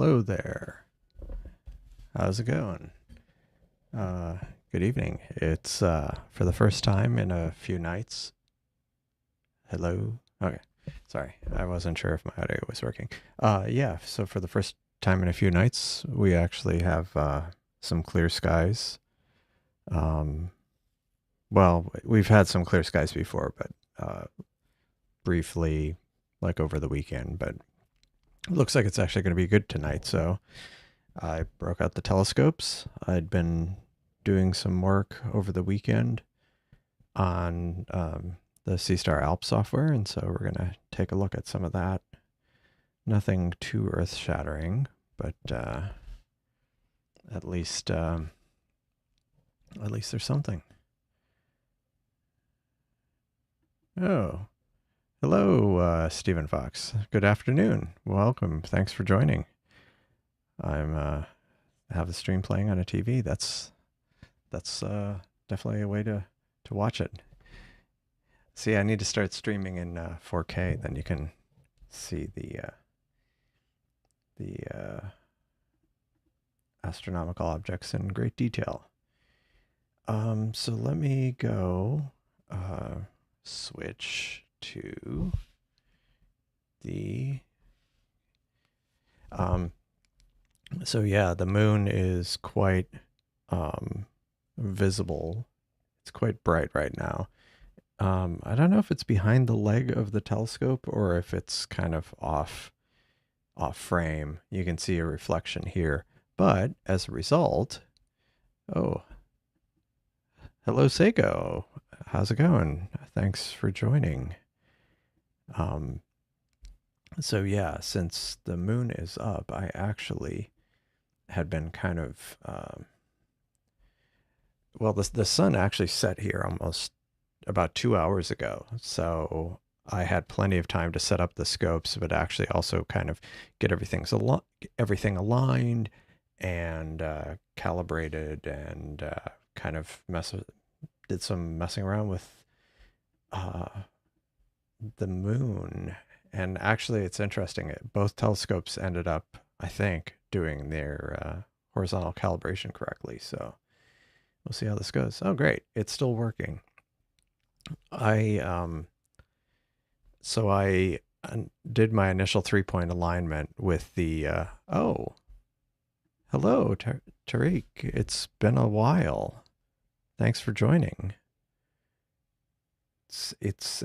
Hello there. How's it going? Good evening. It's for the first time in a few nights. Hello. Okay. Sorry, I wasn't sure if my audio was working. Yeah. So for the first time in a few nights, we actually have some clear skies. Um, well, we've had some clear skies before, but briefly, like over the weekend. But it looks like it's actually going to be good tonight. So I broke out the telescopes. I'd been doing some work over the weekend on the Seestar Alp software, and so we're going to take a look at some of that. Nothing too earth-shattering, but at least there's something. Oh, hello, Stephen Fox. Good afternoon. Welcome. Thanks for joining. I'm have the stream playing on a TV. That's definitely a way to watch it. See, I need to start streaming in 4K. Then you can see the astronomical objects in great detail. So let me go switch to the so yeah, the moon is quite visible. It's quite bright right now. I don't know if it's behind the leg of the telescope or if it's kind of off frame. You can see a reflection here. But as a result, oh, hello Seiko. How's it going? Thanks for joining. So yeah, since the moon is up, I actually had been kind of well, the sun actually set here almost about 2 hours ago. So I had plenty of time to set up the scopes, but actually also kind of get everything aligned and calibrated, and kind of did some messing around with the moon. And actually, it's interesting. Both telescopes ended up, I think, doing their horizontal calibration correctly. So we'll see how this goes. Oh, great. It's still working. I did my initial 3-point alignment with the oh, hello Tariq, it's been a while, thanks for joining. It's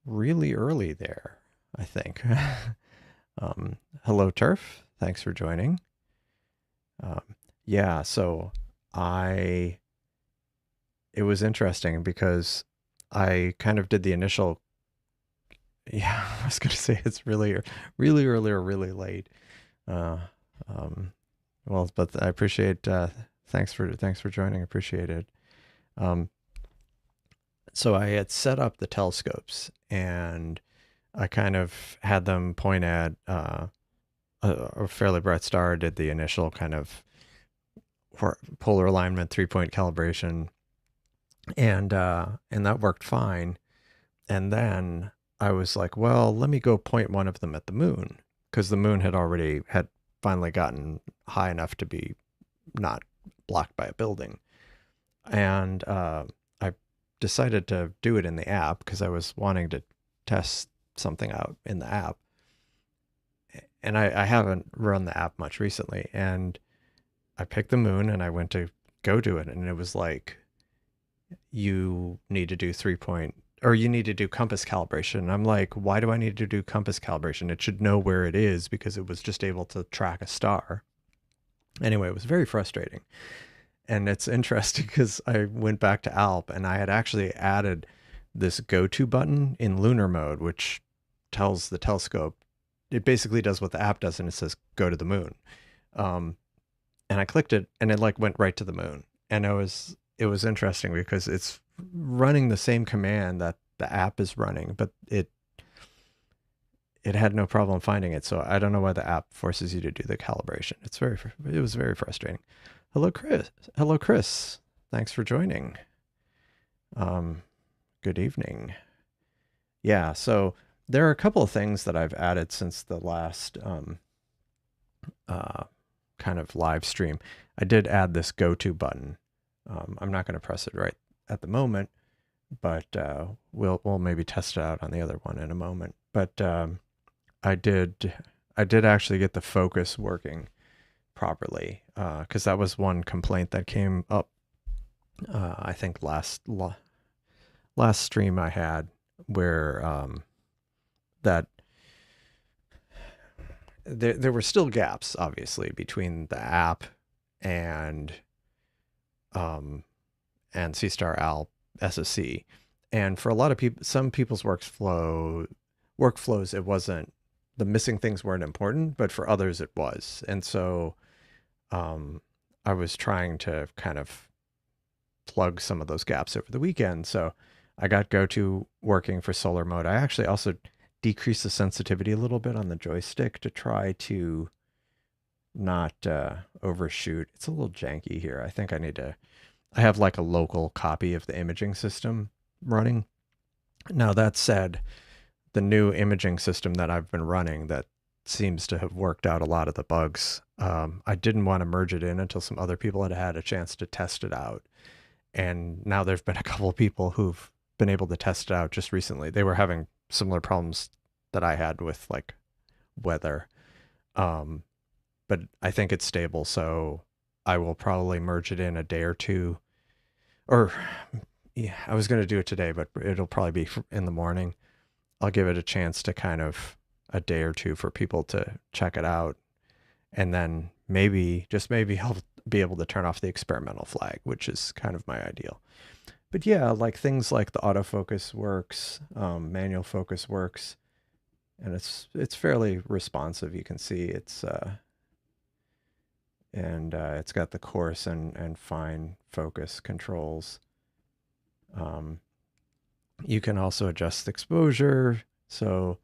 really early there, I think. Hello Turf, thanks for joining. Yeah, so it was interesting because I kind of did the initial. Yeah, I was gonna say it's really early or really late. Uh, well, but I appreciate. Thanks for joining. Appreciate it. Um, so I had set up the telescopes, and I kind of had them point at a fairly bright star. Did the initial kind of polar alignment 3-point calibration, and that worked fine. And then I was like, well, let me go point one of them at the moon, because the moon had finally gotten high enough to be not blocked by a building. And I decided to do it in the app because I was wanting to test something out in the app. And I haven't run the app much recently. And I picked the moon and I went to go do it. And it was like, you need to do 3-point, or you need to do compass calibration. And I'm like, why do I need to do compass calibration? It should know where it is, because it was just able to track a star. Anyway, it was very frustrating. And it's interesting because I went back to Alp and I had actually added this go to button in lunar mode, which tells the telescope, it basically does what the app does, and it says go to the moon. And I clicked it and it like went right to the moon. And it was interesting because it's running the same command that the app is running, but it had no problem finding it. So I don't know why the app forces you to do the calibration. It was very frustrating. Hello, Chris. Hello, Chris. Thanks for joining. Good evening. Yeah, so there are a couple of things that I've added since the last kind of live stream, I did add this go to button. I'm not going to press it right at the moment, but we'll maybe test it out on the other one in a moment. But I did actually get the focus working properly, because that was one complaint that came up. I think last stream I had, where that there were still gaps, obviously, between the app and Seestar Alp SoC. And for a lot of people, some people's workflows, it wasn't, the missing things weren't important, but for others it was. And so I was trying to kind of plug some of those gaps over the weekend. So I got GoTo working for solar mode. I actually also decreased the sensitivity a little bit on the joystick to try to not overshoot. It's a little janky here. I think I have like a local copy of the imaging system running. Now, that said, the new imaging system that I've been running that seems to have worked out a lot of the bugs, I didn't want to merge it in until some other people had had a chance to test it out. And now there's been a couple of people who've been able to test it out just recently. They were having similar problems that I had with like weather. But I think it's stable, so I will probably merge it in a day or two. Or yeah, I was going to do it today, but it'll probably be in the morning. I'll give it a chance to kind of a day or two for people to check it out. And then maybe, just maybe, I'll be able to turn off the experimental flag, which is kind of my ideal. But yeah, like things like the autofocus works, manual focus works, and it's fairly responsive. You can see it's it's got the coarse and fine focus controls. You can also adjust the exposure, so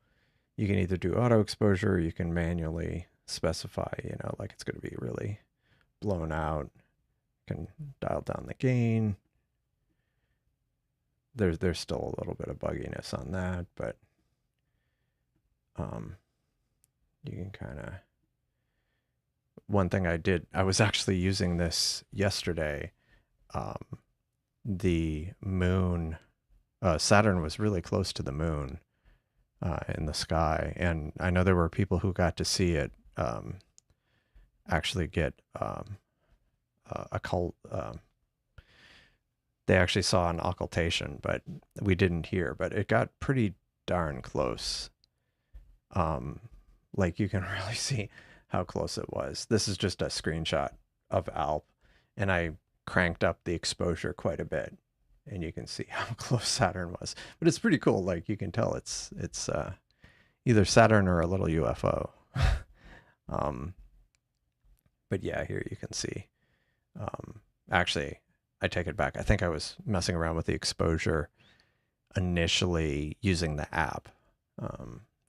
you can either do auto exposure, or you can manually specify, like it's going to be really blown out. You can dial down the gain. There's still a little bit of bugginess on that, but you can kind of, one thing I was actually using this yesterday. The moon, Saturn was really close to the moon in the sky, and I know there were people who got to see it actually get they actually saw an occultation, but we didn't hear. But it got pretty darn close. Like you can really see how close it was. This is just a screenshot of Alp, and I cranked up the exposure quite a bit, and you can see how close Saturn was. But it's pretty cool. Like you can tell it's either Saturn or a little UFO. But yeah, here you can see. Actually, I take it back. I think I was messing around with the exposure initially using the app.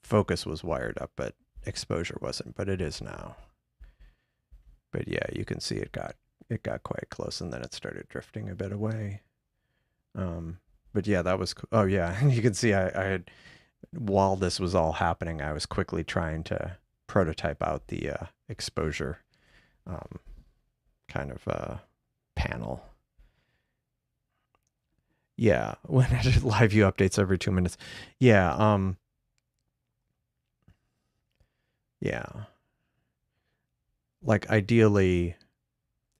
Focus was wired up, but exposure wasn't, but it is now. But yeah, you can see it got quite close, and then it started drifting a bit away. But yeah, that was, oh yeah, you can see I had, while this was all happening, I was quickly trying to prototype out the exposure kind of panel. Yeah, when I did live view updates every 2 minutes. Yeah, yeah. Like ideally,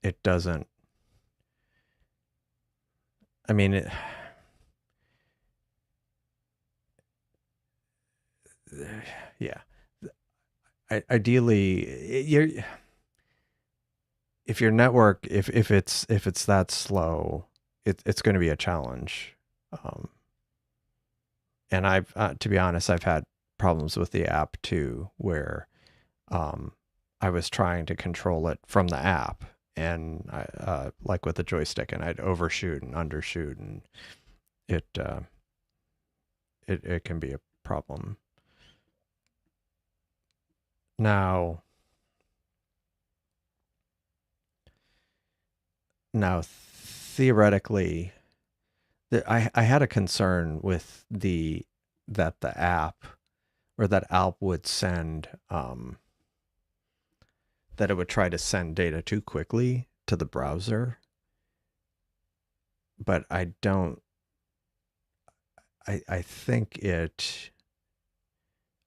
it doesn't. I mean, yeah. Ideally, if your network, if it's that slow, it's going to be a challenge. And I've, to be honest, I've had problems with the app too, where I was trying to control it from the app, and I like with the joystick, and I'd overshoot and undershoot, and it can be a problem. Now theoretically, I had a concern with that the app, or that Alp would send that it would try to send data too quickly to the browser, but I don't. I think it.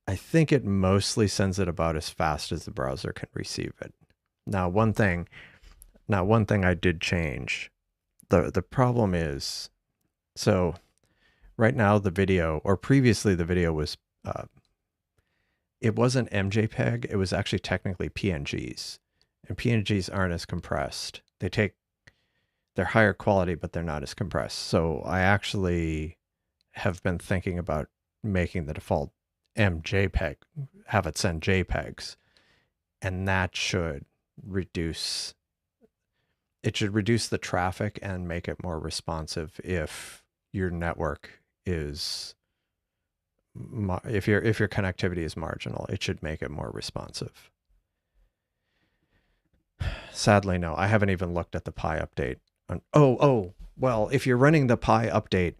I think it mostly sends it about as fast as the browser can receive it. Now, one thing. Now, one thing I did change. The problem is, so right now the video, or previously the video was, it wasn't MJPEG. It was actually technically PNGs, and PNGs aren't as compressed. They're higher quality, but they're not as compressed. So I actually have been thinking about making the default MJPEG, have it send JPEGs, and that should reduce. It should reduce the traffic and make it more responsive if your network is, if your connectivity is marginal. It should make it more responsive. Sadly, no, I haven't even looked at the Pi update. Well, if you're running the Pi update,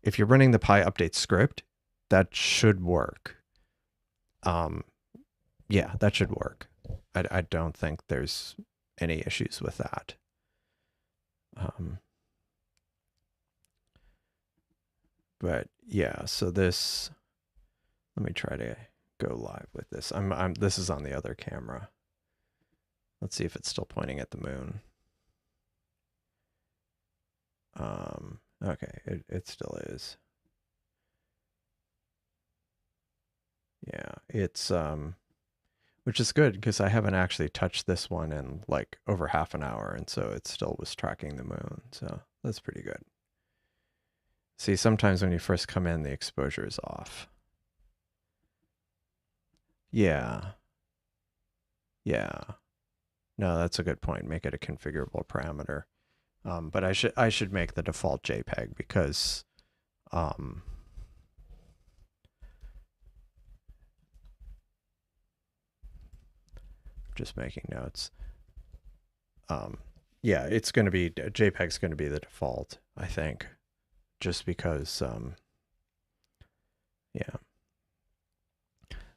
if you're running the Pi update script, that should work. Yeah, that should work. I don't think there's any issues with that. But yeah, so this, let me try to go live with this. This is on the other camera. Let's see if it's still pointing at the moon. Okay, it still is. Yeah, it's, which is good because I haven't actually touched this one in like over half an hour, and so it still was tracking the moon. So that's pretty good. See, sometimes when you first come in, the exposure is off. Yeah. Yeah. No, that's a good point. Make it a configurable parameter. But I should make the default JPEG because just making notes. Yeah, it's going to be, JPEG's going to be the default, I think, just because, yeah.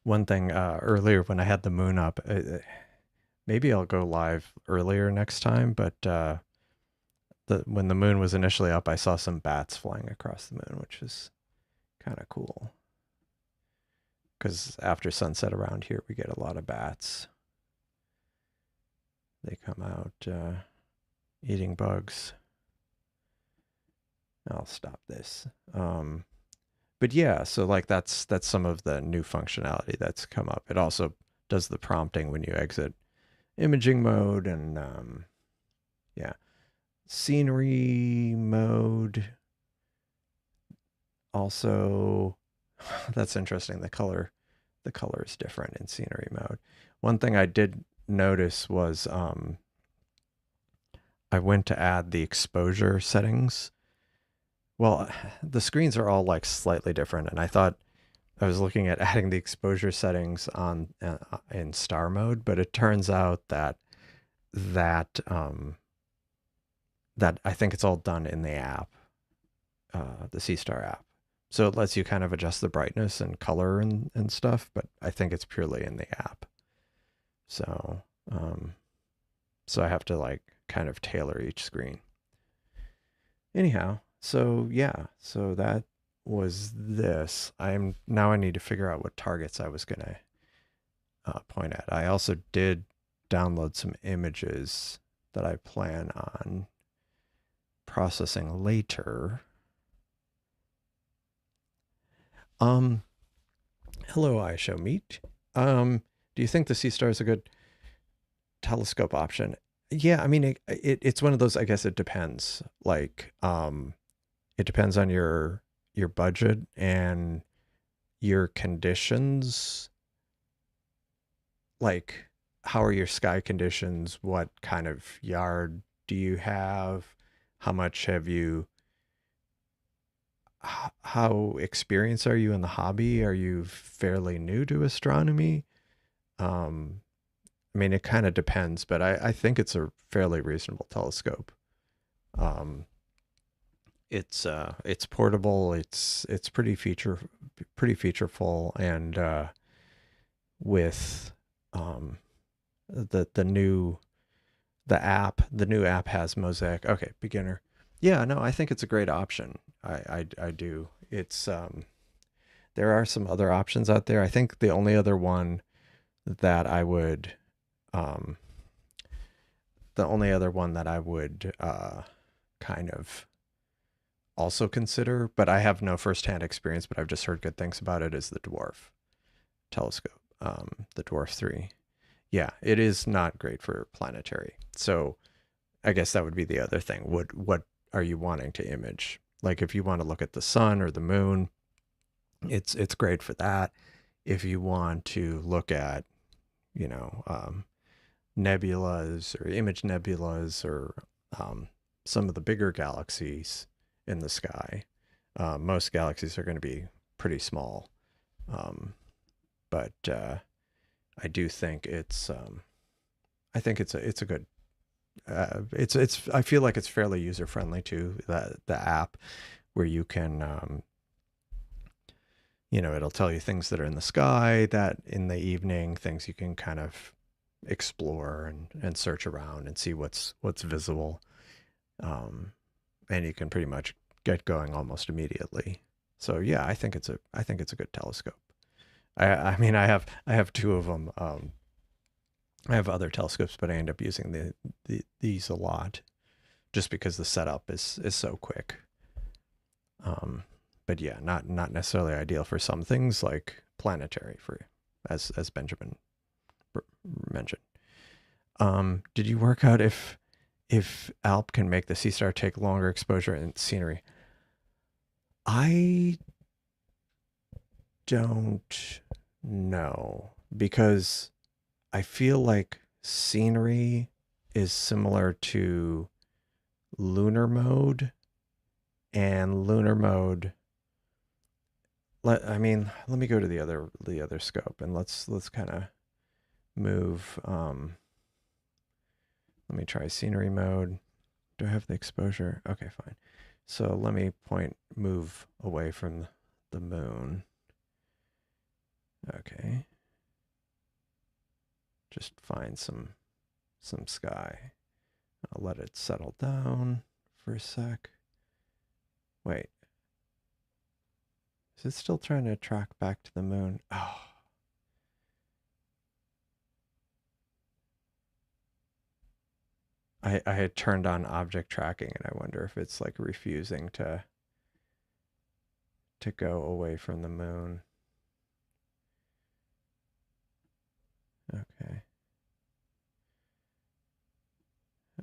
One thing earlier when I had the moon up, maybe I'll go live earlier next time, but when the moon was initially up, I saw some bats flying across the moon, which is kind of cool. Because after sunset around here, we get a lot of bats. They come out eating bugs. I'll stop this. But yeah, so like that's some of the new functionality that's come up. It also does the prompting when you exit imaging mode, and yeah, scenery mode. Also, that's interesting. The color is different in scenery mode. One thing I did notice was I went to add the exposure settings. Well, the screens are all like slightly different, and I thought I was looking at adding the exposure settings on in star mode, but it turns out that that I think it's all done in the app, the Seestar app. So it lets you kind of adjust the brightness and color and stuff, but I think it's purely in the app. So so I have to like kind of tailor each screen. Anyhow, so yeah, so that was this. Now I need to figure out what targets I was gonna point at. I also did download some images that I plan on processing later. Hello, iShow Meet. Do you think the Seestar is a good telescope option? Yeah, I mean, it's one of those, I guess it depends. Like, it depends on your budget and your conditions. Like, how are your sky conditions? What kind of yard do you have? How much have you, how experienced are you in the hobby? Are you fairly new to astronomy? I mean, it kind of depends, but I think it's a fairly reasonable telescope. It's portable. It's pretty featureful, and with the new app has mosaic. Okay, beginner. Yeah, no, I think it's a great option. I do. It's there are some other options out there. I think the only other one that I would um kind of also consider, but I have no firsthand experience, but I've just heard good things about it, is the dwarf telescope, the dwarf 3. Yeah, it is not great for planetary. So I guess that would be the other thing. What are you wanting to image? Like if you want to look at the sun or the moon, it's great for that. If you want to look at, you know, nebulas or image nebulas or some of the bigger galaxies in the sky, most galaxies are going to be pretty small. Um, but I do think I think it's a good it's I feel like it's fairly user friendly too. The app where you can you know, it'll tell you things that are in the sky, that in the evening, things you can kind of explore and search around and see what's visible. Um, and you can pretty much get going almost immediately. So yeah, I think it's a good telescope. I mean I have two of them. I have other telescopes, but I end up using these a lot just because the setup is so quick. Um, but yeah, not necessarily ideal for some things like planetary, for as Benjamin mentioned. Did you work out if Alp can make the Seestar take longer exposure and scenery? I don't know, because I feel like scenery is similar to lunar mode, and lunar mode. I mean, let me go to the other scope and let's kind of move. Let me try scenery mode. Do I have the exposure? Okay, fine. So let me move away from the moon. Okay. Just find some sky. I'll let it settle down for a sec. Wait. Is it still trying to track back to the moon? Oh. I had turned on object tracking, and I wonder if it's like refusing to go away from the moon. Okay.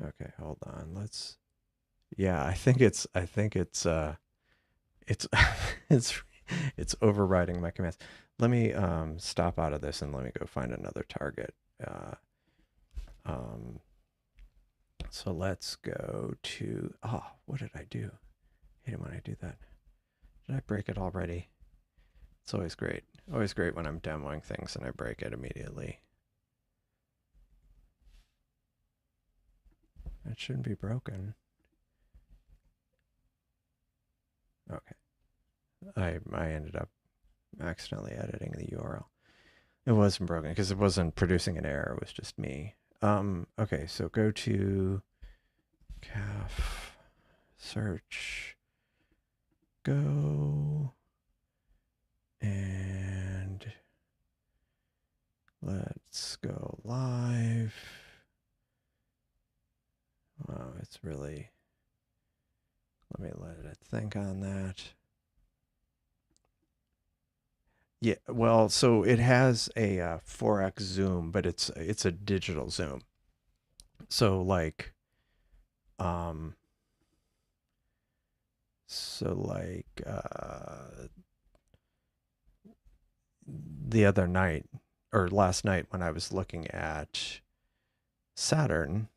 Okay, hold on. Let's Yeah, I think it's it's it's it's overriding my commands. Let me stop out of this and let me go find another target. Um so let's go to, oh, what did I do? I hate it when I do that. Did I break it already? It's always great. Always great when I'm demoing things and I break it immediately. It shouldn't be broken. Okay. I ended up accidentally editing the URL. It wasn't broken because it wasn't producing an error. It was just me. Okay, so go to CAF, search, go, and let's go live. Wow, it's really, let me let it think on that. Yeah, well, so it has a 4x zoom, but it's a digital zoom. So like, um, so like the other night or last night when I was looking at Saturn,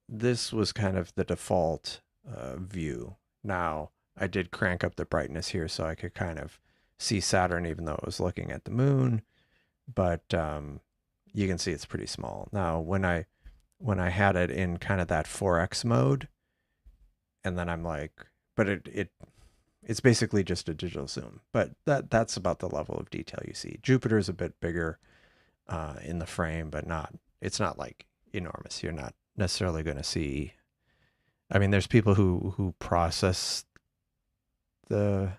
this was kind of the default view. Now, I did crank up the brightness here so I could kind of see Saturn even though I was looking at the moon, but you can see it's pretty small. Now, when I had it in kind of that 4x mode, and then I'm like, but it's basically just a digital zoom, but that's about the level of detail you see. Jupiter's a bit bigger in the frame, but not it's not like enormous. You're not necessarily going to see. I mean, there's people who process the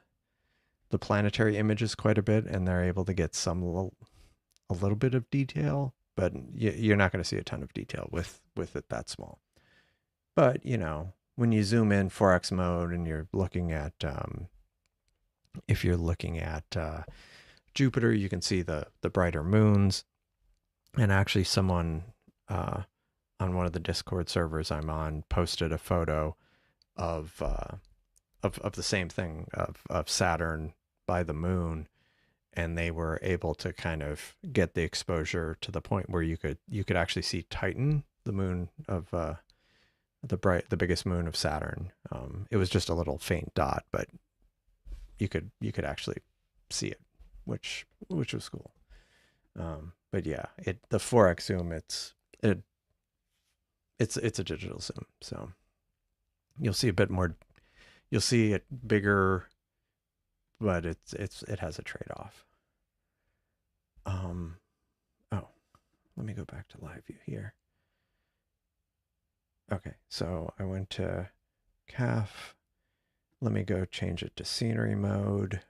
the planetary images quite a bit, and they're able to get a little bit of detail, but you're not going to see a ton of detail with it that small. But when you zoom in 4x mode and you're looking at if you're looking at Jupiter, you can see the brighter moons. And actually, someone on one of the Discord servers I'm on posted a photo of the same thing of Saturn by the moon, and they were able to kind of get the exposure to the point where you could actually see Titan, the moon of the biggest moon of Saturn. It was just a little faint dot, but you could actually see it, which was cool. But yeah, the 4x zoom, it's a digital zoom, so you'll see a bit more. You'll see it bigger, but it has a trade-off. Oh, let me go back to live view here. Okay, so I went to CAF. Let me go change it to scenery mode.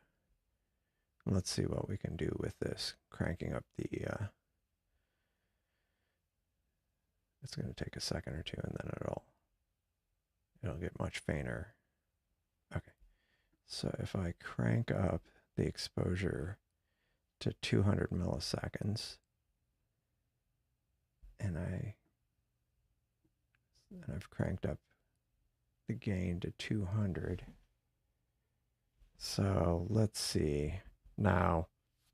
Let's see what we can do with this. Cranking up the, it's going to take a second or two, and then it'll get much fainter. Okay, so if I crank up the exposure to 200 milliseconds, and I've cranked up the gain to 200. So let's see. Now,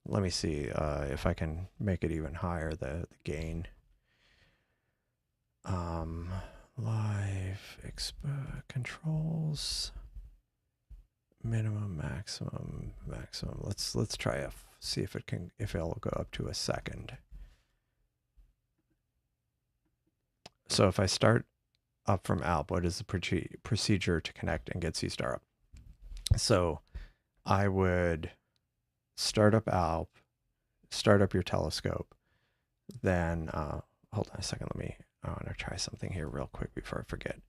let me see if I can make it even higher, the gain. Live controls, minimum, maximum. Let's try see if it'll go up to a second. So if I start up from Alp, what is the procedure to connect and get Seestar up? So I would start up Alp, start up your telescope, then hold on a second, I want to try something here real quick before I forget.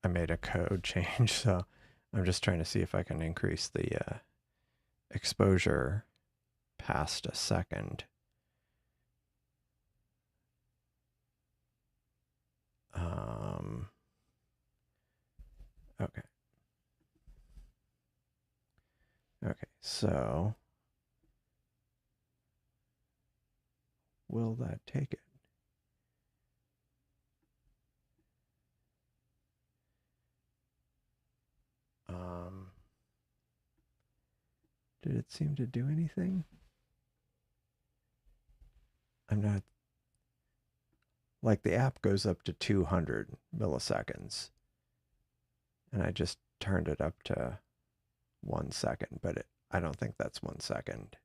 I made a code change, so I'm just trying to see if I can increase the exposure past a second. Okay. Okay, so will that take it? Did it seem to do anything? I'm not, like, the app goes up to 200 milliseconds, and I just turned it up to 1 second, but I don't think that's 1 second.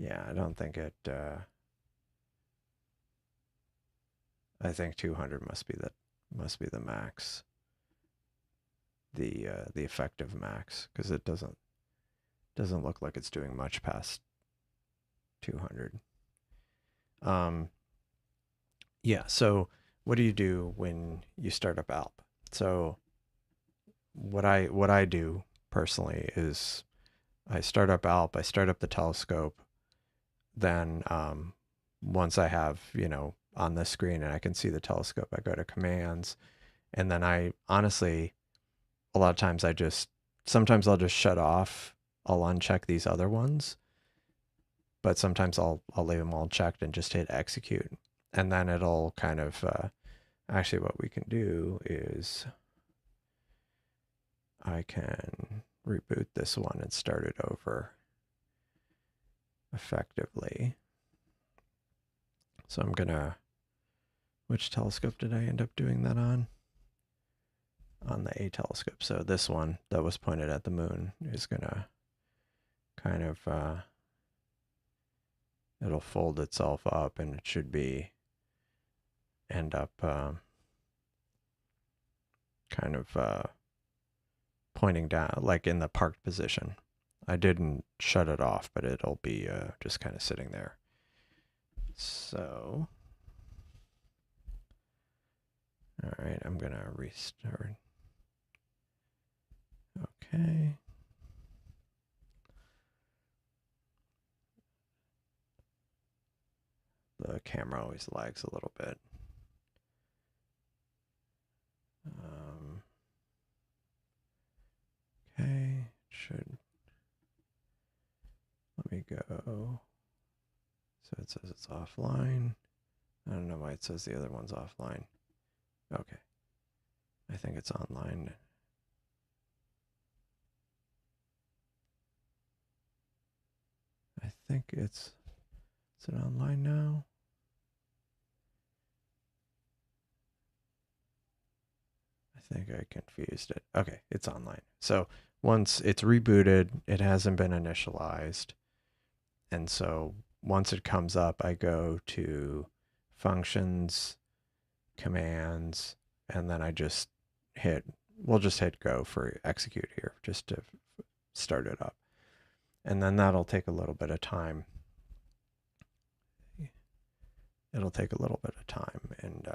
Yeah, I don't think it, I think 200 must be the max, the effective max, because it doesn't look like it's doing much past 200. Yeah, so what do you do when you start up Alp? So what I do personally is I start up Alp, I start up the telescope, then once I have, on this screen and I can see the telescope, I go to commands, and then I honestly, a lot of times sometimes I'll just shut off, I'll uncheck these other ones, but sometimes I'll leave them all checked and just hit execute, and then it'll kind of, actually what we can do is I can reboot this one and start it over effectively. So I'm gonna, which telescope did I end up doing that on? On the A telescope. So this one that was pointed at the moon is gonna kind of it'll fold itself up and it should end up kind of pointing down, like in the parked position. I didn't shut it off, but it'll be just kind of sitting there. So, all right, I'm going to restart. Okay. The camera always lags a little bit. Okay, should, let me go. So it says it's offline. I don't know why it says the other one's offline. Okay. I think it's online. I think is it online now? I think I confused it. Okay, it's online. So once it's rebooted, it hasn't been initialized. And so once it comes up, I go to functions, commands, and then I just we'll just hit go for execute here just to start it up. And then that'll take a little bit of time. It'll take a little bit of time, and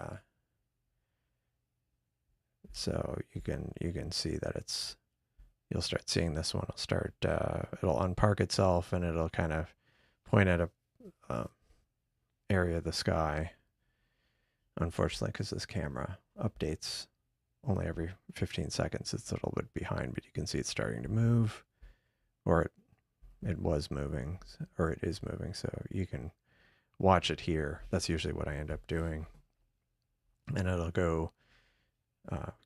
so you can see that you'll start seeing this one. It'll unpark itself, and it'll kind of point at a area of the sky. Unfortunately, because this camera updates only every 15 seconds, it's a little bit behind, but you can see it's starting to move, or it was moving, or it is moving. So you can watch it here. That's usually what I end up doing. And it'll go,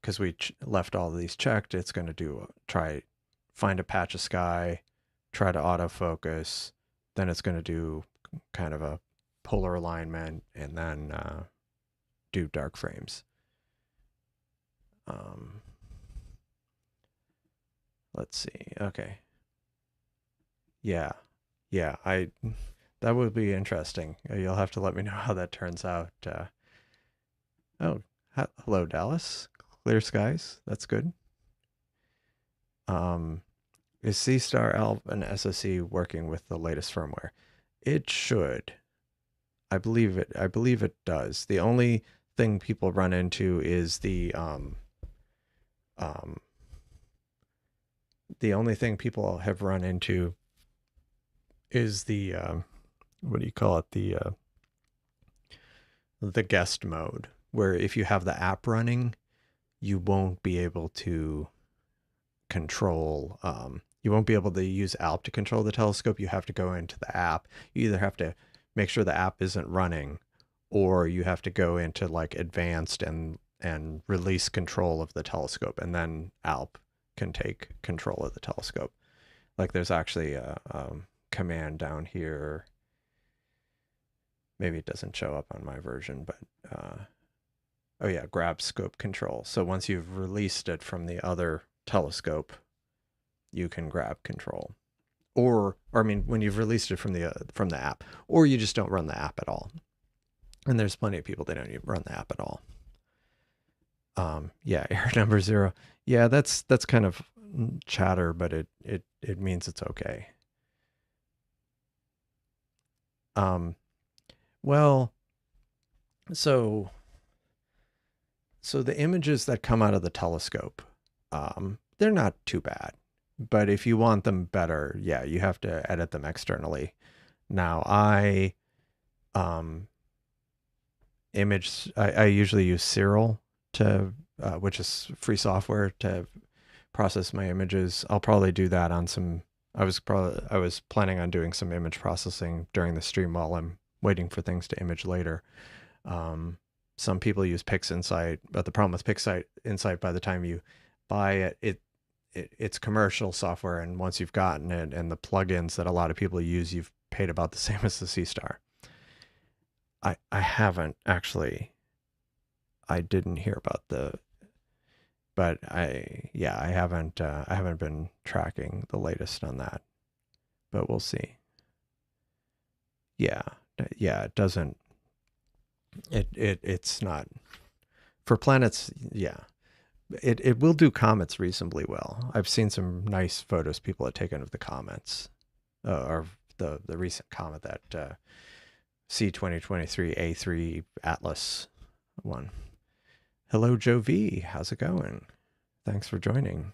because we left all of these checked, it's going to find a patch of sky, try to autofocus, then it's going to do kind of a polar alignment, and then do dark frames. Let's see. Okay. Yeah. That would be interesting. You'll have to let me know how that turns out. Oh, hello, Dallas. Clear skies. That's good. Is Seestar Alp and SoC working with the latest firmware? It should. I believe it does. The only thing people run into is the only thing people have run into is the what do you call it? The guest mode, where if you have the app running, you won't be able to control you won't be able to use Alp to control the telescope. You have to go into the app. You either have to make sure the app isn't running, or you have to go into like advanced and release control of the telescope, and then Alp can take control of the telescope. Like there's actually a command down here. Maybe it doesn't show up on my version, but oh yeah, grab scope control. So once you've released it from the other telescope, you can grab control. Or I mean, when you've released it from the app, or you just don't run the app at all. And there's plenty of people that don't even run the app at all. Yeah, error number 0. Yeah, that's kind of chatter, but it means it's okay. Well, so the images that come out of the telescope, they're not too bad. But if you want them better, yeah, you have to edit them externally. Now, I usually use Cyril which is free software to process my images. I'll probably do that on some. I was planning on doing some image processing during the stream while I'm waiting for things to image later. Some people use PixInsight, but the problem with PixInsight, by the time you buy it, it's commercial software, and once you've gotten it and the plugins that a lot of people use, you've paid about the same as the Seestar. I haven't actually. I didn't hear about but I haven't been tracking the latest on that, but we'll see. Yeah, yeah, it doesn't. It's not for planets. Yeah, it will do comets reasonably well. I've seen some nice photos people have taken of the comets, or the recent comet that C2023 A3 Atlas one. Hello, Joe V. How's it going? Thanks for joining.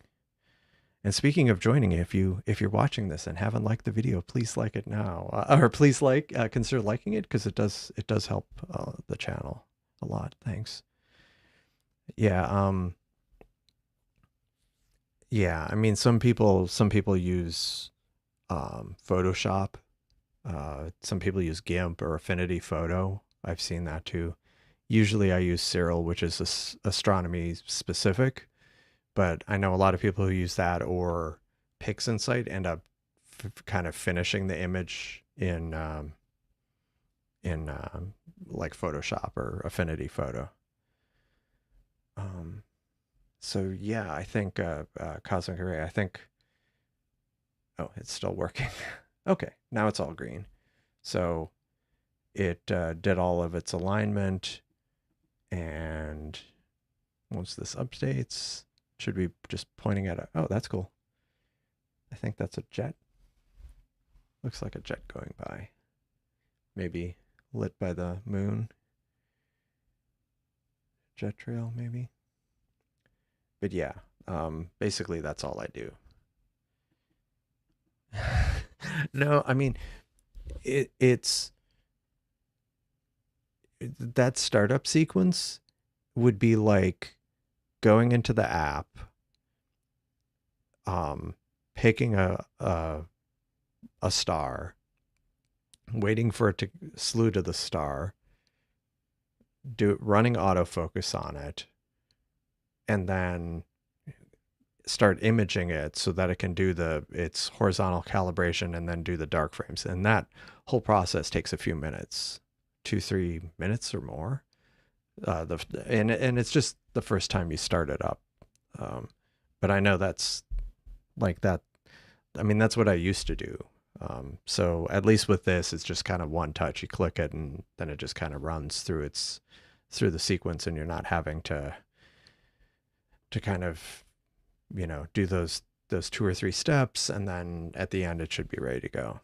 And speaking of joining, if you're watching this and haven't liked the video, please like it now, or please consider liking it because it does help the channel a lot. Thanks. Yeah. Yeah. I mean, some people use Photoshop. Some people use GIMP or Affinity Photo. I've seen that too. Usually, I use Cyril, which is astronomy specific. But I know a lot of people who use that or PixInsight end up kind of finishing the image in like Photoshop or Affinity Photo. So yeah, I think Cosmic Array. I think. Oh, it's still working. Okay, now it's all green. So it did all of its alignment, and once this updates, should be just pointing at a. Oh, that's cool. I think that's a jet. Looks like a jet going by. Maybe lit by the moon. Jet trail, maybe. But yeah, basically that's all I do. No, I mean, it's that startup sequence would be like going into the app, picking a star, waiting for it to slew to the star, running autofocus on it, and then start imaging it so that it can do its horizontal calibration and then do the dark frames. And that whole process takes a few minutes, 2-3 minutes or more. And it's just the first time you start it up. But I know that's like that. I mean, that's what I used to do. So at least with this, it's just kind of one touch. You click it, and then it just kind of runs through the sequence, and you're not having to kind of, do those 2 or 3 steps, and then at the end it should be ready to go.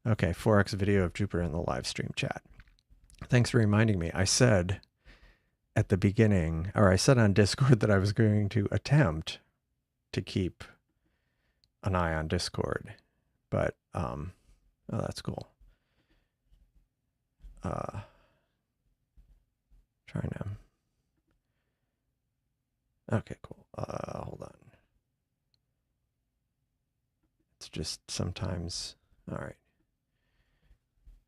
Okay, 4x video of Jupiter in the live stream chat. Thanks for reminding me. I said at the beginning, or I said on Discord that I was going to attempt to keep an eye on Discord, but oh, that's cool. Trying to. Okay, cool. Hold on. It's just sometimes. All right.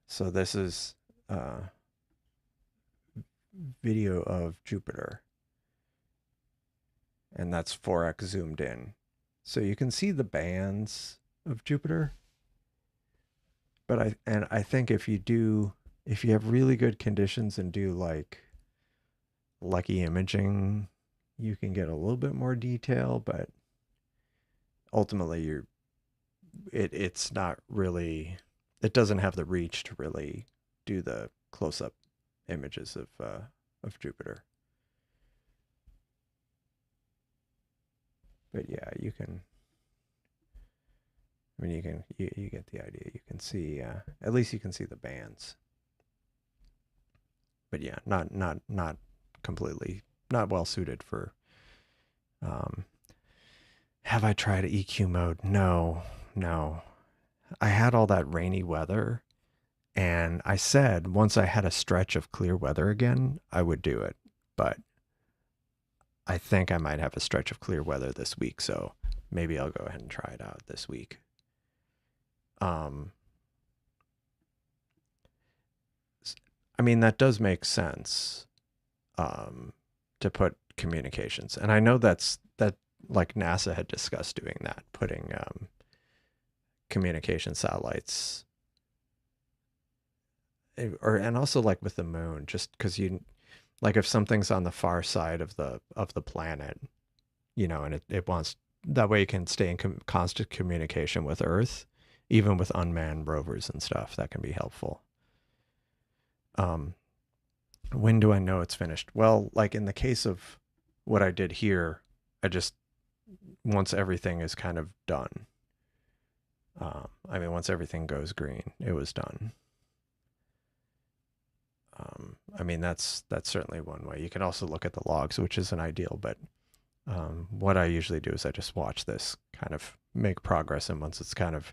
So this is video of Jupiter, and that's 4x zoomed in. So you can see the bands of Jupiter. But I think if you have really good conditions and do like lucky imaging, you can get a little bit more detail, but ultimately it's not really, it doesn't have the reach to really do the close-up images of Jupiter. But yeah, you can, I mean, you get the idea. You can see, at least you can see the bands. But yeah, not completely, not well suited for, have I tried EQ mode? No. I had all that rainy weather, and I said once I had a stretch of clear weather again, I would do it. But I think I might have a stretch of clear weather this week, so maybe I'll go ahead and try it out this week. I mean, that does make sense, to put communications. And I know that like NASA had discussed doing that, putting communication satellites, and also like with the moon, just because like if something's on the far side of the planet, and it wants, that way you can stay in constant communication with Earth, even with unmanned rovers and stuff. That can be helpful. When do I know it's finished? Well, like in the case of what I did here, I just, once everything is kind of done, I mean, once everything goes green, it was done. I mean, that's certainly one way. You can also look at the logs, which isn't ideal, but what I usually do is I just watch this kind of make progress, and once it's kind of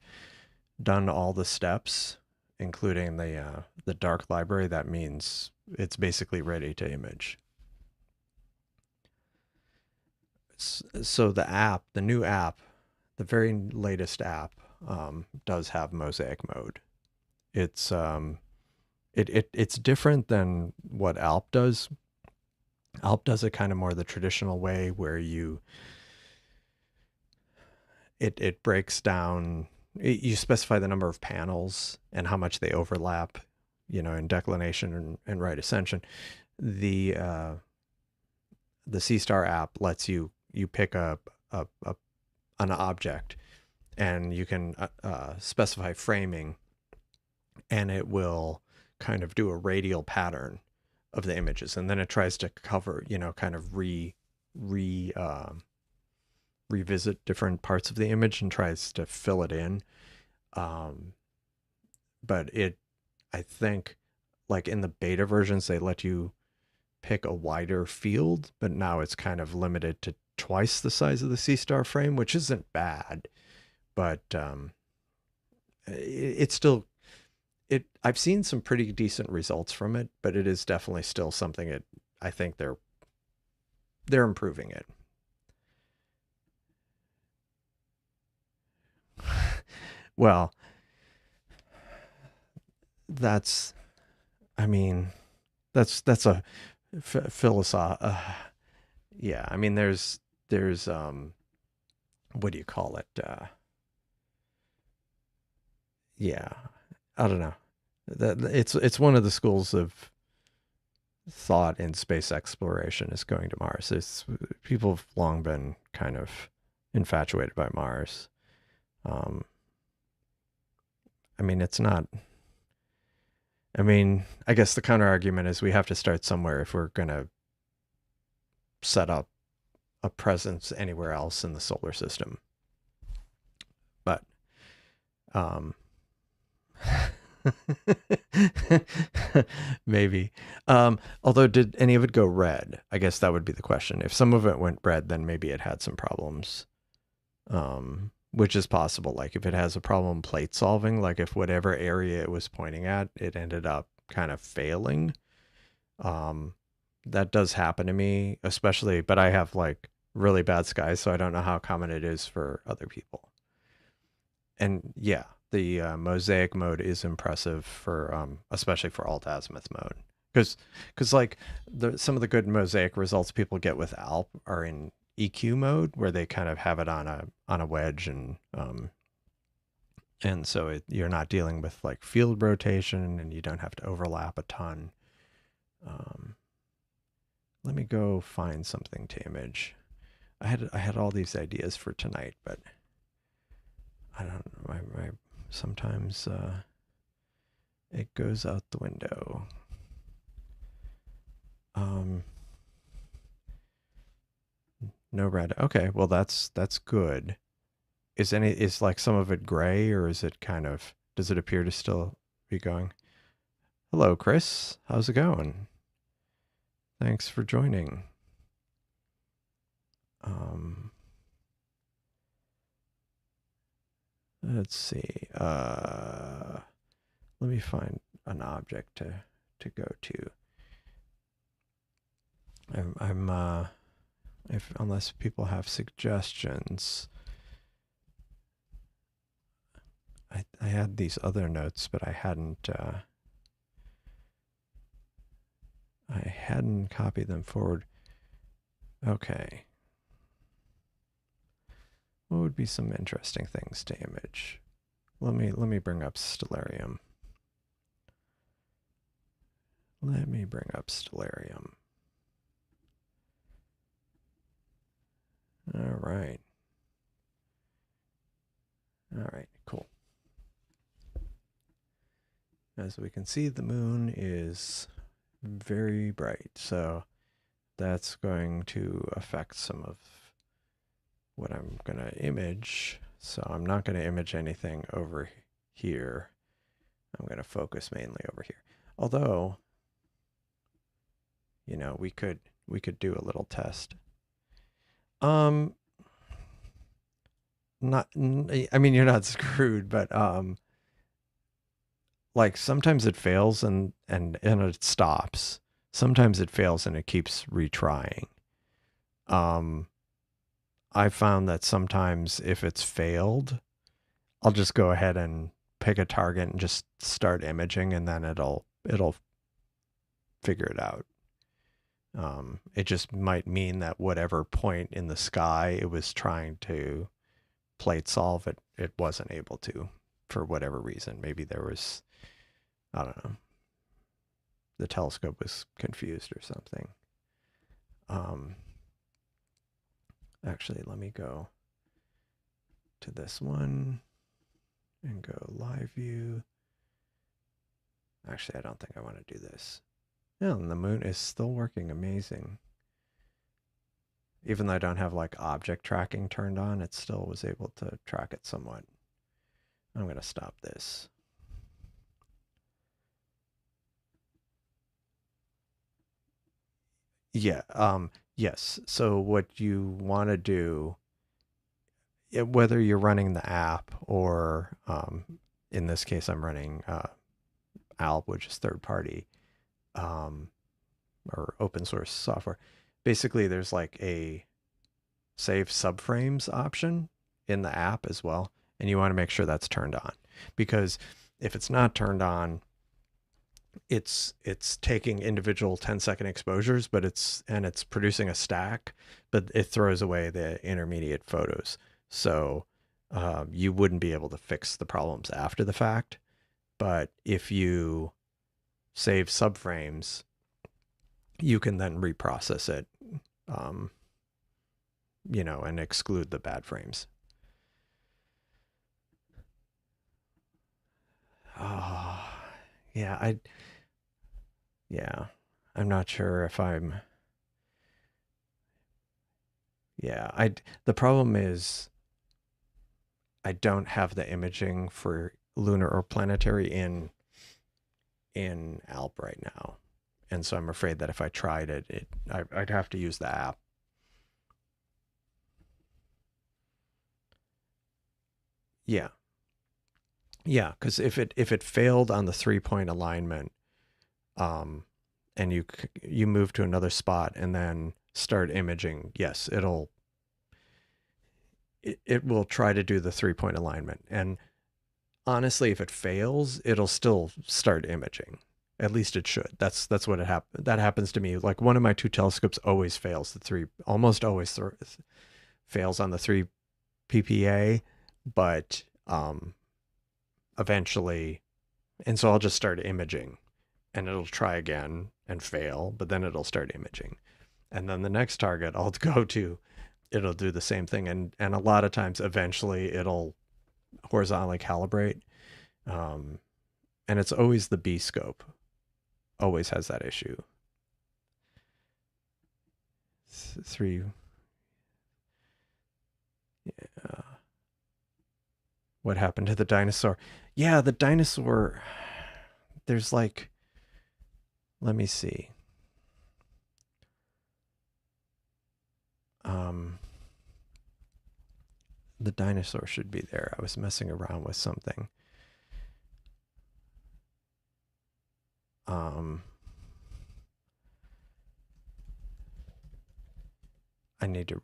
done all the steps, including the dark library, that means it's basically ready to image. So the app, the new app, the very latest app, does have mosaic mode. It's it's different than what Alp does. Alp does it kind of more the traditional way, where it breaks down. You specify the number of panels and how much they overlap, in declination and right ascension. The Seestar app lets you pick up an object, and you can specify framing, and it will kind of do a radial pattern of the images, and then it tries to cover, kind of revisit different parts of the image and tries to fill it in. But I think, like in the beta versions, they let you pick a wider field, but now it's kind of limited to twice the size of the Seestar frame, which isn't bad, but it's still, I've seen some pretty decent results from it, but it is definitely still something I think they're improving it. Well, that's, I mean, that's a philosoph. Yeah, I mean, there's what do you call it? Yeah, I don't know. It's one of the schools of thought in space exploration is going to Mars. People have long been kind of infatuated by Mars. I mean, it's not. I mean, I guess the counter argument is we have to start somewhere if we're going to set up a presence anywhere else in the solar system. But, maybe. Although, did any of it go red? I guess that would be the question. If some of it went red, then maybe it had some problems. Which is possible. Like if it has a problem plate solving, like if whatever area it was pointing at, it ended up kind of failing. That does happen to me, especially, but I have like really bad skies, so I don't know how common it is for other people. And yeah, the mosaic mode is impressive for, especially for alt azimuth mode, because like some of the good mosaic results people get with Alp are in EQ mode, where they kind of have it on a wedge, and so you're not dealing with like field rotation, and you don't have to overlap a ton. Let me go find something to image. I had all these ideas for tonight, but I don't know. My sometimes it goes out the window. No red. Okay, well that's good. Is like some of it gray, or is it kind of, does it appear to still be going? Hello, Chris. How's it going? Thanks for joining. Let's see. Let me find an object to go to. Unless people have suggestions. I had these other notes, but I hadn't copied them forward. Okay. What would be some interesting things to image? Let me bring up Stellarium. Let me bring up Stellarium. All right. All right, cool. as we can see, the moon is very bright, so that's going to affect some of what I'm going to image. So I'm not going to image anything over here. I'm going to focus mainly over here. Although, you know, we could do a little test. Not, I mean, you're not screwed, but like sometimes it fails and it stops. Sometimes it fails and it keeps retrying. I found that sometimes if it's failed, I'll just go ahead and pick a target and just start imaging, and then it'll figure it out. It just might mean that whatever point in the sky it was trying to plate solve, it wasn't able to for whatever reason. Maybe there was, I don't know, the telescope was confused or something. Actually, let me go to this one and go live view. Actually, I don't think I want to do this. Yeah, and the moon is still working amazing. Even though I don't have like object tracking turned on, it still was able to track it somewhat. I'm going to stop this. Yeah, yes. So what you want to do, whether you're running the app or in this case, I'm running Alp, which is third party or open source software. Basically, there's like a save subframes option in the app as well. And you want to make sure that's turned on, because if it's not turned on, it's taking individual 10-second exposures, but it's producing a stack, but it throws away the intermediate photos. So you wouldn't be able to fix the problems after the fact. But if you save subframes, you can then reprocess it, you know, and exclude the bad frames. Oh, yeah, I'm not sure if I'm, the problem is I don't have the imaging for lunar or planetary in Alp right now. And so I'm afraid that if I tried it, I'd have to use the app. Yeah. Yeah, because if it failed on the 3-point alignment, and you move to another spot and then start imaging, yes, it will try to do the 3-point alignment. And honestly, if it fails, it'll still start imaging. At least it should. That's what that happens to me. Like one of my two telescopes always fails almost always fails on the 3 PPA, but eventually, and so I'll just start imaging and it'll try again and fail, but then it'll start imaging. And then the next target I'll go to, it'll do the same thing. And a lot of times eventually it'll horizontally calibrate. And it's always the B scope, always has that issue. 3. Yeah. What happened to the dinosaur? Yeah, the dinosaur, there's like, let me see. The dinosaur should be there. I was messing around with something. I need to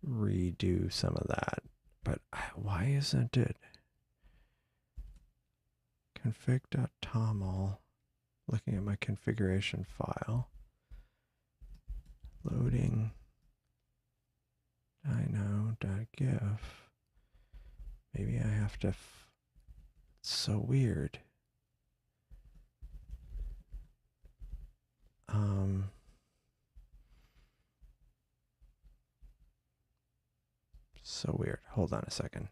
redo some of that. But why isn't it? Config.toml. Looking at my configuration file. Loading. dino.gif. Maybe I have to. It's so weird. So weird. Hold on a second.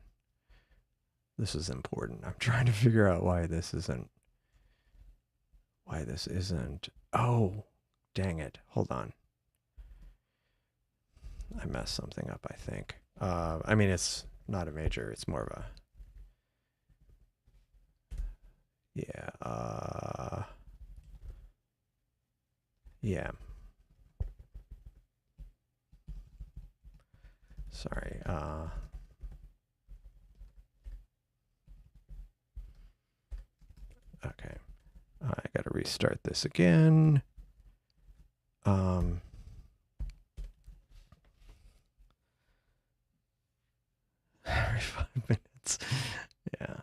This is important. I'm trying to figure out why this isn't. Oh, dang it. Hold on. I messed something up, I think. I mean, it's not a major. It's more of a. Yeah. Yeah. Sorry. Okay. I got to restart this again. Every 5 minutes. Yeah.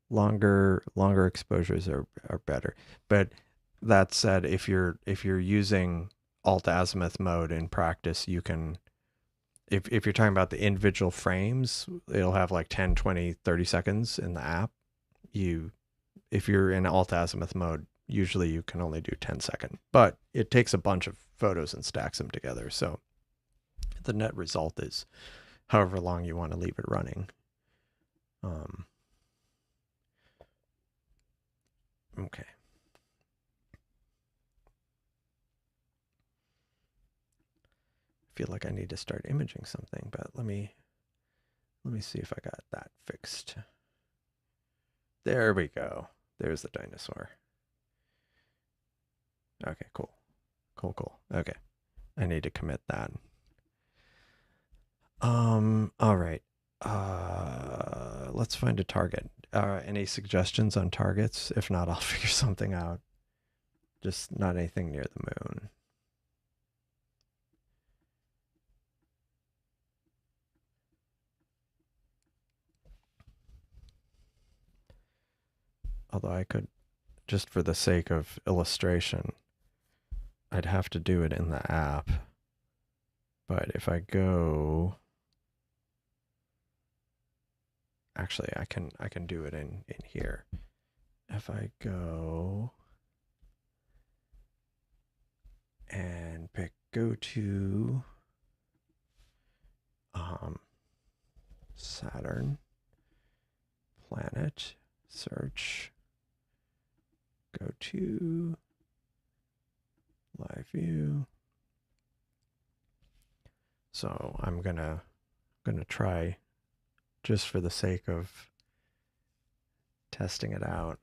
Longer exposures are better. But that said, if you're using alt azimuth mode in practice, you can, if you're talking about the individual frames, it'll have like 10, 20, 30 seconds in the app. If you're in alt azimuth mode, usually you can only do 10-second, but it takes a bunch of photos and stacks them together. So the net result is however long you want to leave it running. Okay. I feel like I need to start imaging something, but let me see if I got that fixed. There we go. There's the dinosaur. Okay, cool. Cool. Okay. I need to commit that. All right. Let's find a target. Any suggestions on targets? If not, I'll figure something out. Just not anything near the moon. Although I could, just for the sake of illustration, I'd have to do it in the app. But if I go, actually, I can do it in here. If I go and pick go to Saturn, planet, search, go to live view. So I'm gonna try, just for the sake of testing it out,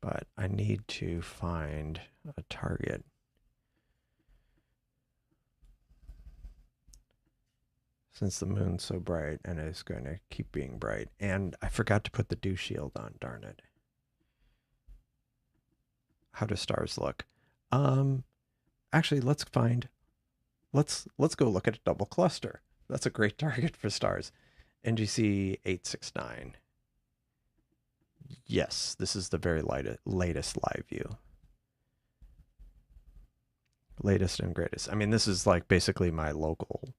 but I need to find a target. Since the moon's so bright and is going to keep being bright. And I forgot to put the dew shield on, darn it. How do stars look? Actually, let's go look at a double cluster. That's a great target for stars. NGC 869. Yes, this is the very latest live view. Latest and greatest. I mean, this is like basically my local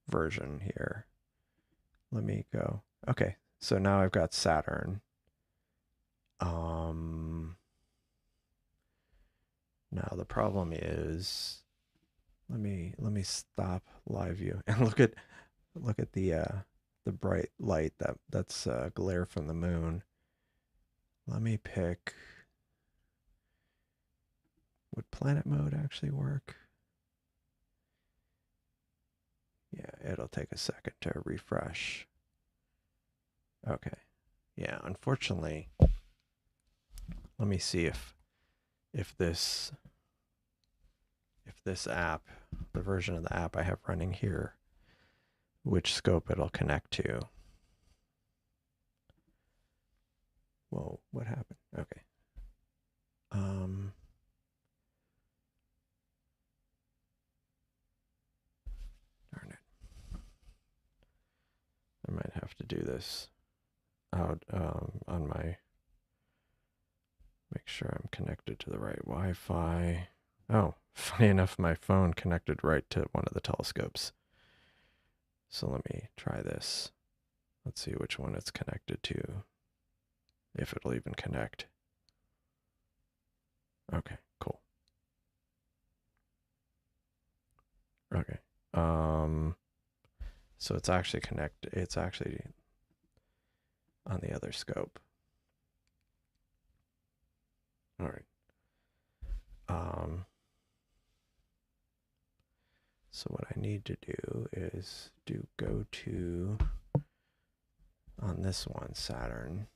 version here. Let me go. Okay, so now I've got Saturn. Now the problem is, let me stop live view and look at the bright light that's glare from the moon. Let me pick. Would planet mode actually work? Yeah, it'll take a second to refresh. Okay. Yeah, unfortunately, let me see if this app, the version of the app I have running here, which scope it'll connect to. Whoa, what happened? Okay. Darn it. I might have to do this out on my, make sure I'm connected to the right Wi-Fi. Oh, funny enough, my phone connected right to one of the telescopes. So let me try this. Let's see which one it's connected to, if it'll even connect. Okay, cool. Okay. So it's actually it's actually on the other scope. All right. So what I need to do is go to, on this one, Saturn,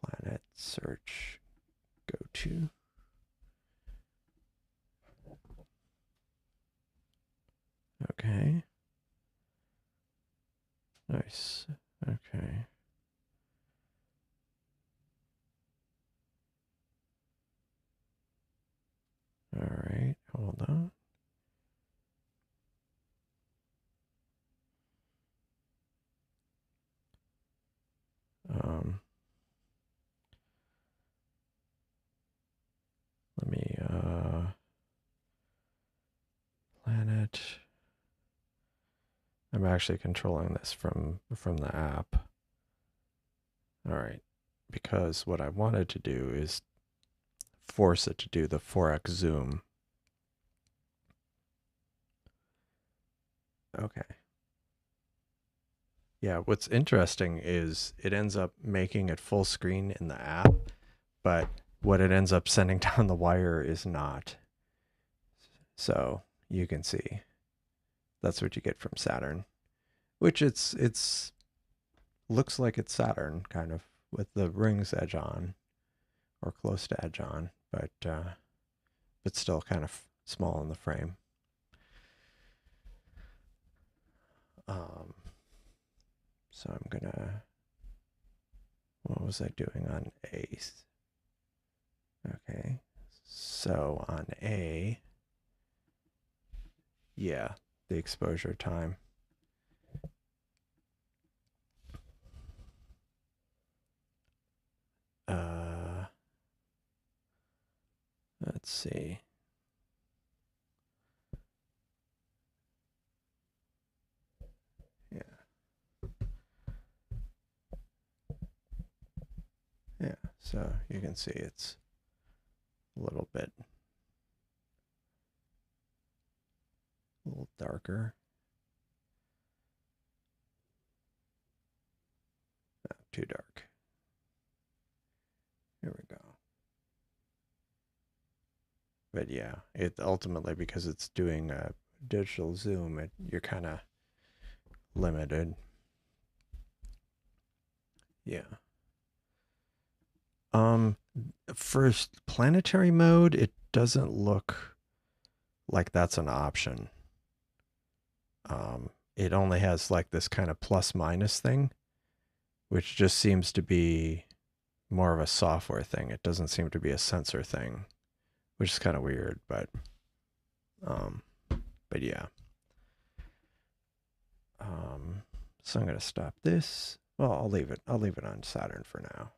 planet, search, go to. Okay. Nice. Okay. All right. Hold on. Let me, planet. I'm actually controlling this from the app. All right. Because what I wanted to do is force it to do the 4x zoom. Okay. Yeah, what's interesting is it ends up making it full screen in the app, but what it ends up sending down the wire is not. So you can see that's what you get from Saturn, which it's looks like it's Saturn kind of with the rings edge on or close to edge on, but still kind of small in the frame. So I'm gonna, what was I doing on A? Okay, so on A, yeah, the exposure time. Let's see. Yeah. Yeah, so you can see it's a little darker. Not too dark. Here we go. But yeah, it ultimately, because it's doing a digital zoom, you're kind of limited. Yeah. First, planetary mode, it doesn't look like that's an option. It only has like this kind of plus minus thing, which just seems to be more of a software thing. It doesn't seem to be a sensor thing, which is kind of weird, but yeah. So I'm going to stop this. Well, I'll leave it. I'll leave it on Saturn for now.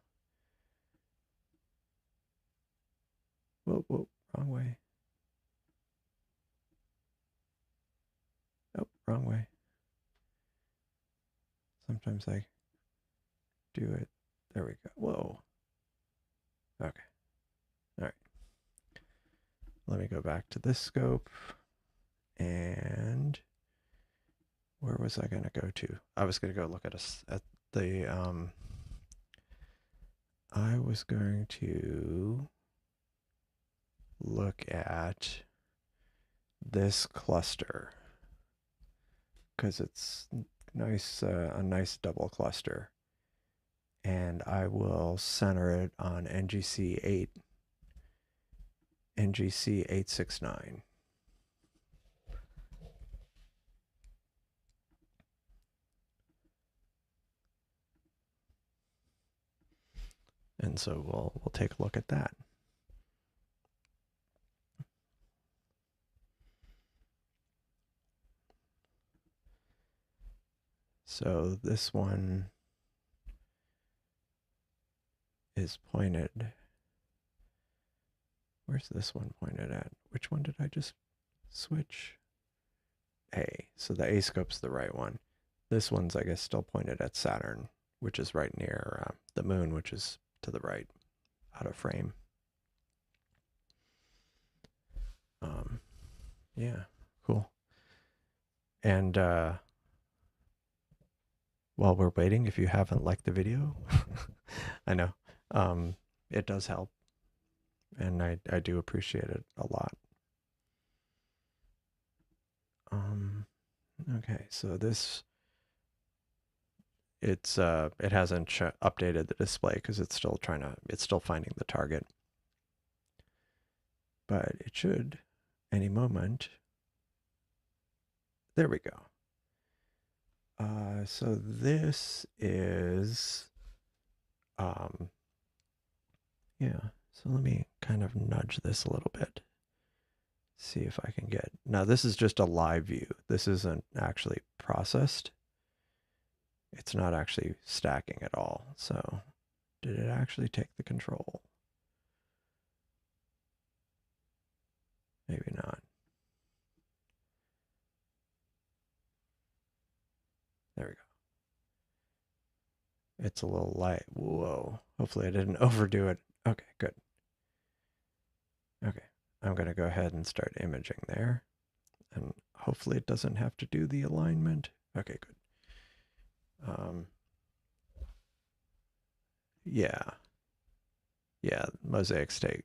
Whoa, whoa, wrong way. Oh, wrong way. Sometimes I do it. There we go. Whoa. Okay. All right. Let me go back to this scope. And where was I going to go to? I was going to go look at the I was going to look at this cluster because it's nice, a nice double cluster, and I will center it on NGC 869. And so we'll take a look at that. So this one is pointed. Where's this one pointed at? Which one did I just switch? A. So the A scope's the right one. This one's, I guess, still pointed at Saturn, which is right near the moon, which is to the right, out of frame. Yeah, cool. And while we're waiting, if you haven't liked the video, I know, it does help, and I do appreciate it a lot. Okay, so this, it hasn't updated the display because it's still it's still finding the target, but it should any moment. There we go. So this is, yeah, so let me kind of nudge this a little bit. See if I can get, now this is just a live view. This isn't actually processed. It's not actually stacking at all. So did it actually take the control? Maybe not. There we go. It's a little light. Whoa. Hopefully I didn't overdo it. Okay, good. Okay, I'm going to go ahead and start imaging there. And hopefully it doesn't have to do the alignment. Okay, good. Yeah. Yeah, mosaics take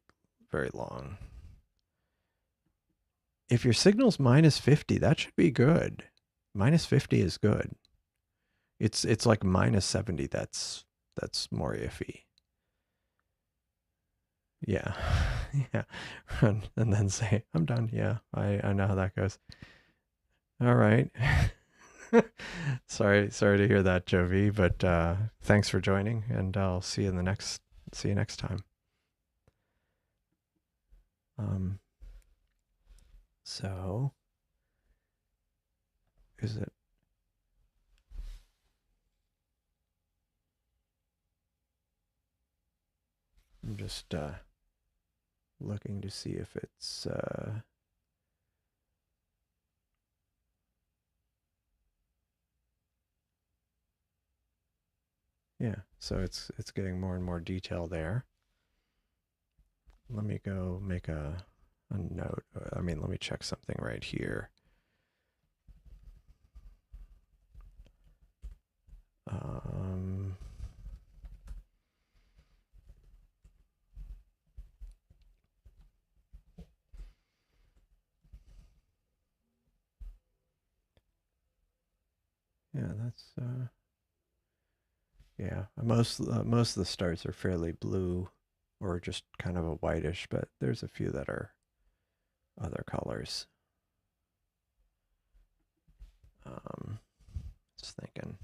very long. If your signal's minus 50, that should be good. Minus 50 is good. It's like minus 70, that's more iffy. Yeah. Yeah. And then say, I'm done. Yeah, I know how that goes. All right. sorry to hear that, Jovi, but thanks for joining, and I'll see you next time. So is it, I'm just looking to see if it's yeah, so it's getting more and more detail there. Let me go make a note. I mean, let me check something right here. Yeah, that's yeah. Most of the stars are fairly blue, or just kind of a whitish, but there's a few that are other colors. Just thinking.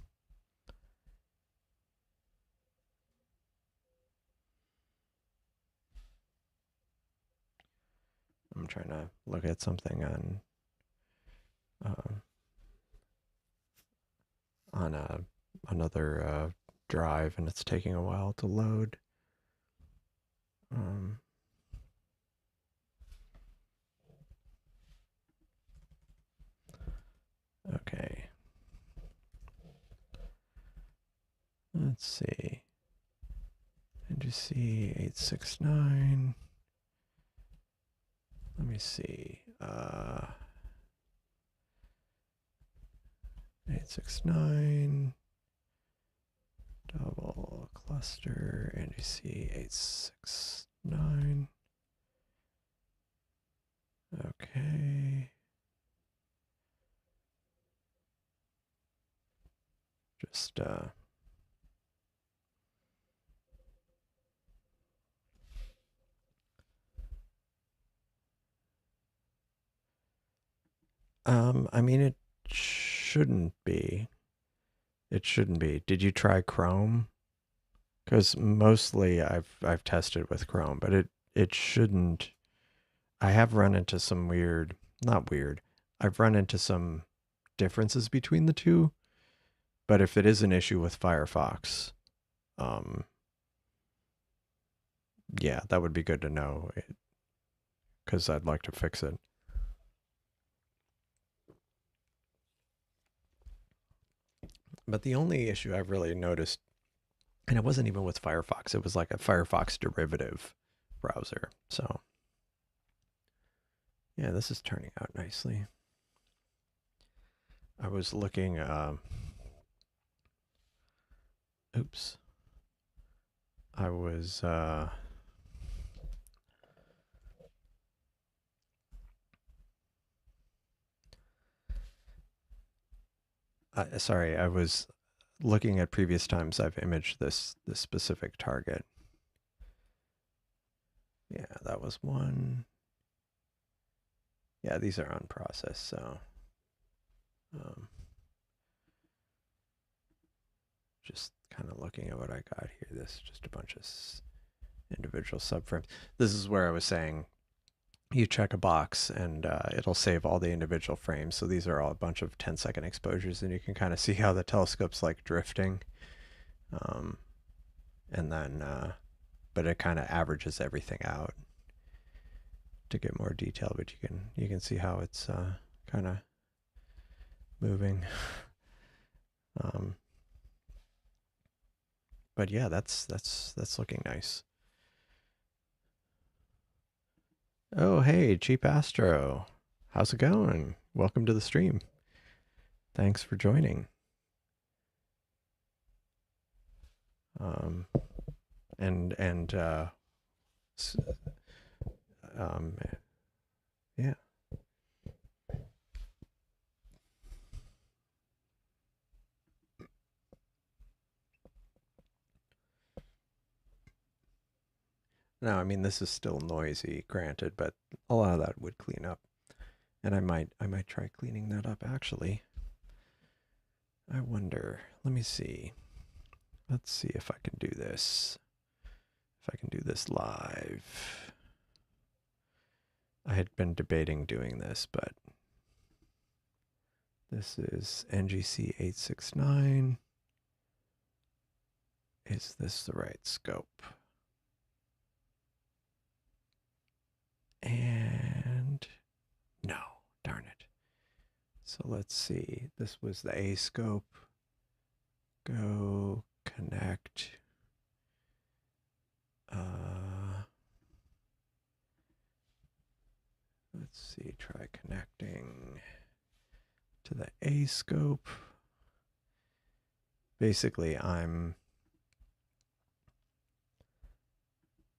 I'm trying to look at something on another drive, and it's taking a while to load. Okay. Let's see. NGC 869. Let me see. 869 double cluster NGC 869. Okay. Just I mean, it shouldn't be. It shouldn't be. Did you try Chrome? Because mostly I've tested with Chrome, but it shouldn't. I have run into some weird, not weird. I've run into some differences between the two, but if it is an issue with Firefox, yeah, that would be good to know, because I'd like to fix it. But the only issue I've really noticed, and it wasn't even with Firefox, it was like a Firefox derivative browser. So yeah, this is turning out nicely. I was looking, oops. I was sorry, I was looking at previous times I've imaged this specific target. Yeah, that was one. Yeah, these are unprocessed, so just kind of looking at what I got here. This is just a bunch of individual subframes. This is where I was saying you check a box and it'll save all the individual frames. So these are all a bunch of 10-second exposures, and you can kind of see how the telescope's like drifting. And then, but it kind of averages everything out to get more detail. But you can see how it's kind of moving. But yeah, that's looking nice. Oh, hey, Cheap Astro. How's it going? Welcome to the stream. Thanks for joining. Yeah. No, I mean, this is still noisy, granted, but a lot of that would clean up. And I might try cleaning that up actually. I wonder. Let me see. Let's see if I can do this. If I can do this live. I had been debating doing this, but this is NGC 869. Is this the right scope? And no, darn it. So let's see. This was the A scope. Go connect. Let's see, try connecting to the A scope. Basically,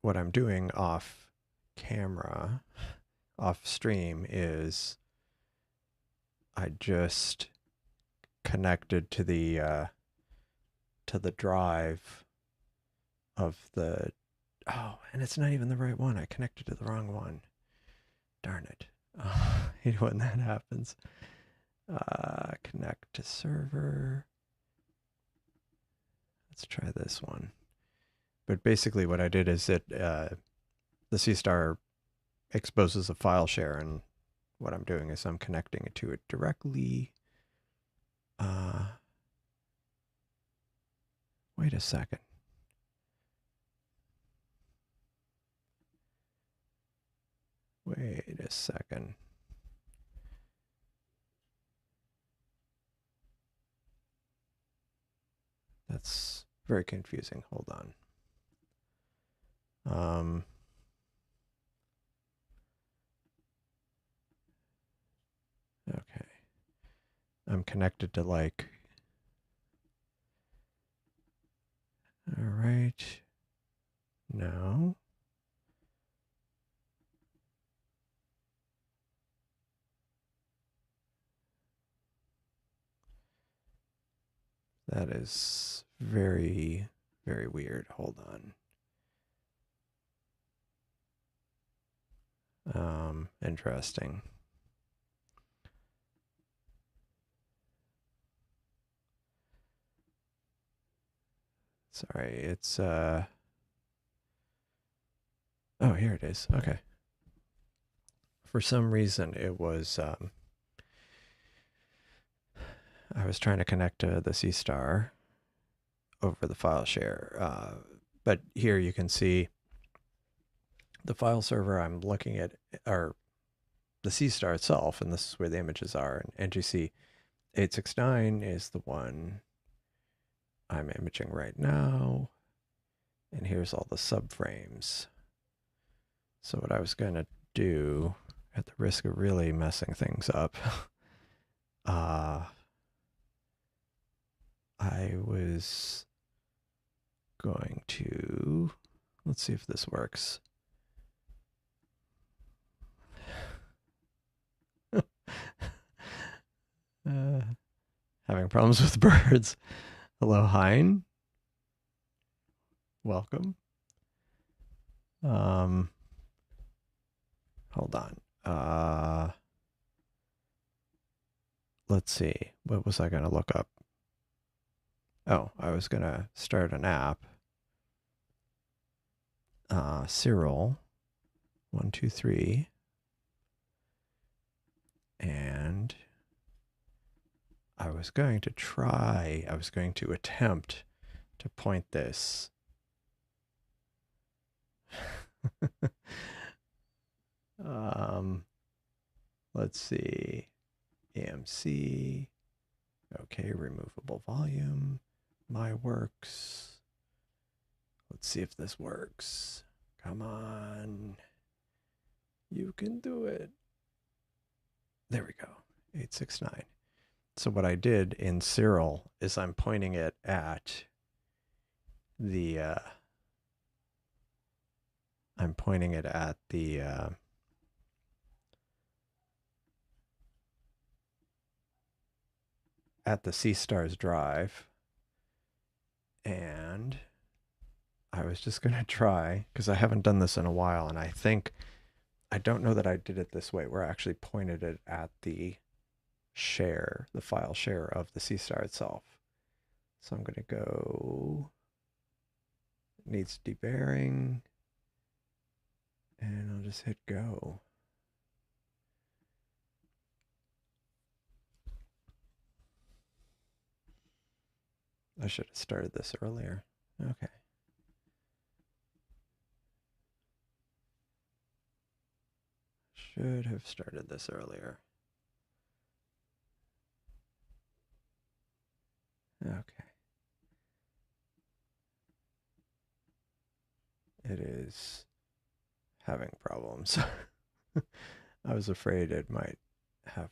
what I'm doing off camera, off stream, is I just connected to the drive of the, oh, and it's not even the right one. I connected to the wrong one. Darn it. I hate when that happens. Connect to server. Let's try this one. But basically what I did is the Seestar exposes a file share, and what I'm doing is I'm connecting it to it directly. Wait a second. Wait a second. That's very confusing. Hold on. Okay. I'm connected to like, all right. No. That is very, very weird. Hold on. Interesting. Sorry, it's oh, here it is. Okay. For some reason it was I was trying to connect to the Seestar over the file share. But here you can see the file server I'm looking at, or the Seestar itself, and this is where the images are. And NGC 869 is the one I'm imaging right now. And here's all the subframes. So what I was going to do, at the risk of really messing things up, I was going to, let's see if this works. Having problems with birds. Hello, Hein. Welcome. Hold on. Let's see. What was I going to look up? Oh, I was going to start an app. Cyril 123. And I was going to attempt to point this. Let's see. AMC. Okay, removable volume. My works. Let's see if this works. Come on. You can do it. There we go. 869. So what I did in Cyril is I'm pointing it at the Seestar's drive, and I was just gonna try, because I haven't done this in a while, and I don't know that I did it this way, where I actually pointed it at the file share of the Seestar itself. So I'm gonna go, needs debearing, and I'll just hit go. I should have started this earlier. Okay. Should have started this earlier. Okay. It is having problems. I was afraid it might have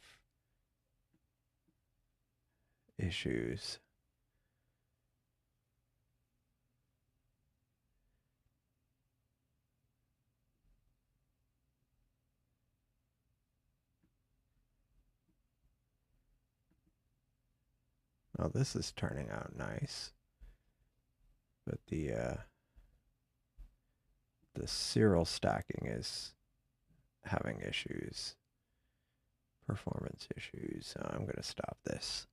issues. Oh, this is turning out nice. But the serial stacking is having issues. Performance issues. So I'm going to stop this.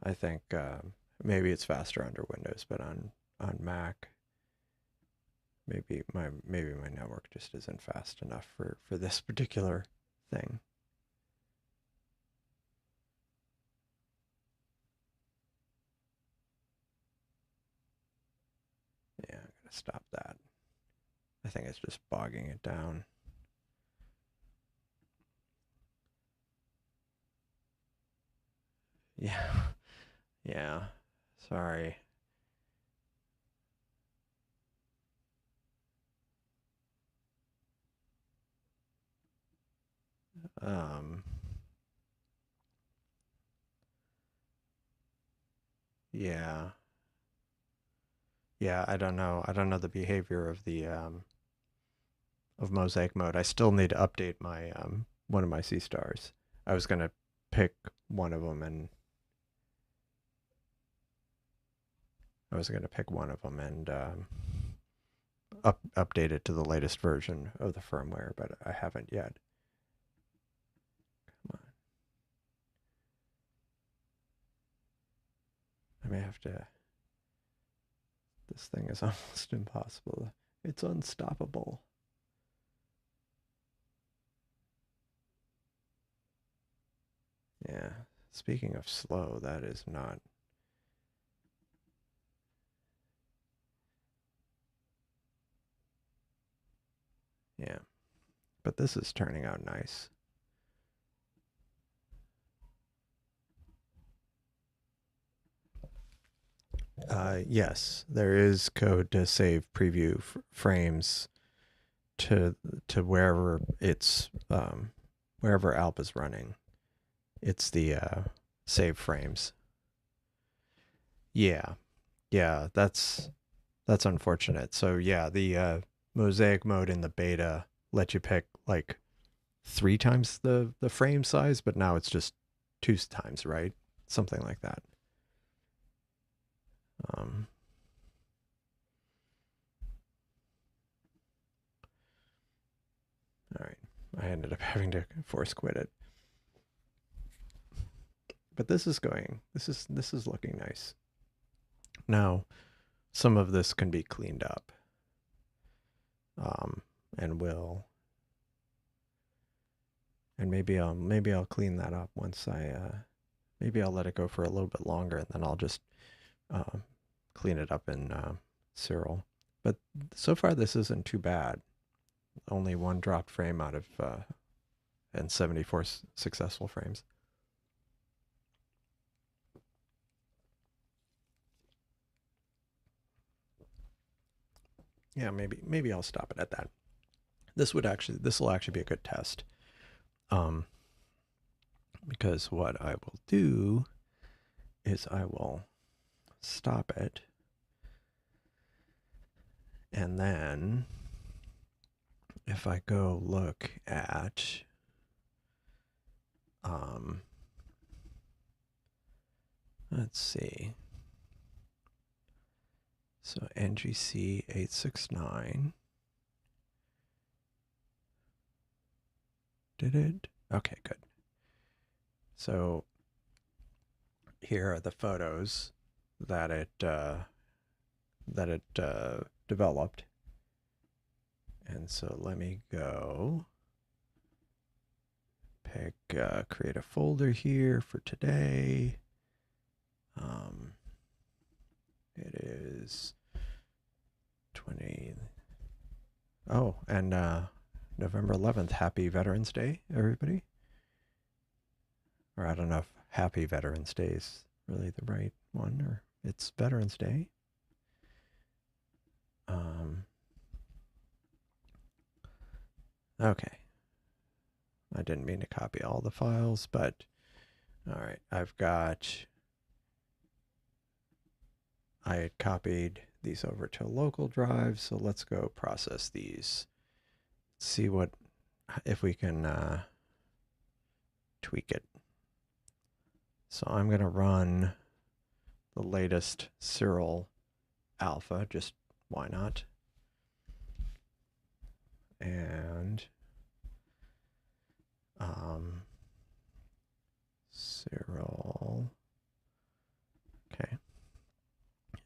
I think maybe it's faster under Windows, but on Mac, maybe my network just isn't fast enough for this particular thing. Yeah, I'm gonna stop that. I think it's just bogging it down. Yeah. Yeah. Sorry. Yeah. Yeah, I don't know. I don't know the behavior of the of mosaic mode. I still need to update my one of my Seestars. I was gonna pick one of them and update it to the latest version of the firmware, but I haven't yet. Come on. I may have to. This thing is almost impossible. It's unstoppable. Yeah. Speaking of slow, that is not. Yeah. But this is turning out nice. Yes, there is code to save preview frames to wherever it's wherever Alp is running. It's the save frames. Yeah, yeah, that's unfortunate. So yeah, the mosaic mode in the beta let you pick like 3 times the frame size, but now it's just 2 times, right? Something like that. Um, all right, I ended up having to force quit it, but this is looking nice. Now, some of this can be cleaned up, um, and will, and maybe I'll clean that up once maybe I'll let it go for a little bit longer, and then I'll just um, clean it up in Cyril. But so far, this isn't too bad. Only one dropped frame out of and 74 successful frames. Yeah, maybe I'll stop it at that. This will actually be a good test. Um, because what I will do is I will stop it, and then if I go look at let's see. So NGC 869. Did it? Okay, good. So here are the photos that it developed. And so let me go pick, create a folder here for today. It is 20. Oh, and November 11th. Happy Veterans Day, everybody. Or I don't know if Happy Veterans Day is really the right one, or it's Veterans Day. Okay. I didn't mean to copy all the files, but all right, I had copied these over to a local drive, so let's go process these. See if we can tweak it. So I'm going to run the latest Seestar Alpha, just why not? And Seestar. Okay.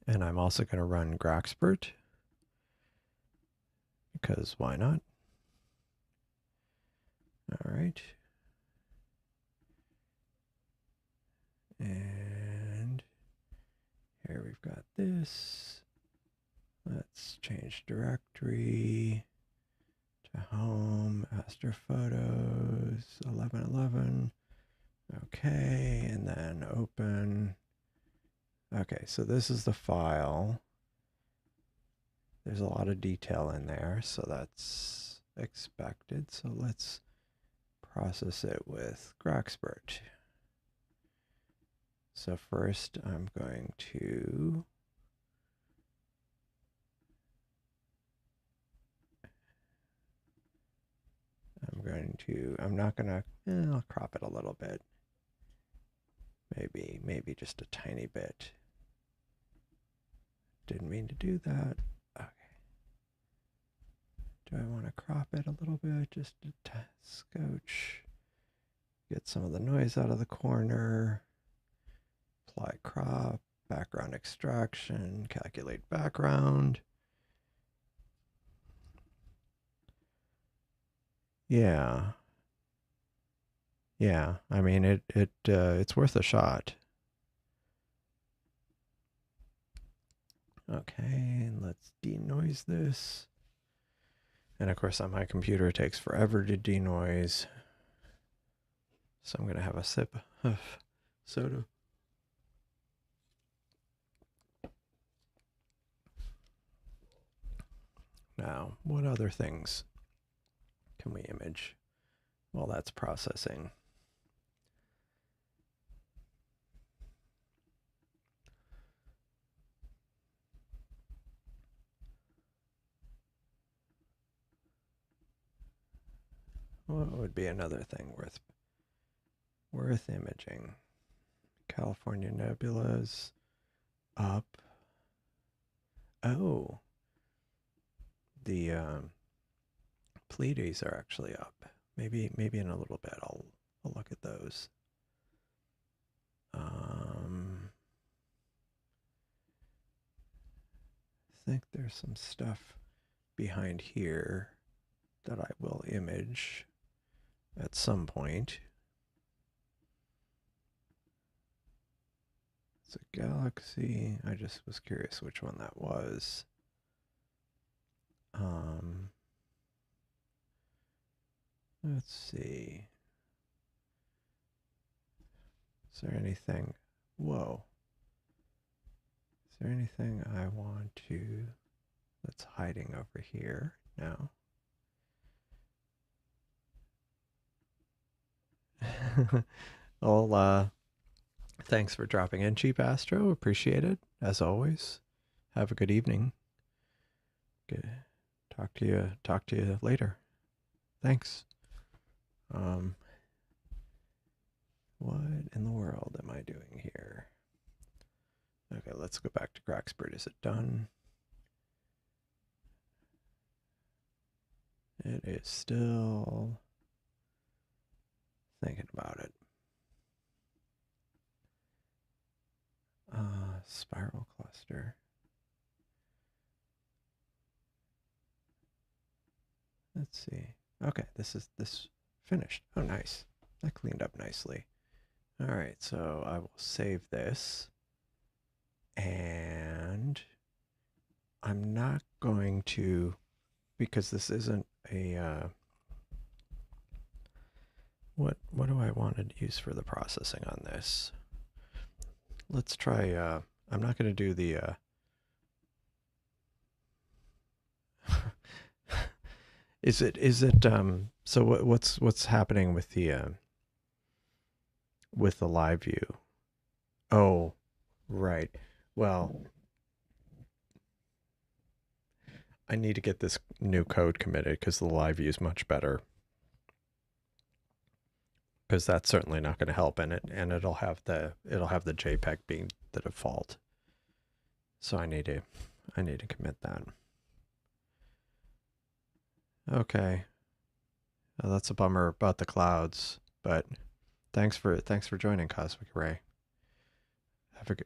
And I'm also going to run Graxpert, because why not? All right. And here we've got this. Let's change directory to home, astrophotos, 1111. Okay, and then open. Okay, so this is the file. There's a lot of detail in there, so that's expected. So let's process it with Graxpert. So first I'm going to I'm not gonna, I'll crop it a little bit. Maybe just a tiny bit. Didn't mean to do that. Okay. Do I want to crop it a little bit? Just a scotch. Get some of the noise out of the corner. Apply crop, background extraction, calculate background. Yeah. Yeah, I mean it's worth a shot. Okay, and let's denoise this. And of course on my computer it takes forever to denoise. So I'm going to have a sip of soda. Now, what other things can we image while that's processing? what would be another thing worth imaging? California nebulas up. Oh, the Pleiades are actually up. Maybe in a little bit I'll look at those. I think there's some stuff behind here that I will image at some point. It's a galaxy. I just was curious which one that was. Let's see. Is there anything? Whoa. Is there anything I want to that's hiding over here now? Well, thanks for dropping in, Cheap Astro. Appreciate it, as always. Have a good evening. Good. Talk to you later. Thanks. What in the world am I doing here? Okay, let's go back to Cracksbird. Is it done? It is still thinking about it. Spiral cluster. Let's see. Okay, this finished. Oh, nice. That cleaned up nicely. All right, so I will save this. And I'm not going to, because this isn't a, what do I want to use for the processing on this? Let's try, I'm not going to do the, is it, so what's happening with the live view? Oh, right. Well, I need to get this new code committed because the live view is much better. Because that's certainly not going to help in it, and it'll have the JPEG being the default. So I need to commit that. Okay. Well, that's a bummer about the clouds, but thanks for joining, Cosmic Ray.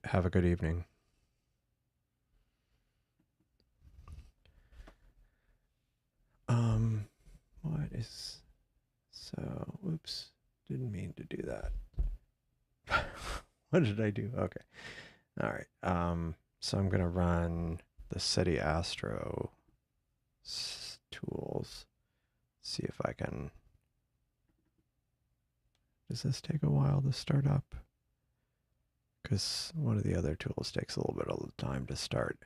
Have a good evening. What is so? Whoops, didn't mean to do that. What did I do? Okay, all right. So I'm gonna run the SETI Astro tools. See if I can. Does this take a while to start up? Because one of the other tools takes a little bit of time to start.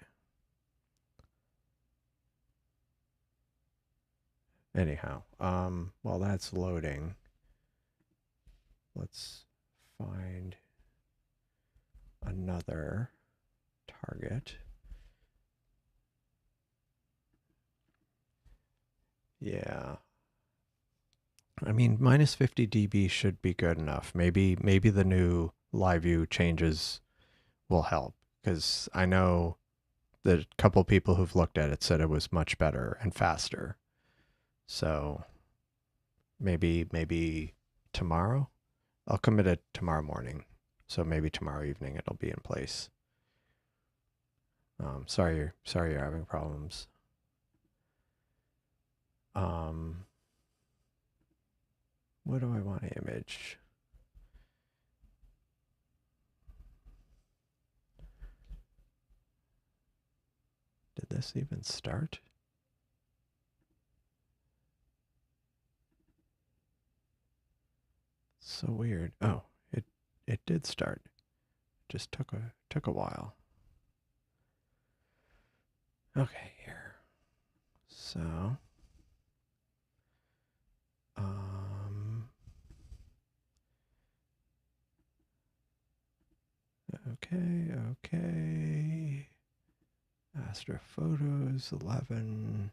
Anyhow, while that's loading, let's find another target. Yeah. I mean, minus 50 dB should be good enough. Maybe the new live view changes will help, because I know that a couple people who've looked at it said it was much better and faster. So maybe tomorrow. I'll commit it tomorrow morning. So maybe tomorrow evening it'll be in place. Sorry you're having problems. What do I want to image? Did this even start? So weird. Oh, it did start. It just took a while. Okay, here. So okay. Astrophotos 11.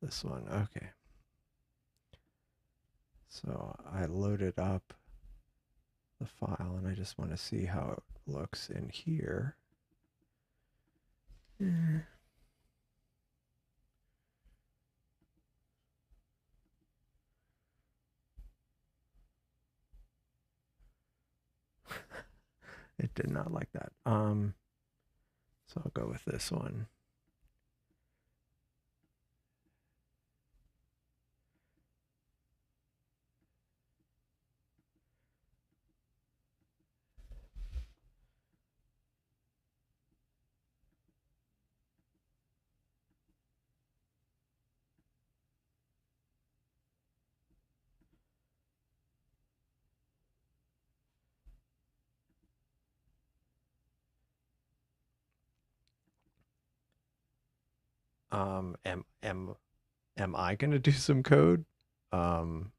this one. Okay. So I loaded up the file and I just want to see how it looks in here. It did not like that. So I'll go with this one. Am I gonna do some code? Um,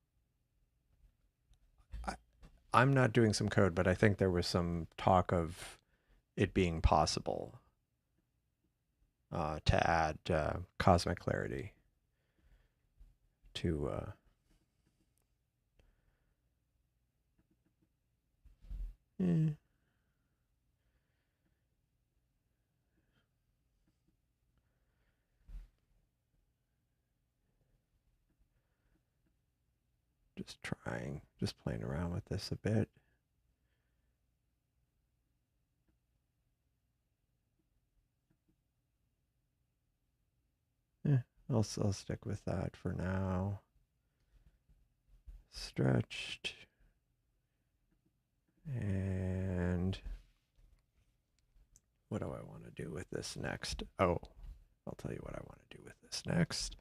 I, I'm not doing some code, but I think there was some talk of it being possible to add cosmic clarity to. Eh. Just playing around with this a bit. I'll stick with that for now. Stretched. And what do I want to do with this next? Oh, I'll tell you what I want to do with this next.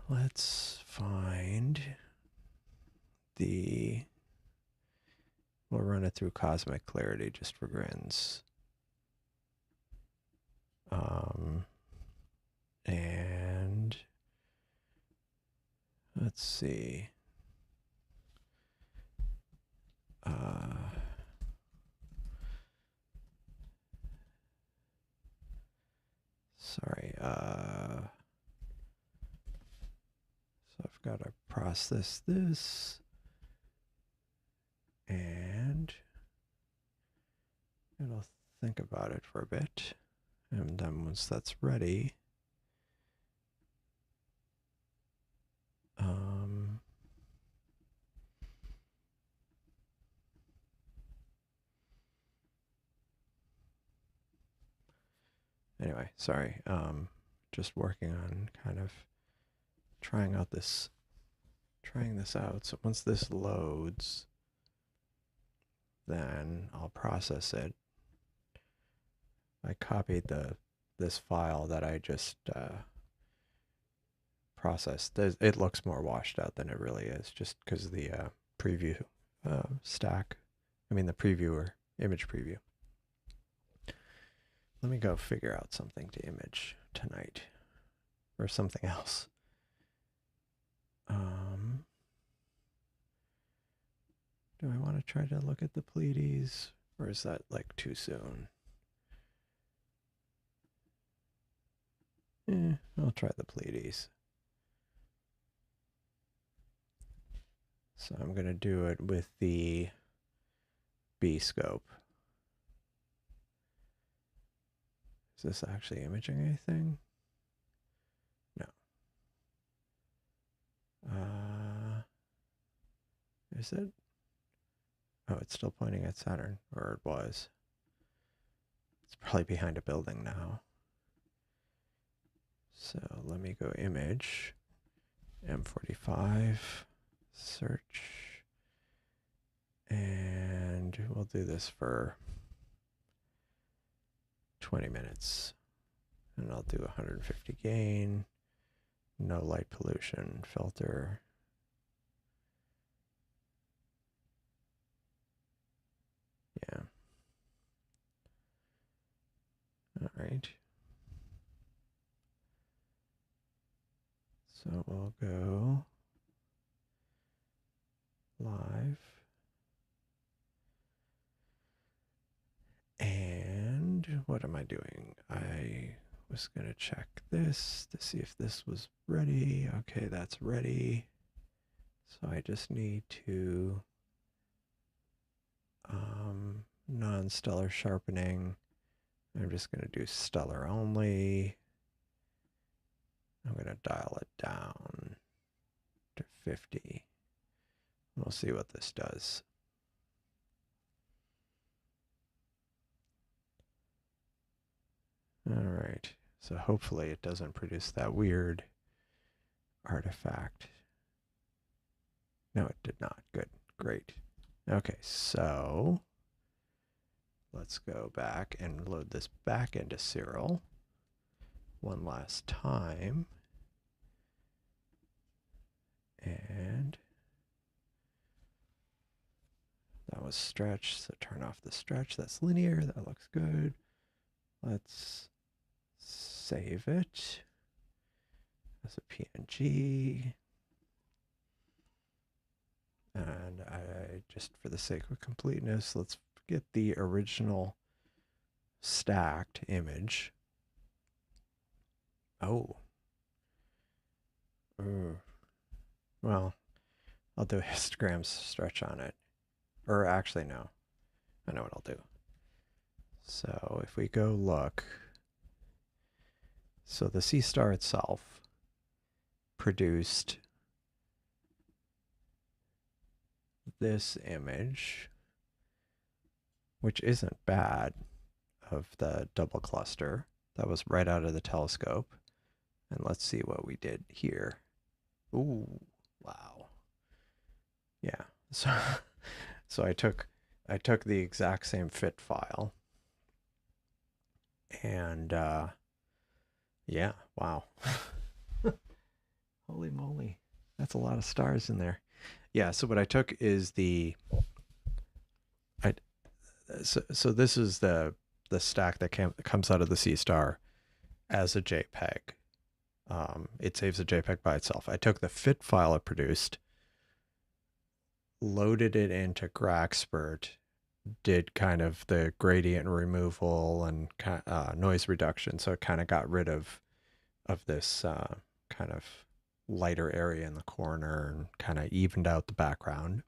Let's find the... We'll run it through cosmic clarity just for grins. And let's see. Sorry. So I've got to process this. And it'll think about it for a bit. And then once that's ready, anyway, sorry. Just working on kind of trying this out. So once this loads, then I'll process it. I copied this file that I just processed. It looks more washed out than it really is, just because of the preview stack. I mean the previewer, image preview. Let me go figure out something to image tonight, or something else. Do I want to try to look at the Pleiades, or is that like too soon? I'll try the Pleiades. So I'm going to do it with the B scope. Is this actually imaging anything? No. Is it? Oh, it's still pointing at Saturn, or it was. It's probably behind a building now. So let me go image, M45, search, and we'll do this for 20 minutes. And I'll do 150 gain, no light pollution, filter. Yeah. All right. So we'll go live. And what am I doing? I was going to check this to see if this was ready. Okay, that's ready. So I just need to non-stellar sharpening. I'm just going to do stellar only. I'm going to dial it down to 50. We'll see what this does. All right, so hopefully it doesn't produce that weird artifact. No, it did not. Good, great. Okay, so let's go back and load this back into Cyril one last time. And that was stretch, so turn off the stretch. That's linear, that looks good. Let's save it as a PNG. And I just, for the sake of completeness, let's get the original stacked image. Oh. Well, I'll do a histogram stretch on it. Or actually, no. I know what I'll do. So if we go look, so the Seestar itself produced this image, which isn't bad, of the double cluster. That was right out of the telescope. And let's see what we did here. Ooh, wow. Yeah. So I took the exact same fit file. And yeah, wow. Holy moly. That's a lot of stars in there. Yeah, so what I took is so this is the stack that comes out of the Seestar as a JPEG. It saves a JPEG by itself. I took the fit file it produced, loaded it into Graxpert, did kind of the gradient removal and noise reduction, so it kind of got rid of this kind of lighter area in the corner and kind of evened out the background,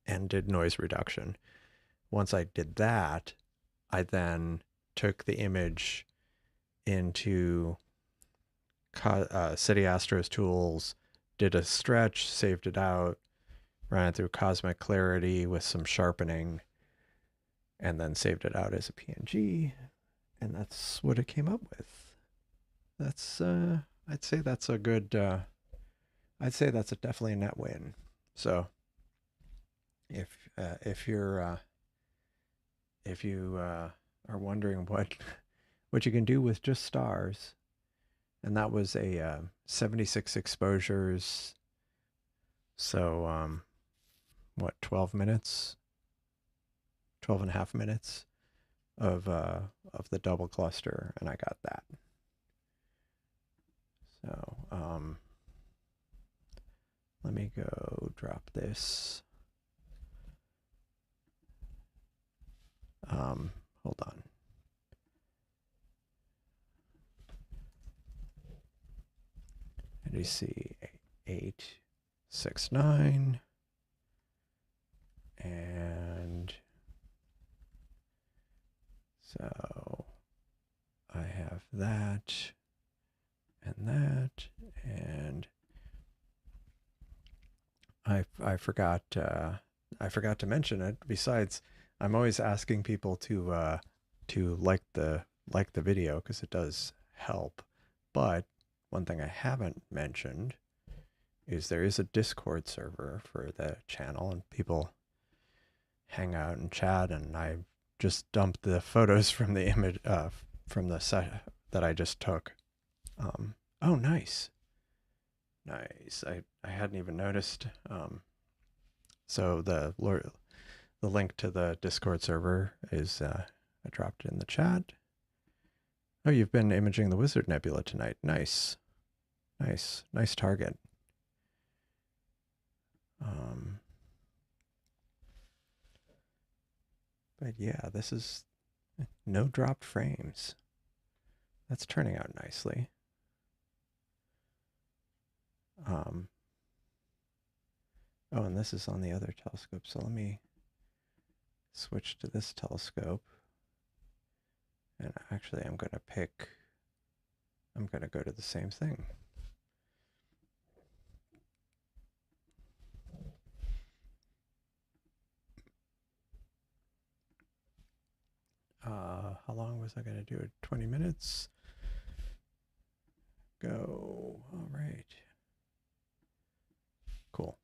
and did noise reduction. Once I did that, I then took the image into City Astros tools, did a stretch, saved it out, ran it through Cosmic Clarity with some sharpening, and then saved it out as a PNG, and that's what it came up with. That's I'd say that's a good I'd say that's definitely a net win. So if you are wondering what you can do with just stars, and that was a 76 exposures, so what, 12 minutes, 12 and a half minutes of the double cluster, and I got that. So let me go drop this. Hold on. And you see 869, and so I have that and that, and I forgot to mention it. Besides, I'm always asking people to like the video, because it does help. But one thing I haven't mentioned is there is a Discord server for the channel, and people hang out and chat, and I just dumped the photos from the image from the set that I just took. Oh, nice. Nice. I hadn't even noticed. So the link to the Discord server is I dropped it in the chat. Oh, you've been imaging the Wizard Nebula tonight. Nice. Nice. Nice target. But yeah, this is no dropped frames. that's turning out nicely. Oh, and this is on the other telescope, so let me switch to this telescope. And actually, I'm going to go to the same thing. How long was I going to do it? 20 minutes? Go. All right. Cool.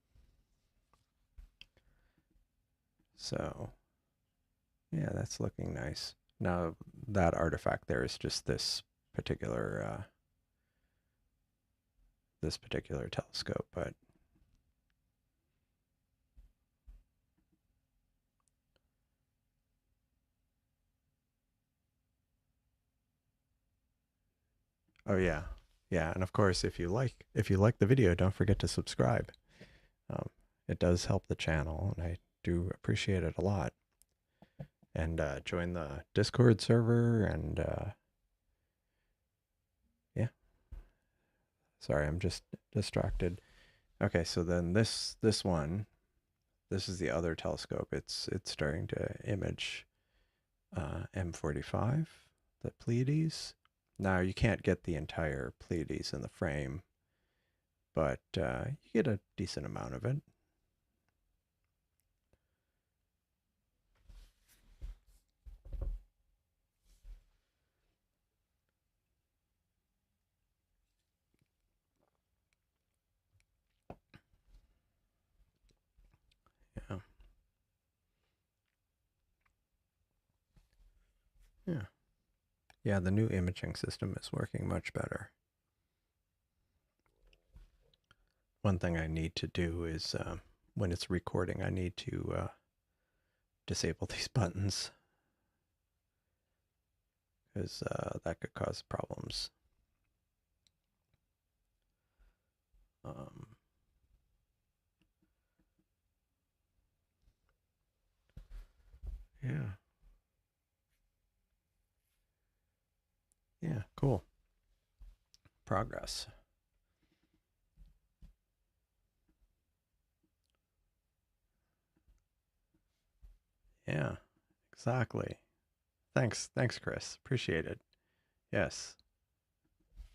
So, yeah, that's looking nice. Now, that artifact there is just this particular telescope, but oh yeah, yeah, and of course, if you like the video, don't forget to subscribe. It does help the channel, and I do appreciate it a lot. And join the Discord server, and yeah. Sorry, I'm just distracted. Okay, so then this one, this is the other telescope. It's starting to image M45, the Pleiades. Now you can't get the entire Pleiades in the frame, but you get a decent amount of it. Yeah. Yeah. Yeah, the new imaging system is working much better. One thing I need to do is when it's recording, I need to disable these buttons, because that could cause problems. Yeah. Yeah, cool. Progress. Yeah, exactly. Thanks, Chris. Appreciate it. Yes.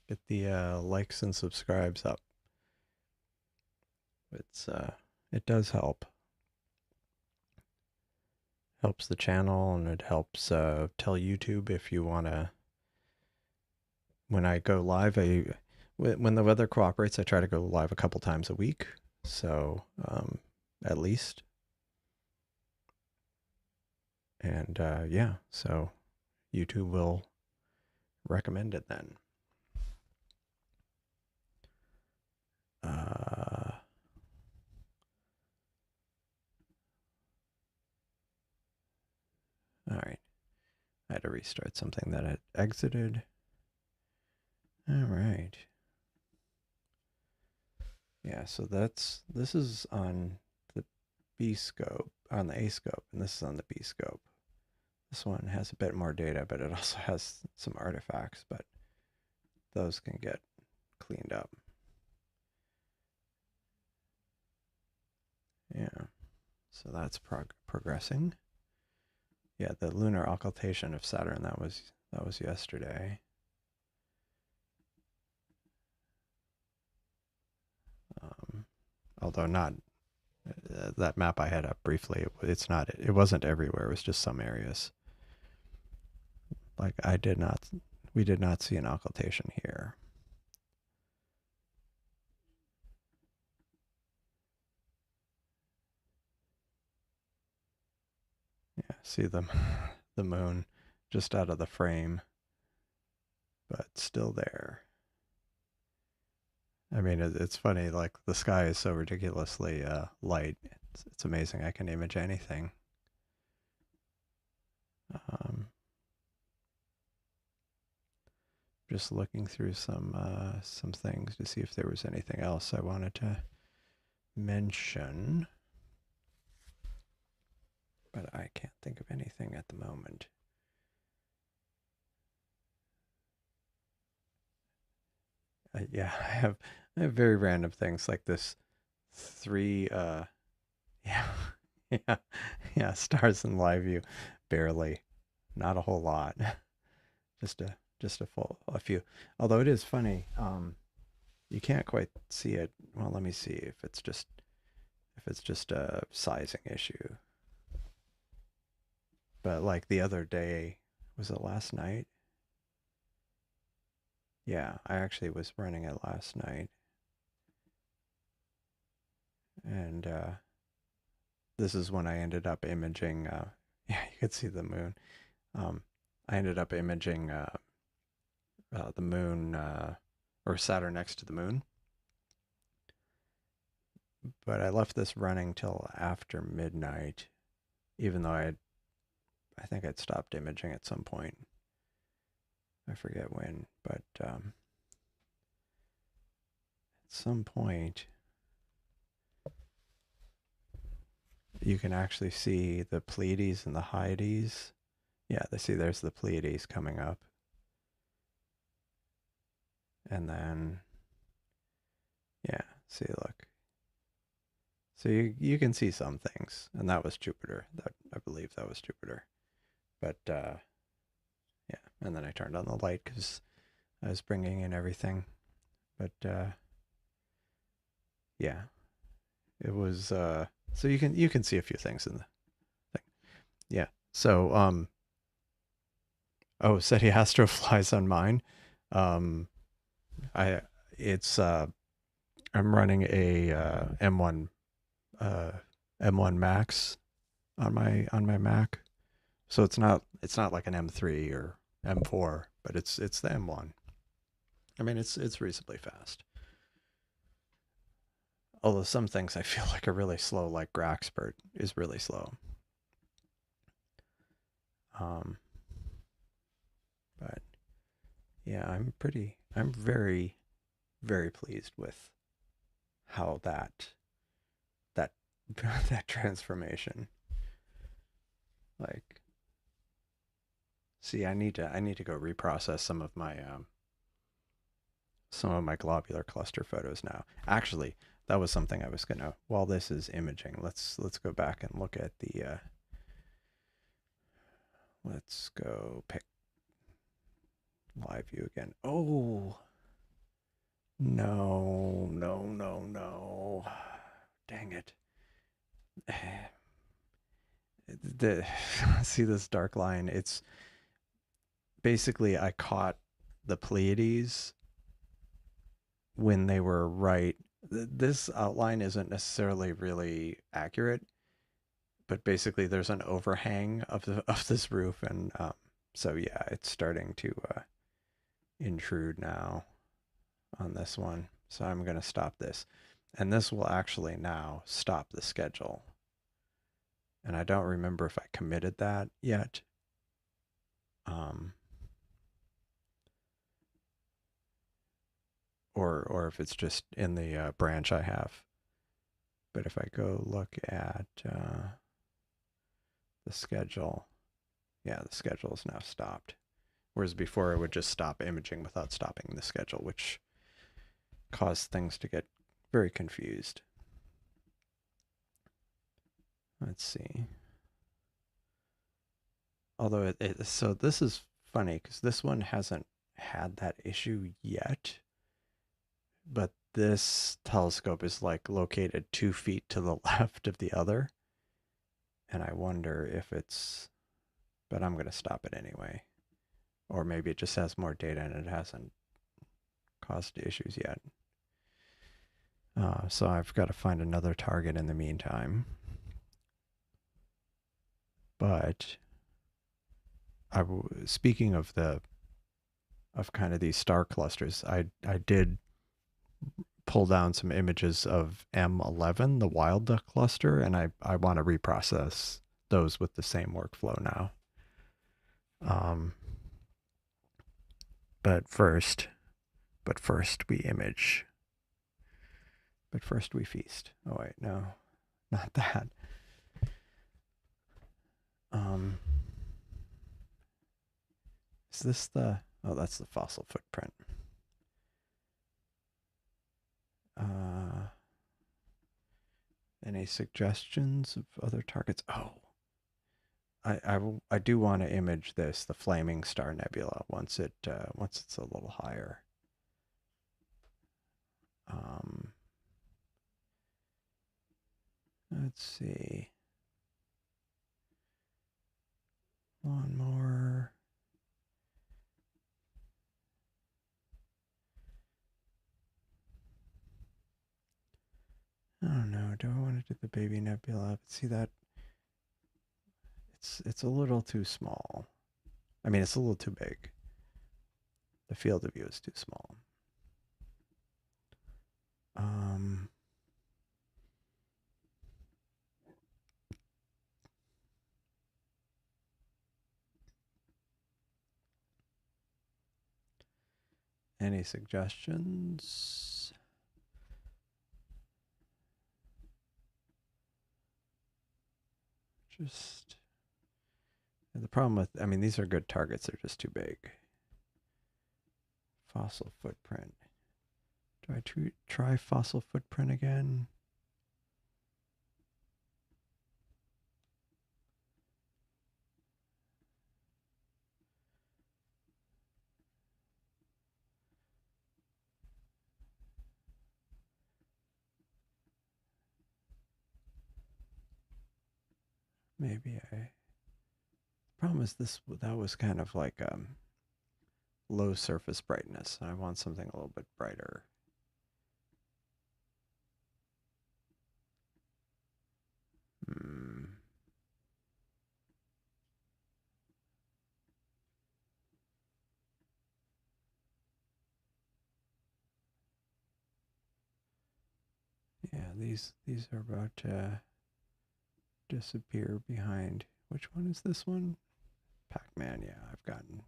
Get the likes and subscribes up. It does help. Helps the channel, and it helps tell YouTube if you want to. When I go live, when the weather cooperates, I try to go live a couple times a week. So at least. And yeah, so YouTube will recommend it then. All right. I had to restart something that had exited. All right. Yeah, so this is on the B scope, on the A scope, and this is on the B scope. This one has a bit more data, but it also has some artifacts, but those can get cleaned up. Yeah, so that's progressing. Yeah, the lunar occultation of Saturn, that was yesterday. Although not that map I had up briefly, it wasn't everywhere. It was just some areas. Like we did not see an occultation here. Yeah, see the moon just out of the frame, but still there. I mean, it's funny, like the sky is so ridiculously light. It's amazing. I can image anything. Just looking through some things to see if there was anything else I wanted to mention, but I can't think of anything at the moment. Yeah, I have very random things like this three yeah yeah yeah stars in live view, barely, not a whole lot, just a few. Although it is funny, you can't quite see it. Well, let me see if it's just a sizing issue. But like the other day, was it last night? Yeah, I actually was running it last night, and this is when I ended up imaging. Yeah, you could see the moon. Um, I ended up imaging the moon or Saturn next to the moon, but I left this running till after midnight, even though I think I'd stopped imaging at some point. I forget when, but at some point you can actually see the Pleiades and the Hyades. Yeah, there's the Pleiades coming up. And then, yeah, see, look. So you can see some things. And that was Jupiter. I believe that was Jupiter. But, yeah. And then I turned on the light because I was bringing in everything. But, yeah, it was, so you can see a few things in the thing. Yeah. So, oh, SETI Astro flies on mine. Um, I, it's, I'm running a M1 uh, M1 Max on my Mac, so it's not like an M3 or M4, but it's the M1. I mean, it's reasonably fast. Although some things I feel like are really slow, like Graxpert is really slow. Um, but yeah, I'm very, very pleased with how that that transformation. Like, see, I need to go reprocess some of my globular cluster photos now. Actually, that was something I was gonna. While this is imaging, let's go back and look at the. Let's go pick live view again. Oh no no no no! Dang it! The see this dark line? It's basically I caught the Pleiades when they were right. This outline isn't necessarily really accurate, but basically there's an overhang of of this roof, and so yeah, it's starting to intrude now on this one. So I'm going to stop this, and this will actually now stop the schedule. And I don't remember if I committed that yet. Um, or if it's just in the branch I have. But if I go look at the schedule, yeah, the schedule is now stopped. Whereas before it would just stop imaging without stopping the schedule, which caused things to get very confused. Let's see. Although so this is funny because this one hasn't had that issue yet, but this telescope is like located 2 feet to the left of the other. And I wonder if it's, but I'm going to stop it anyway. Or maybe it just has more data and it hasn't caused issues yet. So I've got to find another target in the meantime. But speaking of kind of these star clusters, I did pull down some images of M11, the wild duck cluster, and I want to reprocess those with the same workflow now. Um, but first we image. But first we feast. Oh wait, no, not that. Um, is this the? Oh, that's the fossil footprint. Any suggestions of other targets? Oh, I do want to image this, the Flaming Star Nebula, once it's a little higher. Um, let's see. One more. I don't know. Do I want to do the baby nebula? But see that it's a little too small. I mean, it's a little too big. The field of view is too small. Um, any suggestions? Just the problem with, I mean, these are good targets. They're just too big. Fossil footprint. Do I try fossil footprint again? Maybe I. Problem is this. That was kind of like low surface brightness. I want something a little bit brighter. Hmm. Yeah, these are about to disappear behind. Which one is this one? Pac-Man. Yeah, I've gotten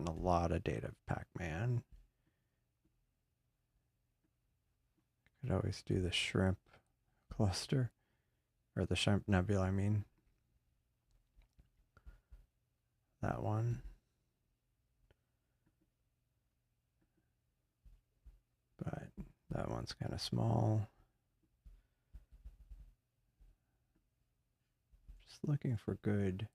a lot of data of Pac-Man. Could always do the shrimp cluster, or the shrimp nebula, I mean. That one. But that one's kind of small. Just looking for good.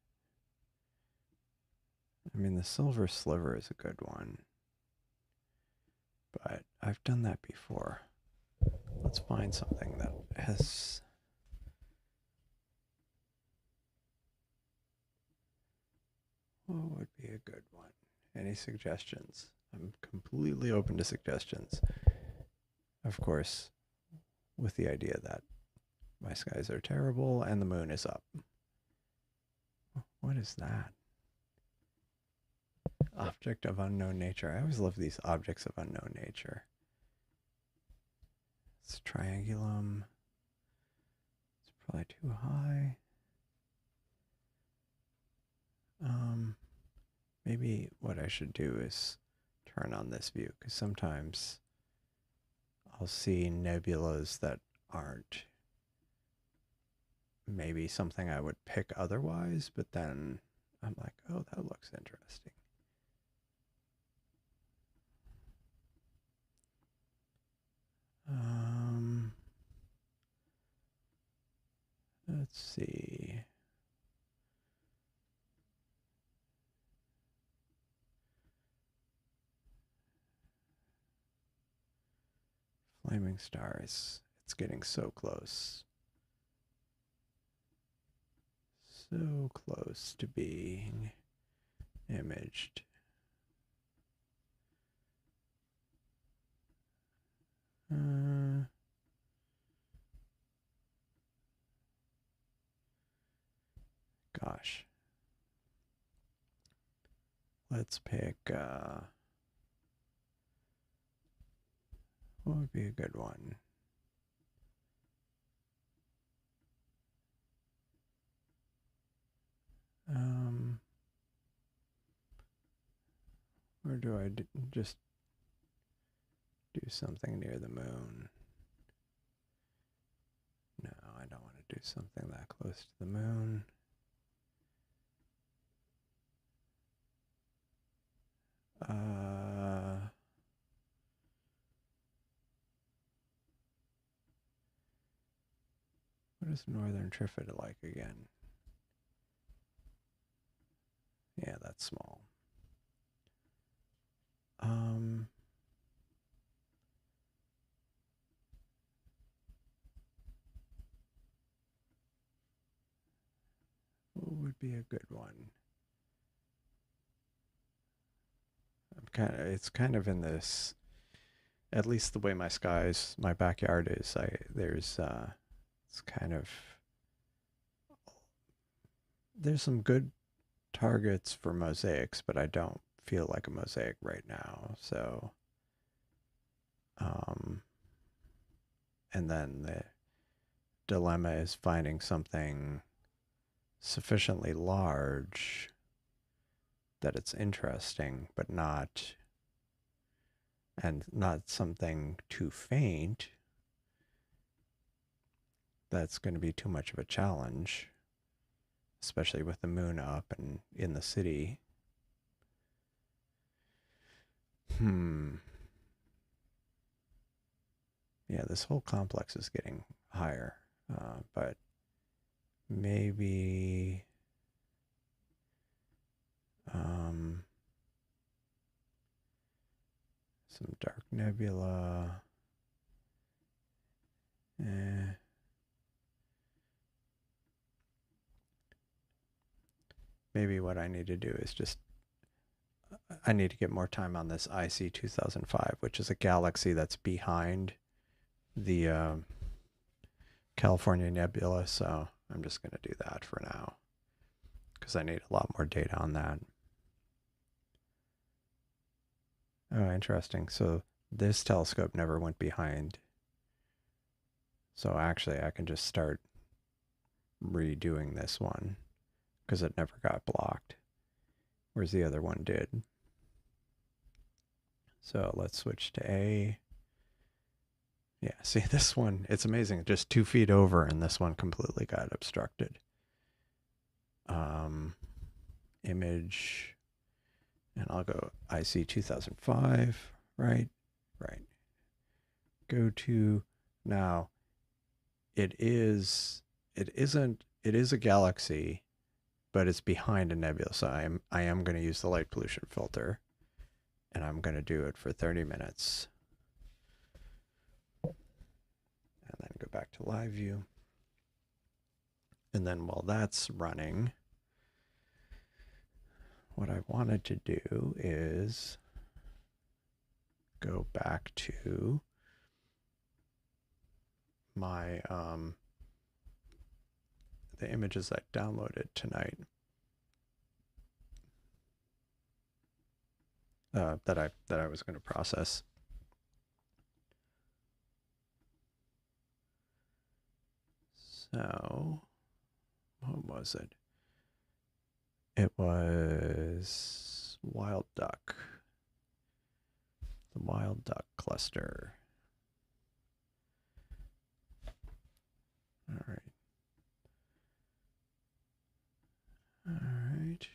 I mean, the silver sliver is a good one. But I've done that before. Let's find something that has... What would be a good one? Any suggestions? I'm completely open to suggestions. Of course, with the idea that my skies are terrible and the moon is up. What is that? Object of unknown nature. I always love these objects of unknown nature. It's triangulum. It's probably too high. Maybe what I should do is turn on this view, because sometimes I'll see nebulas that aren't maybe something I would pick otherwise, but then I'm like, oh, that looks interesting. Let's see. Flaming stars. It's getting so close. So close to being imaged. Gosh. Let's pick, what would be a good one? Or do I just do something near the moon? No, I don't want to do something that close to the moon. What is northern Trifid like again? Yeah, that's small. What would be a good one? It's kind of in this, at least the way my backyard is, it's kind of, there's some good targets for mosaics, but I don't feel like a mosaic right now. So, and then the dilemma is finding something sufficiently large that it's interesting, but not something too faint that's going to be too much of a challenge, especially with the moon up and in the city. Yeah, this whole complex is getting higher, but maybe some dark nebula. Maybe what I need to do is I need to get more time on this IC 2005, which is a galaxy that's behind the California nebula. So I'm just going to do that for now because I need a lot more data on that. Oh, interesting. So this telescope never went behind. So actually I can just start redoing this one because it never got blocked, whereas the other one did. So let's switch to A. Yeah, see this one, it's amazing. Just 2 feet over and this one completely got obstructed. Image, and I'll go IC 2005, right? Right. Go to, now, it is a galaxy, but it's behind a nebula. So I am going to use the light pollution filter, and I'm going to do it for 30 minutes. And then go back to live view. And then while that's running, what I wanted to do is go back to my the images I downloaded tonight that I was going to process. So what was it? It was wild duck. The wild duck cluster. All right. All right.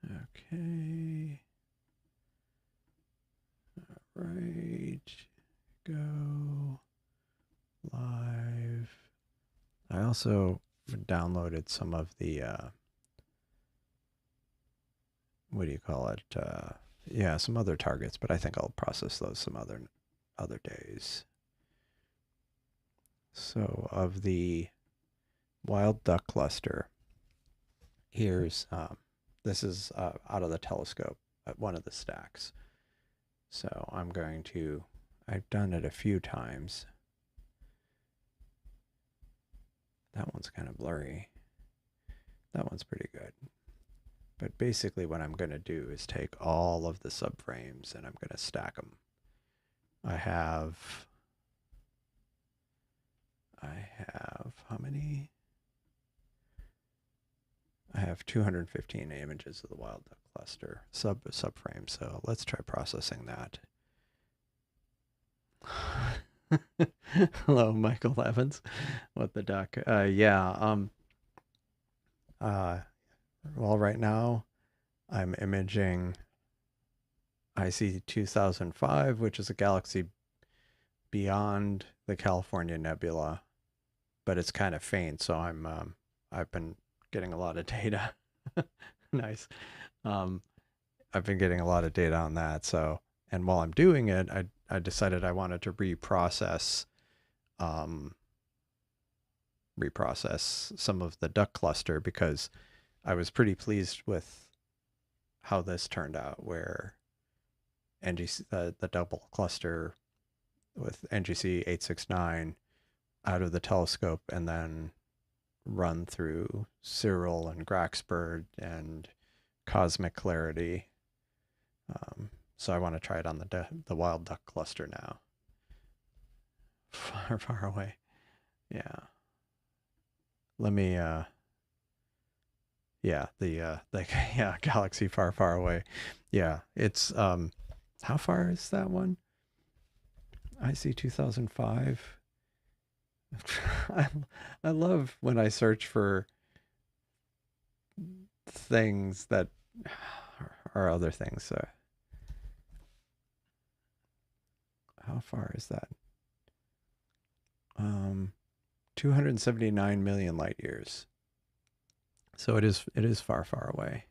Okay. All right. Go live. I also downloaded some of the what do you call it? Yeah, some other targets, but I think I'll process those some other days. So of the wild duck cluster, here's this is out of the telescope at one of the stacks. So I've done it a few times. That one's kind of blurry. That one's pretty good. But basically what I'm going to do is take all of the subframes and I'm going to stack them. I have how many? I have 215 images of the wild duck cluster subframe. So let's try processing that. Hello, Michael Evans. What the duck? Yeah. Well, right now I'm imaging IC 2005, which is a galaxy beyond the California nebula, but it's kind of faint, so I've been getting a lot of data. Nice. Um, I've been getting a lot of data on that. So, and while I'm doing it, I decided I wanted to um, reprocess some of the duck cluster because I was pretty pleased with how this turned out, where NGC, the double cluster with NGC 869 out of the telescope and then run through Cyril and Graxbird and cosmic clarity. So I want to try it on the wild duck cluster now. Far, far away. Yeah. Let me yeah, the yeah, galaxy far, far away. Yeah, it's how far is that one? I see 2005. I I love when I search for things that are other things. How far is that? 279 million light years. So it is far, far away.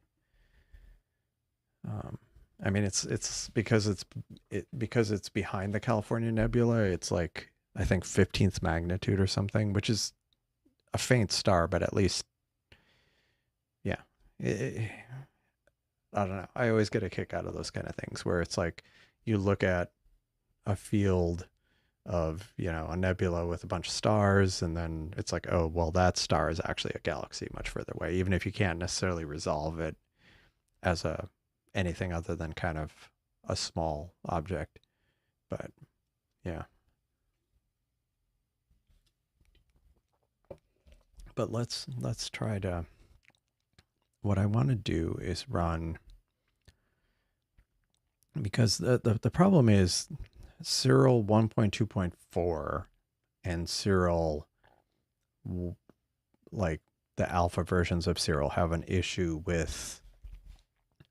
I mean, it's because it's behind the California Nebula. It's like I think 15th magnitude or something, which is a faint star, but at least, yeah. I don't know. I always get a kick out of those kind of things where it's like you look at a field of, a nebula with a bunch of stars, and then it's like, oh, well, that star is actually a galaxy much further away, even if you can't necessarily resolve it as anything other than kind of a small object. But yeah. But let's try to, what I want to do is run, because the problem is Cyril 1.2.4 and Cyril, like the alpha versions of Cyril, have an issue with,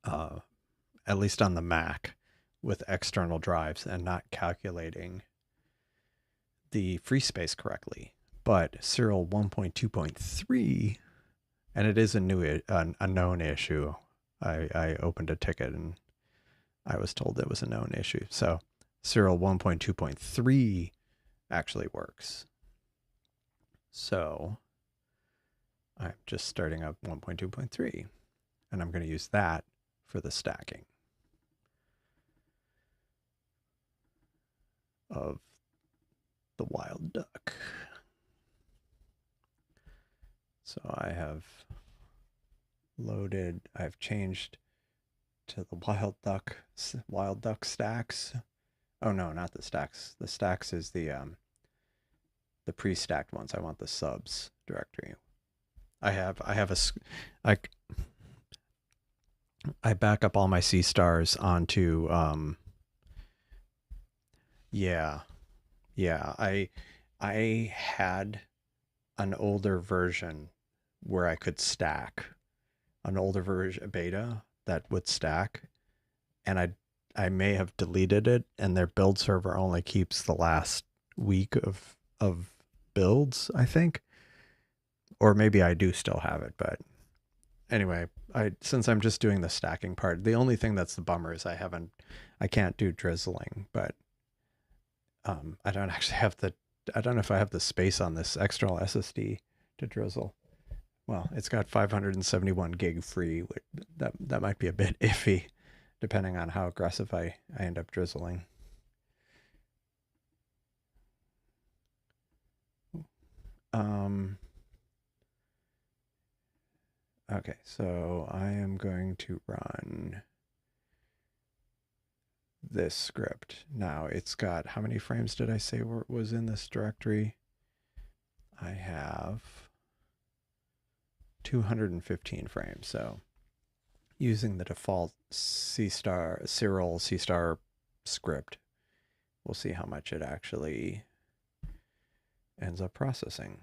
at least on the Mac, with external drives and not calculating the free space correctly. But Cyril 1.2.3, and it is a known issue. I opened a ticket and I was told it was a known issue. So Cyril 1.2.3 actually works. So I'm just starting up 1.2.3, and I'm going to use that for the stacking of the wild duck. So I have loaded, I've changed to the wild duck stacks. Oh no, not the stacks. The stacks is the pre-stacked ones. I want the subs directory. I back up all my Seestars onto yeah. I had an older version where I could stack, an older version beta that would stack, and I may have deleted it, and their build server only keeps the last week of builds, I think. Or maybe I do still have it, but anyway, since I'm just doing the stacking part, the only thing that's the bummer is I can't do drizzling, but I don't actually have I don't know if I have the space on this external SSD to drizzle. Well, it's got 571 gig free. That might be a bit iffy, depending on how aggressive I end up drizzling. Okay, so I am going to run this script. Now it's got, how many frames did I say was in this directory? I have 215 frames. So using the default Cyril Seestar script, we'll see how much it actually ends up processing.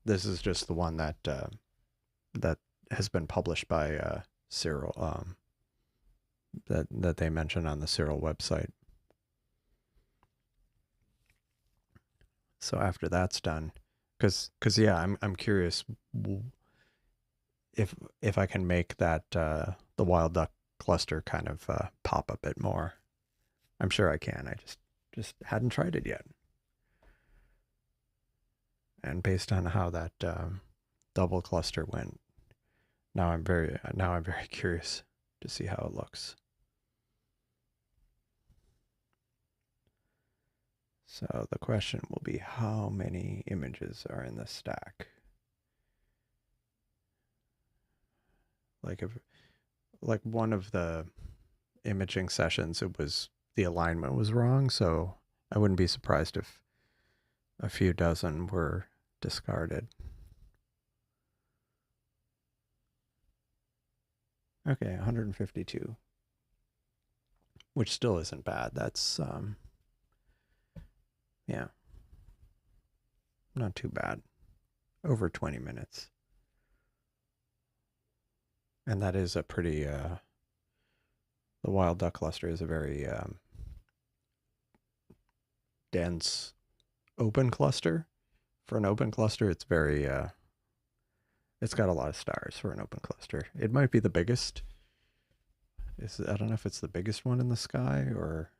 This is just the one that that has been published by Cyril, that they mention on the Cyril website. So after that's done, because yeah, I'm curious if I can make that the wild duck cluster kind of pop a bit more. I'm sure I can. I just hadn't tried it yet. And based on how that double cluster went, now I'm very curious to see how it looks. So the question will be, how many images are in the stack? Like one of the imaging sessions, it was the alignment was wrong, so I wouldn't be surprised if a few dozen were discarded. Okay, 152, which still isn't bad. That's yeah, not too bad. Over 20 minutes. And that is a pretty the wild duck cluster is a very dense open cluster. For an open cluster, it's very it's got a lot of stars for an open cluster. It might be the biggest. I don't know if it's the biggest one in the sky, or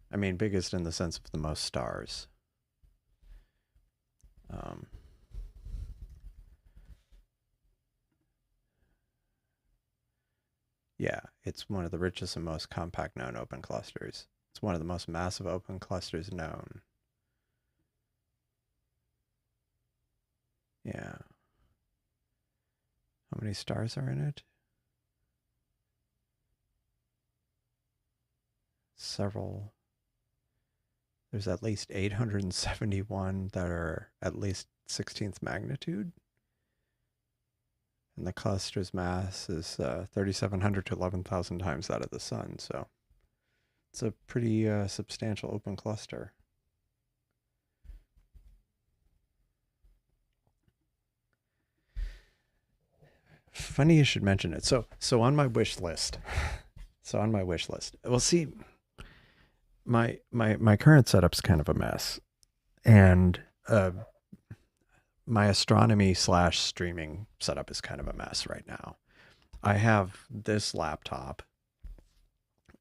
I mean biggest in the sense of the most stars. Yeah, it's one of the richest and most compact known open clusters. It's one of the most massive open clusters known. Yeah. How many stars are in it? Several. There's at least 871 that are at least 16th magnitude. And the cluster's mass is 3,700 to 11,000 times that of the sun. So it's a pretty substantial open cluster. Funny you should mention it. So on my wish list. Well, see, my current setup's kind of a mess, and my astronomy / streaming setup is kind of a mess right now. I have this laptop,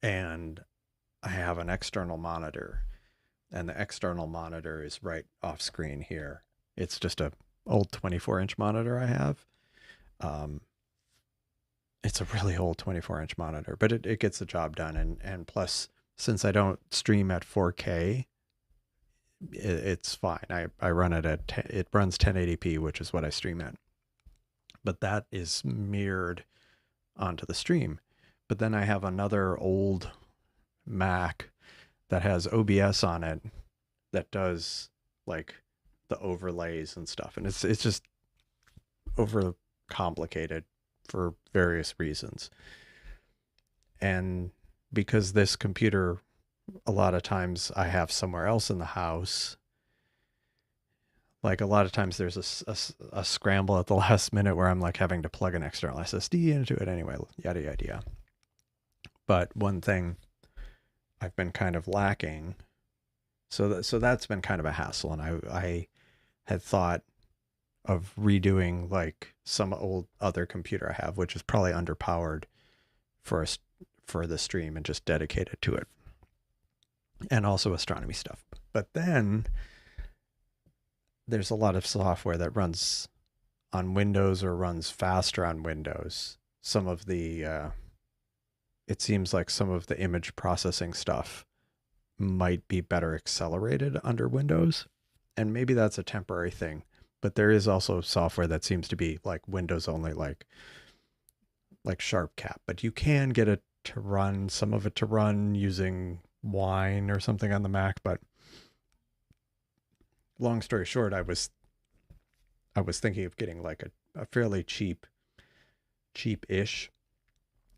and I have an external monitor, and the external monitor is right off screen here. It's just a old 24-inch monitor I have. It's a really old 24-inch monitor, but it gets the job done. And plus, since I don't stream at 4K, it's fine. I run it at, it runs 1080p, which is what I stream at. But that is mirrored onto the stream. But then I have another old Mac that has OBS on it that does like the overlays and stuff. And it's just over complicated for various reasons. And because this computer, a lot of times I have somewhere else in the house, like a lot of times there's a scramble at the last minute where I'm like having to plug an external SSD into it anyway, yada, yada, yada. But one thing I've been kind of lacking, so that's been kind of a hassle. And I had thought of redoing like some old other computer I have, which is probably underpowered for the stream, and just dedicate it to it. And also astronomy stuff. But then there's a lot of software that runs on Windows or runs faster on Windows. Some of the it seems like some of the image processing stuff might be better accelerated under Windows. And maybe that's a temporary thing. But there is also software that seems to be like Windows only, like SharpCap. But you can get it to run, some of it to run using Wine or something on the Mac. But long story short, I was thinking of getting like a fairly cheap-ish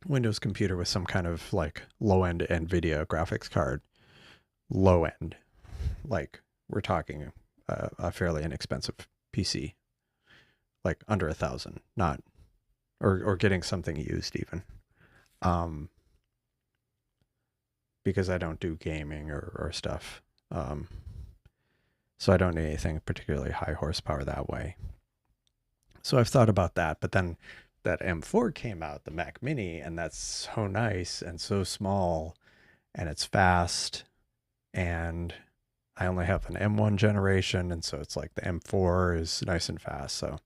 Windows computer with some kind of like low-end NVIDIA graphics card. Low end. Like we're talking a fairly inexpensive PC, like under 1,000, not, or getting something used even, because I don't do gaming or stuff. So I don't need anything particularly high horsepower that way. So I've thought about that, but then that M4 came out, the Mac Mini, and that's so nice and so small, and it's fast, and I only have an M1 generation, and so it's like the M4 is nice and fast. So,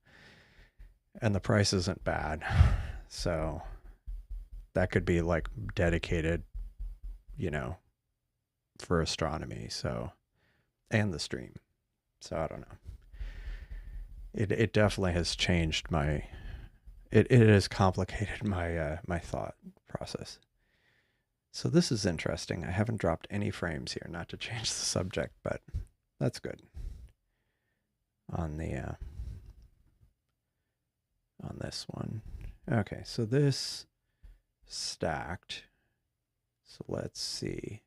and the price isn't bad. So that could be like dedicated, you know, for astronomy. So, and the stream. So I don't know. It definitely has changed my, it has complicated my my thought process. So this is interesting. I haven't dropped any frames here, not to change the subject, but that's good. On the on this one. Okay, so this stacked. So let's see.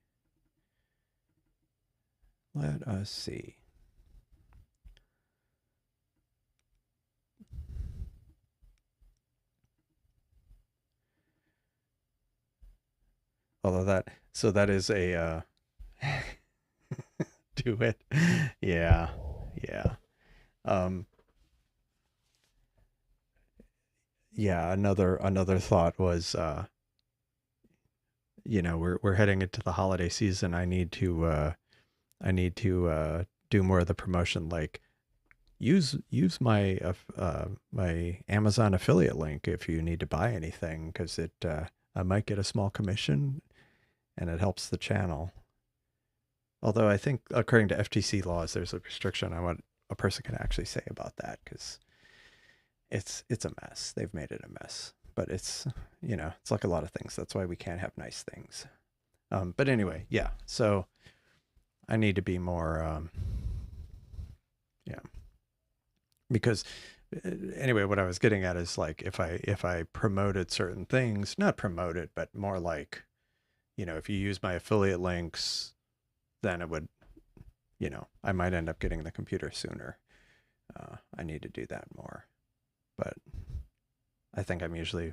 Let us see. Although that, so that is a do it. Yeah. Yeah. Um yeah, another thought was you know, we're heading into the holiday season. I need to do more of the promotion, like use my my Amazon affiliate link if you need to buy anything, because it I might get a small commission and it helps the channel. Although I think according to FTC laws, there's a restriction on what a person can actually say about that, because it's a mess. They've made it a mess, but it's, you know, it's like a lot of things. That's why we can't have nice things. But anyway, yeah. So I need to be more, yeah, because anyway, what I was getting at is like if I promoted certain things, not promoted, but more like, you know, if you use my affiliate links, then it would, you know, I might end up getting the computer sooner. I need to do that more, but I think I'm usually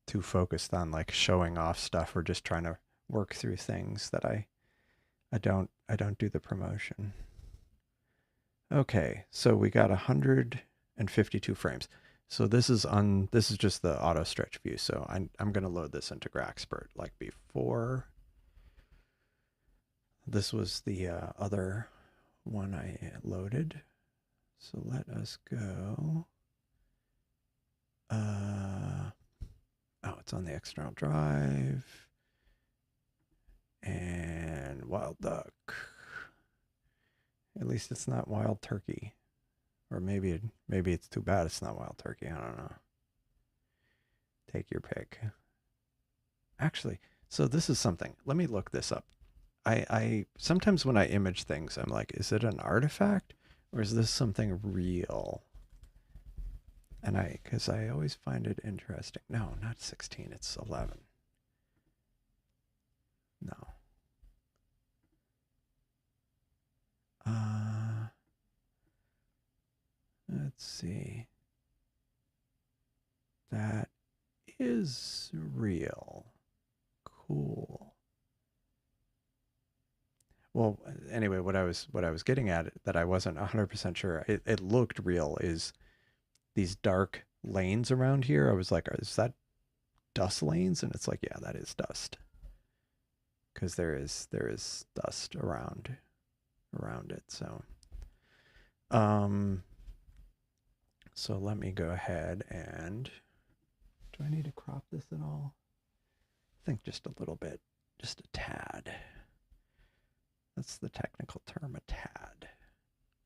too focused on like showing off stuff or just trying to work through things that I don't do the promotion. Okay, so we got 152 frames. So this is just the auto stretch view. So I'm gonna load this into Graxpert like before. This was the other one I loaded. So let us go. Oh, it's on the external drive. And Wild Duck. At least it's not Wild Turkey. Or maybe it's too bad it's not Wild Turkey. I don't know. Take your pick. Actually, so this is something. Let me look this up. I sometimes when I image things, I'm like, is it an artifact or is this something real? And because I always find it interesting. No, not 16, it's 11. No. Let's see. That is real. Cool. Well, anyway, what I was getting at that I wasn't 100% sure. It looked real is these dark lanes around here. I was like, is that dust lanes? And it's like, yeah, that is dust. Because there is dust around it. So so let me go ahead and, do I need to crop this at all? I think just a little bit, just a tad. That's the technical term, a tad.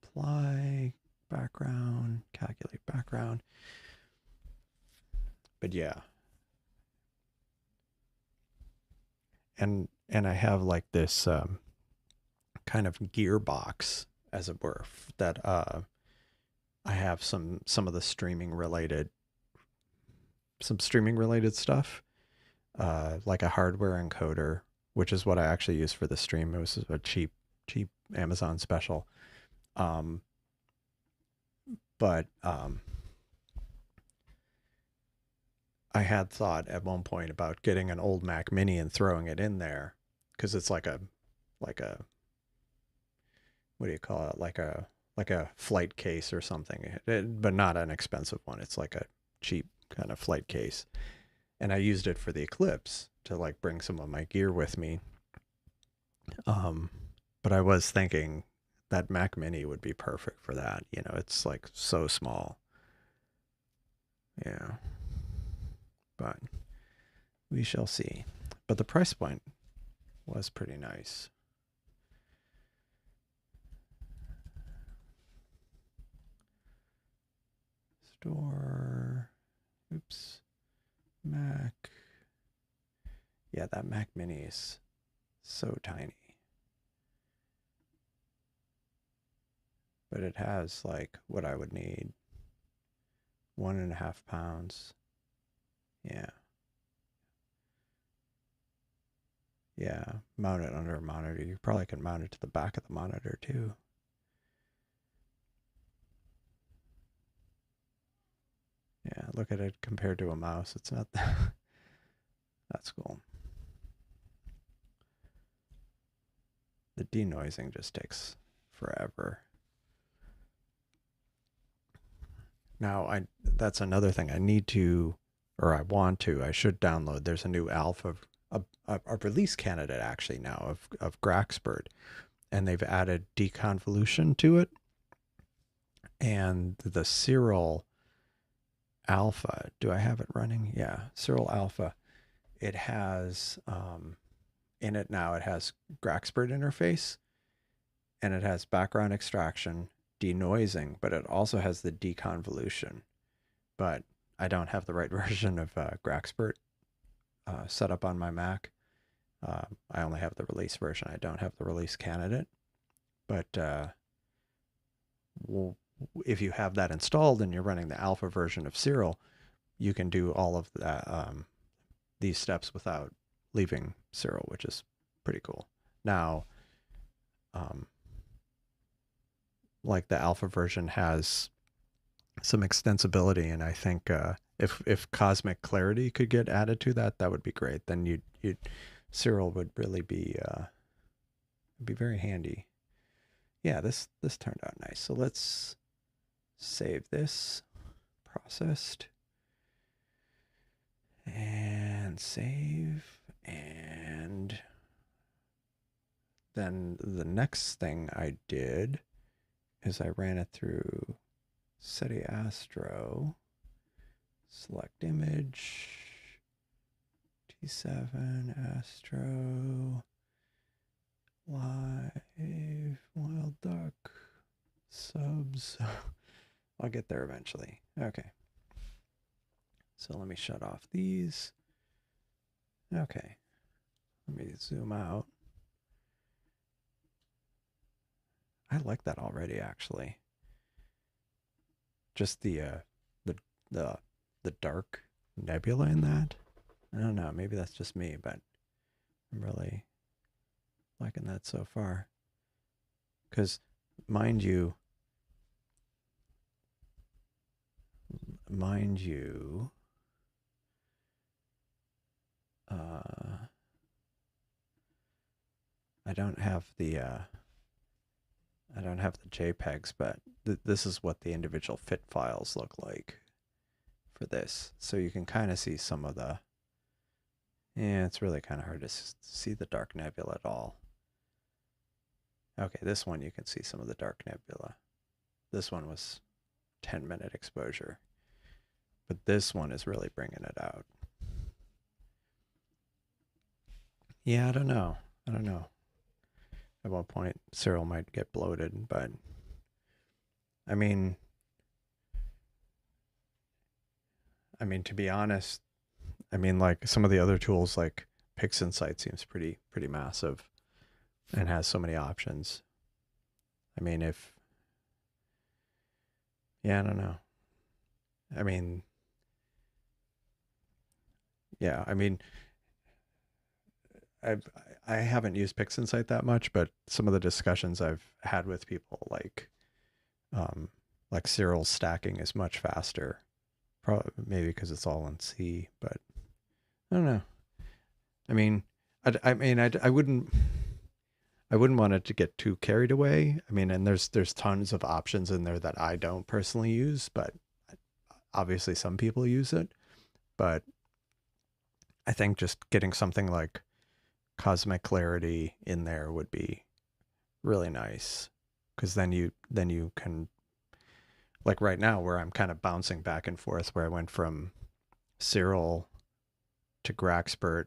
Apply background, calculate background. But yeah. And I have like this kind of gearbox, as it were, that I have some of the streaming related stuff, like a hardware encoder, which is what I actually used for the stream. It was a cheap Amazon special. But I had thought at one point about getting an old Mac Mini and throwing it in there, because it's like a what do you call it? Like a flight case or something, but not an expensive one. It's like a cheap kind of flight case. And I used it for the eclipse to like bring some of my gear with me. Um, but I was thinking that Mac Mini would be perfect for that. You know, it's like so small. Yeah. But we shall see. But the price point was pretty nice. Store. Oops. Mac. Yeah, that Mac Mini is so tiny. But it has like what I would need. 1.5 pounds. Yeah. Yeah. Mount it under a monitor. You probably can mount it to the back of the monitor too. Yeah, look at it compared to a mouse. It's not that. That's cool. The denoising just takes forever. Now, that's another thing I need to, or I want to, I should download. There's a new alpha, a release candidate actually now of Graxpert, and they've added deconvolution to it. And the Seestar Alpha, do I have it running? Yeah, Seestar Alpha. It has, in it now, it has Graxpert interface, and it has background extraction, denoising, but it also has the deconvolution. But I don't have the right version of Graxpert set up on my Mac. I only have the release version. I don't have the release candidate. But if you have that installed and you're running the alpha version of Seestar, you can do all of that, these steps without leaving Seestar, which is pretty cool. Now, like the alpha version has some extensibility, and I think if cosmic clarity could get added to that, that would be great. Then you'd Seestar would really be very handy. Yeah, this turned out nice. So let's save this, processed, and save. And then the next thing I did is I ran it through SETI Astro, select image, T7 Astro, live, wild duck, subs. I'll get there eventually. Okay. So let me shut off these. Okay. Let me zoom out. I like that already, actually. Just the dark nebula in that. I don't know. Maybe that's just me, but I'm really liking that so far. Because, mind you, I don't have the JPEGs, but this is what the individual fit files look like for this. So you can kind of see some of the, yeah, it's really kind of hard to see the dark nebula at all. Okay, this one you can see some of the dark nebula. This one was 10-minute exposure. But this one is really bringing it out. Yeah, I don't know. At one point, Seestar might get bloated, but I mean, to be honest, like some of the other tools, like PixInsight seems pretty massive and has so many options. I mean, yeah, I don't know. Yeah, I haven't used PixInsight that much, but some of the discussions I've had with people, like Seestar's stacking is much faster. Probably maybe because it's all in C, but I don't know. I wouldn't. I wouldn't want it to get too carried away. I mean, and there's tons of options in there that I don't personally use, but obviously some people use it. But I think just getting something like cosmic clarity in there would be really nice, because then you can, like right now where I'm kind of bouncing back and forth, where I went from Cyril to Graxpert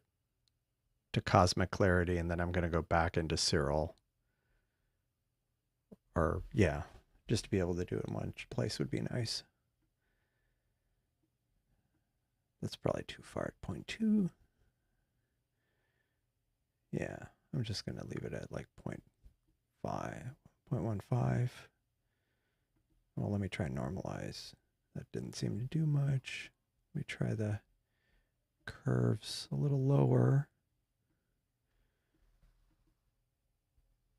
to cosmic clarity, and then I'm going to go back into Cyril. Or yeah, just to be able to do it in one place would be nice. That's probably too far at 0.2. Yeah, I'm just going to leave it at like 0.5, 0.15. Well, let me try normalize. That didn't seem to do much. Let me try the curves a little lower.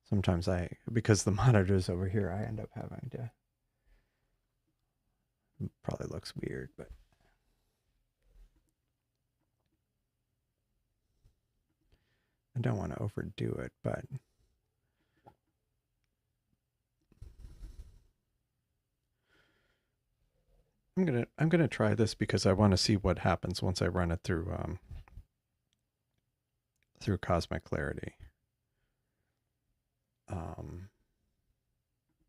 Sometimes because the monitor's over here, I end up having to, it probably looks weird, but I don't want to overdo it, but I'm gonna try this because I want to see what happens once I run it through cosmic clarity.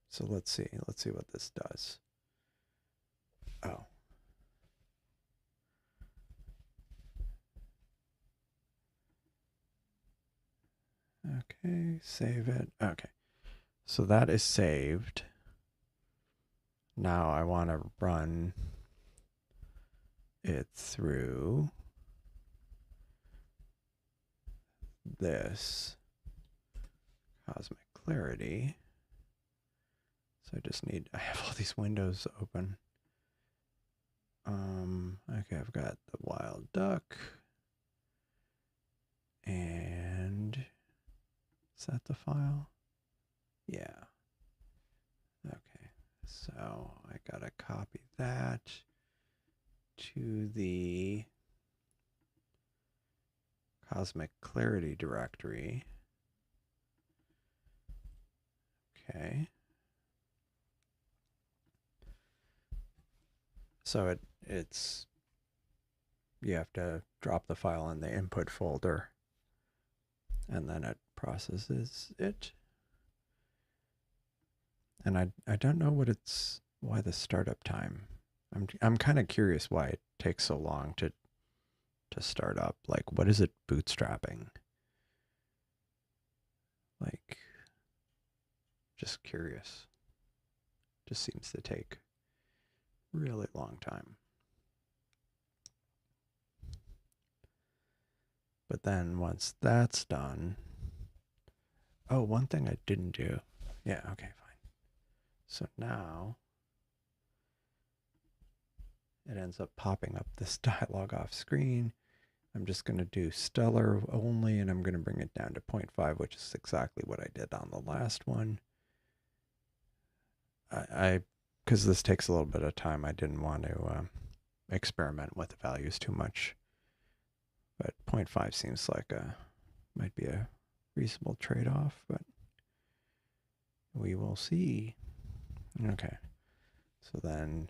So let's see what this does. Oh. Okay, save it. Okay. So that is saved. Now I want to run it through this cosmic clarity. So I have all these windows open. Okay, I've got the wild duck. And is that the file? Yeah. Okay, so I gotta copy that to the cosmic clarity directory. Okay. So it's you have to drop the file in the input folder, and then it processes it. And I don't know why the startup time. I'm kind of curious why it takes so long to start up. Like, what is it bootstrapping? Like, just curious. Just seems to take really long time. But then once that's done, oh, one thing I didn't do. Yeah, okay, fine. So now it ends up popping up this dialog off screen. I'm just going to do stellar only, and I'm going to bring it down to 0.5, which is exactly what I did on the last one. Because this takes a little bit of time, I didn't want to experiment with the values too much. But 0.5 seems like might be a reasonable trade-off, but we will see. Okay, so then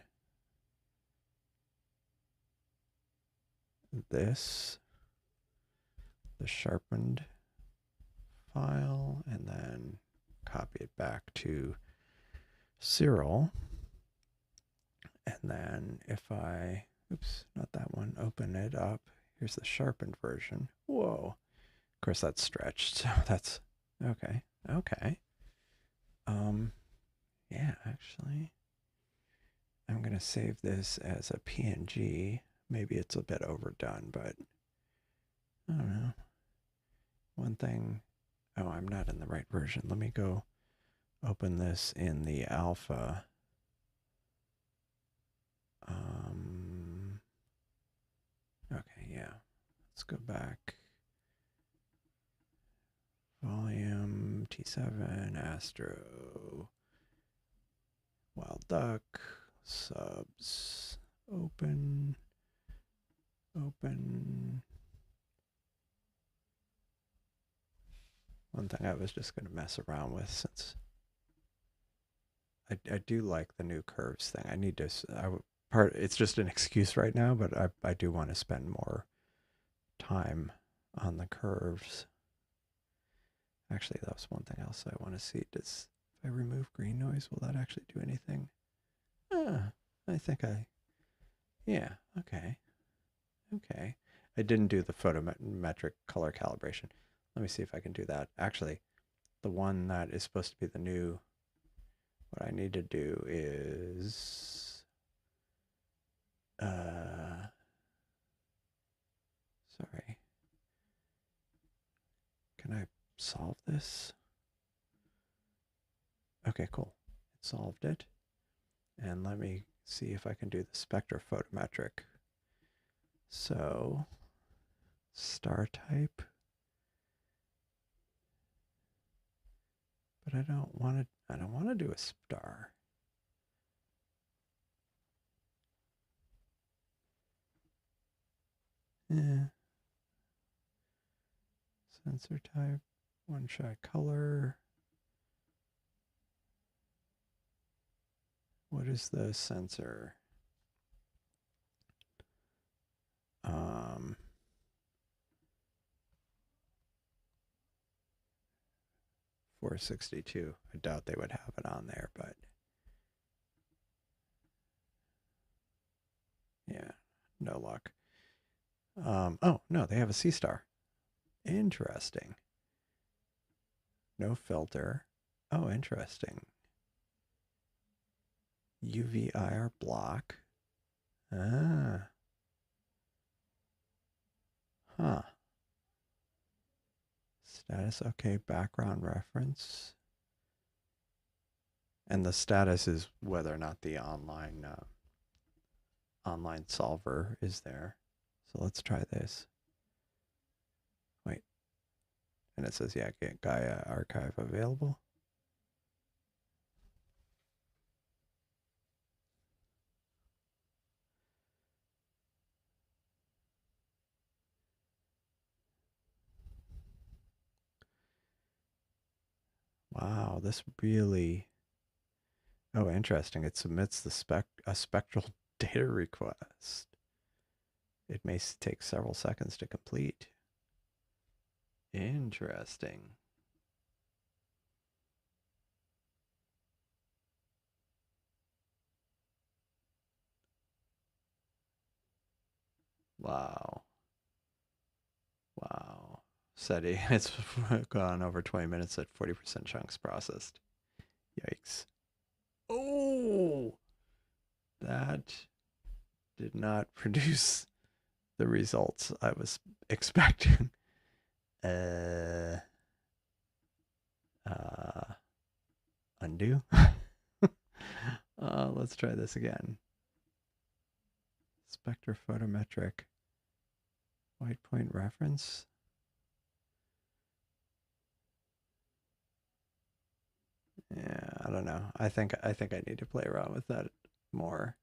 the sharpened file, and then copy it back to Cyril. And then if I, oops, not that one, open it up, here's the sharpened version. Whoa. Of course, that's stretched, so that's okay. Okay. Yeah, actually, I'm going to save this as a PNG. Maybe it's a bit overdone, but I don't know. One thing, oh, I'm not in the right version. Let me go open this in the alpha. Okay, yeah. Let's go back. Volume T7, Astro, Wild Duck, subs, open. one thing I was just going to mess around with, since I do like the new curves thing. I need to, it's just an excuse right now, but I do want to spend more time on the curves. Actually, that was one thing else I want to see. If I remove green noise, will that actually do anything? I think yeah, okay. Okay. I didn't do the photometric color calibration. Let me see if I can do that. Actually, the one that is supposed to be the new, what I need to do is, sorry. Can I solve this? Okay, cool. It solved it. And let me see if I can do the spectrophotometric. So, star type. But I don't want to do a star. Yeah. Sensor type, one shot color. What is the sensor? 462. I doubt they would have it on there, but yeah, no luck. Oh, no, they have a Seestar. Interesting. No filter. Oh, interesting. UV IR block. Ah. Huh. Status, okay, background reference. And the status is whether or not the online solver is there. So let's try this. Wait. And it says, yeah, get Gaia archive available. Wow, this really, oh, interesting. It submits a spectral data request. It may take several seconds to complete. Interesting. Wow. Wow. SETI, it's gone over 20 minutes at 40% chunks processed. Yikes. Oh, that did not produce the results I was expecting. Undo. Let's try this again. Spectrophotometric white point reference. Yeah, I don't know. I think I need to play around with that more.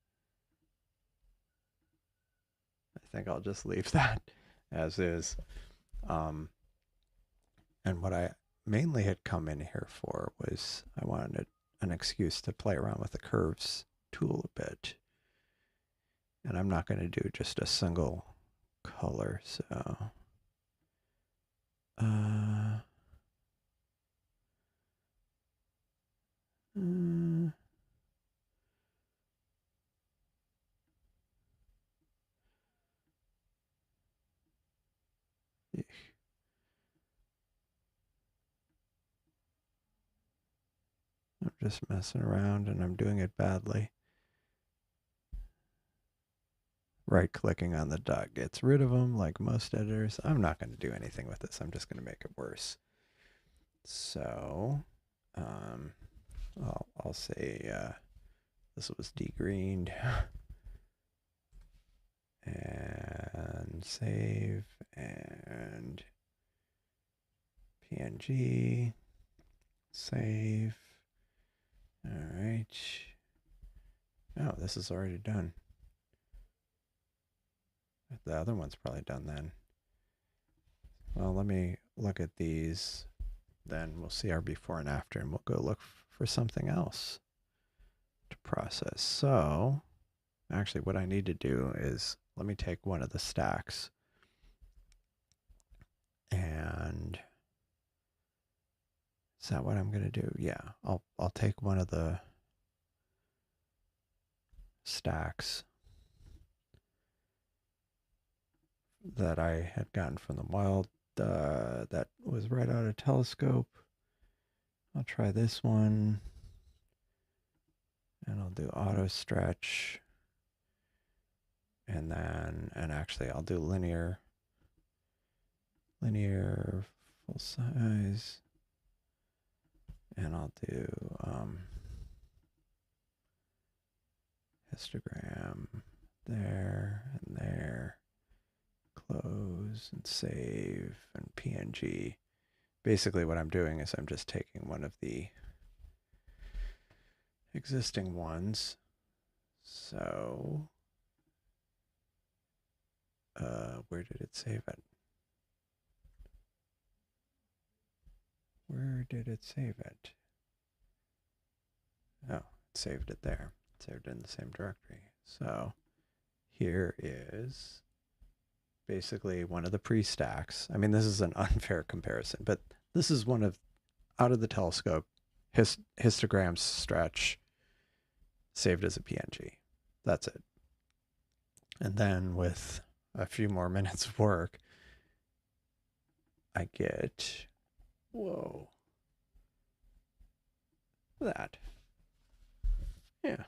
I think I'll just leave that as is. And what I mainly had come in here for was I wanted an excuse to play around with the curves tool a bit. And I'm not going to do just a single color, so I'm just messing around and I'm doing it badly. Right-clicking on the dot gets rid of them like most editors. I'm not going to do anything with this. I'm just going to make it worse. So, I'll say this was degreened. And save and PNG. Save. All right. Oh, this is already done. The other one's probably done then. Well, let me look at these then we'll see our before and after, and we'll go look for something else to process. So actually what I need to do is, let me take one of the stacks, and is that what I'm going to do? Yeah, I'll take one of the stacks that I had gotten from the wild, that was right out of telescope. I'll try this one, and I'll do auto stretch, and then, and actually I'll do linear full size, and I'll do histogram there and there, close and save, and PNG. Basically what I'm doing is I'm just taking one of the existing ones. So where did it save it? Where did it save it? Oh, it saved it there. It saved it in the same directory. So here is basically one of the pre-stacks. I mean, this is an unfair comparison, but this is one of, out of the telescope, histograms stretch, saved as a PNG. That's it. And then with a few more minutes of work, I get, whoa, that. Yeah.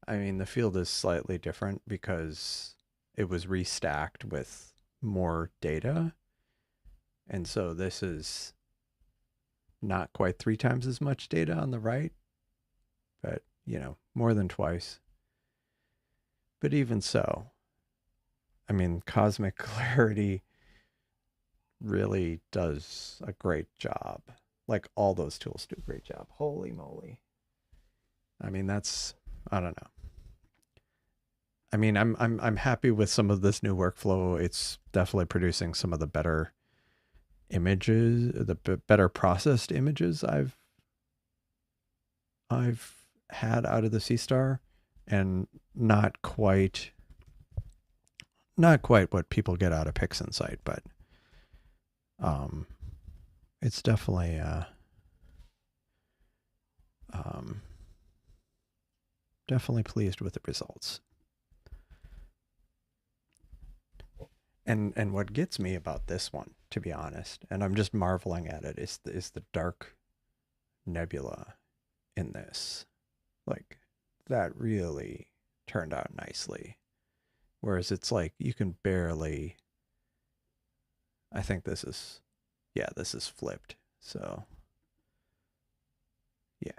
I mean, the field is slightly different because it was restacked with more data. And so this is not quite 3 times as much data on the right, but, you know, more than twice. But even so, I mean, cosmic clarity really does a great job. Like, all those tools do a great job. Holy moly. I mean, that's, I don't know. I mean, I'm happy with some of this new workflow. It's definitely producing some of the better images, the better processed images I've had out of the Seestar, and not quite what people get out of PixInsight, but it's definitely definitely pleased with the results. And what gets me about this one, to be honest, and I'm just marveling at it, is the dark nebula in this. Like, that really turned out nicely. Whereas it's like you can barely, I think this is, yeah, this is flipped. So yeah,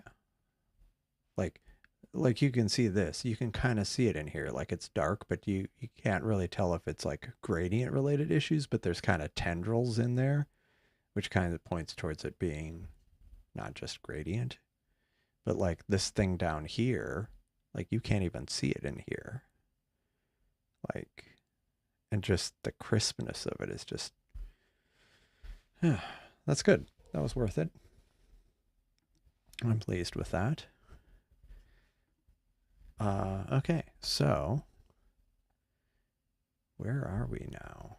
like you can see this, you can kind of see it in here, like it's dark, but you can't really tell if it's like gradient related issues, but there's kind of tendrils in there, which kind of points towards it being not just gradient. But like this thing down here, like you can't even see it in here. Like, and just the crispness of it is just, that's good. That was worth it. I'm pleased with that. Okay, so where are we now?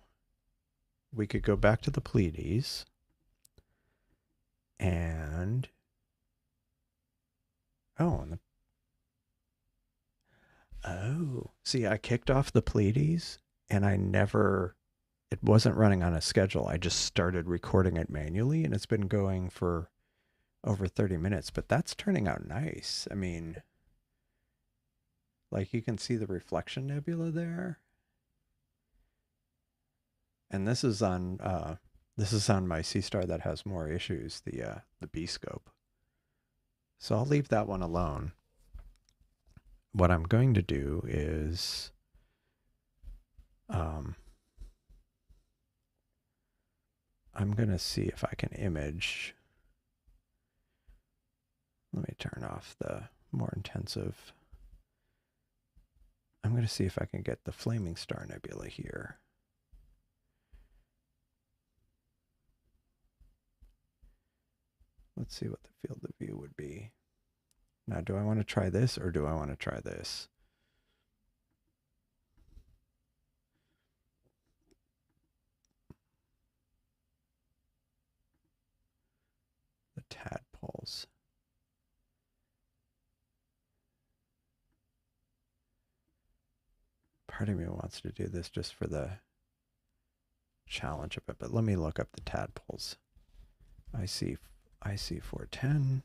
We could go back to the Pleiades, and see, I kicked off the Pleiades, and it wasn't running on a schedule. I just started recording it manually, and it's been going for over 30 minutes, but that's turning out nice. I mean, like you can see the reflection nebula there. And this is on my Seestar that has more issues, the B scope. So I'll leave that one alone. What I'm going to do is I'm going to see if I can image. Let me turn off the more intensive. I'm going to see if I can get the Flaming Star Nebula here. let's see what the field of view would be. Now, do I want to try this or do I want to try this? The tadpoles. Part of me wants to do this just for the challenge of it, but let me look up the tadpoles. I see 410.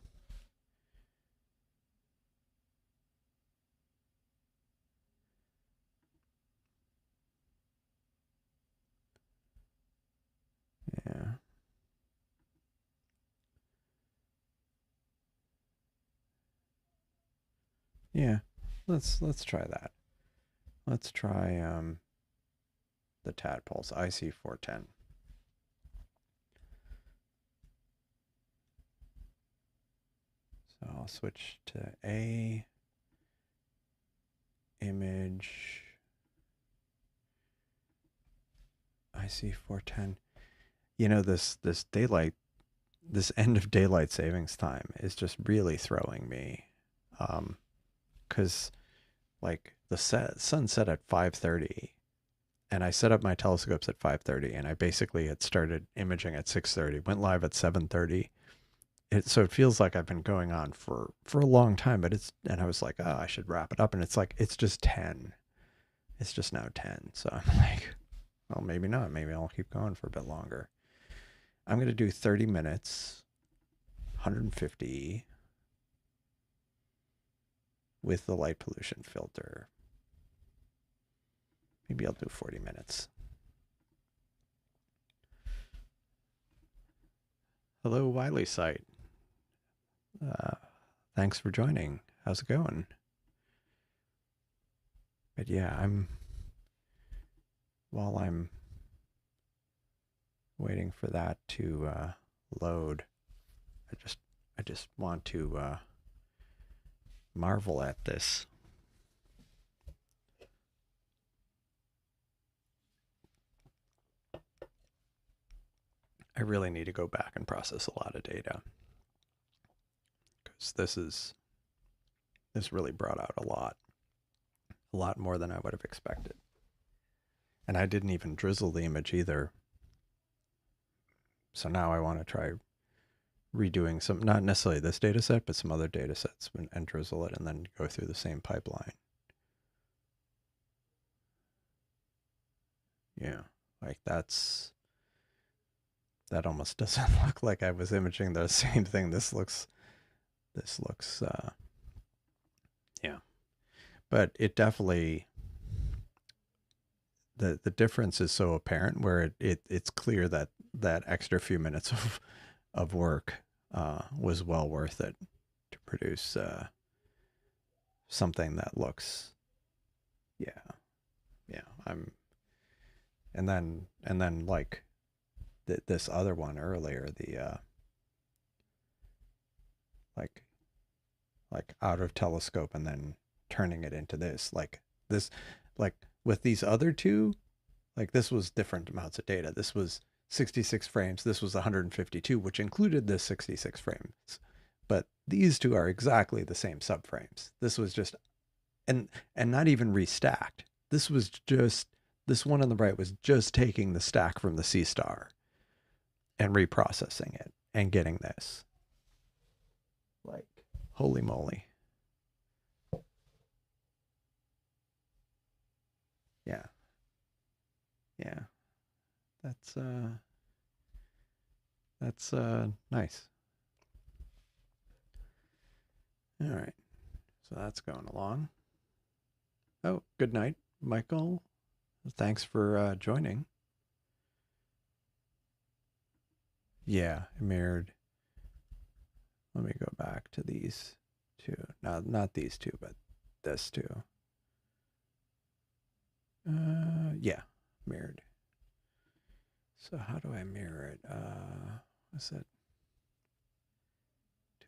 Yeah. Yeah. Let's try that. Let's try the tadpoles. I see 410. So I'll switch to A image. I see 410. You know, this end of daylight savings time is just really throwing me. Because like the sun set at 5:30 and I set up my telescopes at 5:30 and I basically had started imaging at 6:30, went live at 7:30. So it feels like I've been going on for a long time, but and I was like, oh, I should wrap it up. And it's like, it's just 10. It's just now 10. So I'm like, well, maybe not. Maybe I'll keep going for a bit longer. I'm going to do 30 minutes, 150 with the light pollution filter. Maybe I'll do 40 minutes. Hello, Wiley site. Thanks for joining. How's it going? But yeah, while I'm waiting for that to load, I just want to marvel at this. I really need to go back and process a lot of data, because this really brought out a lot more than I would have expected. And I didn't even drizzle the image either. So now I want to try redoing some, not necessarily this data set, but some other data sets and drizzle it and then go through the same pipeline. Yeah, like that almost doesn't look like I was imaging the same thing. This looks, yeah. But it definitely, the difference is so apparent where it's clear that that extra few minutes of work was well worth it to produce something that looks, yeah, and then like this other one earlier, the like out of telescope and then turning it into this, like with these other two, like this was different amounts of data. This was 66 frames. This was 152, which included this 66 frames. But these two are exactly the same subframes. This was just, and not even restacked. This was just, this one on the right was just taking the stack from the Seestar and reprocessing it and getting this. Like, holy moly. Yeah. Yeah. That's nice. All right. So that's going along. Oh, good night, Michael. Thanks for joining. Yeah, mirrored. Let me go back to these two. No, not these two, but this two. Yeah, mirrored. So how do I mirror it? What's it?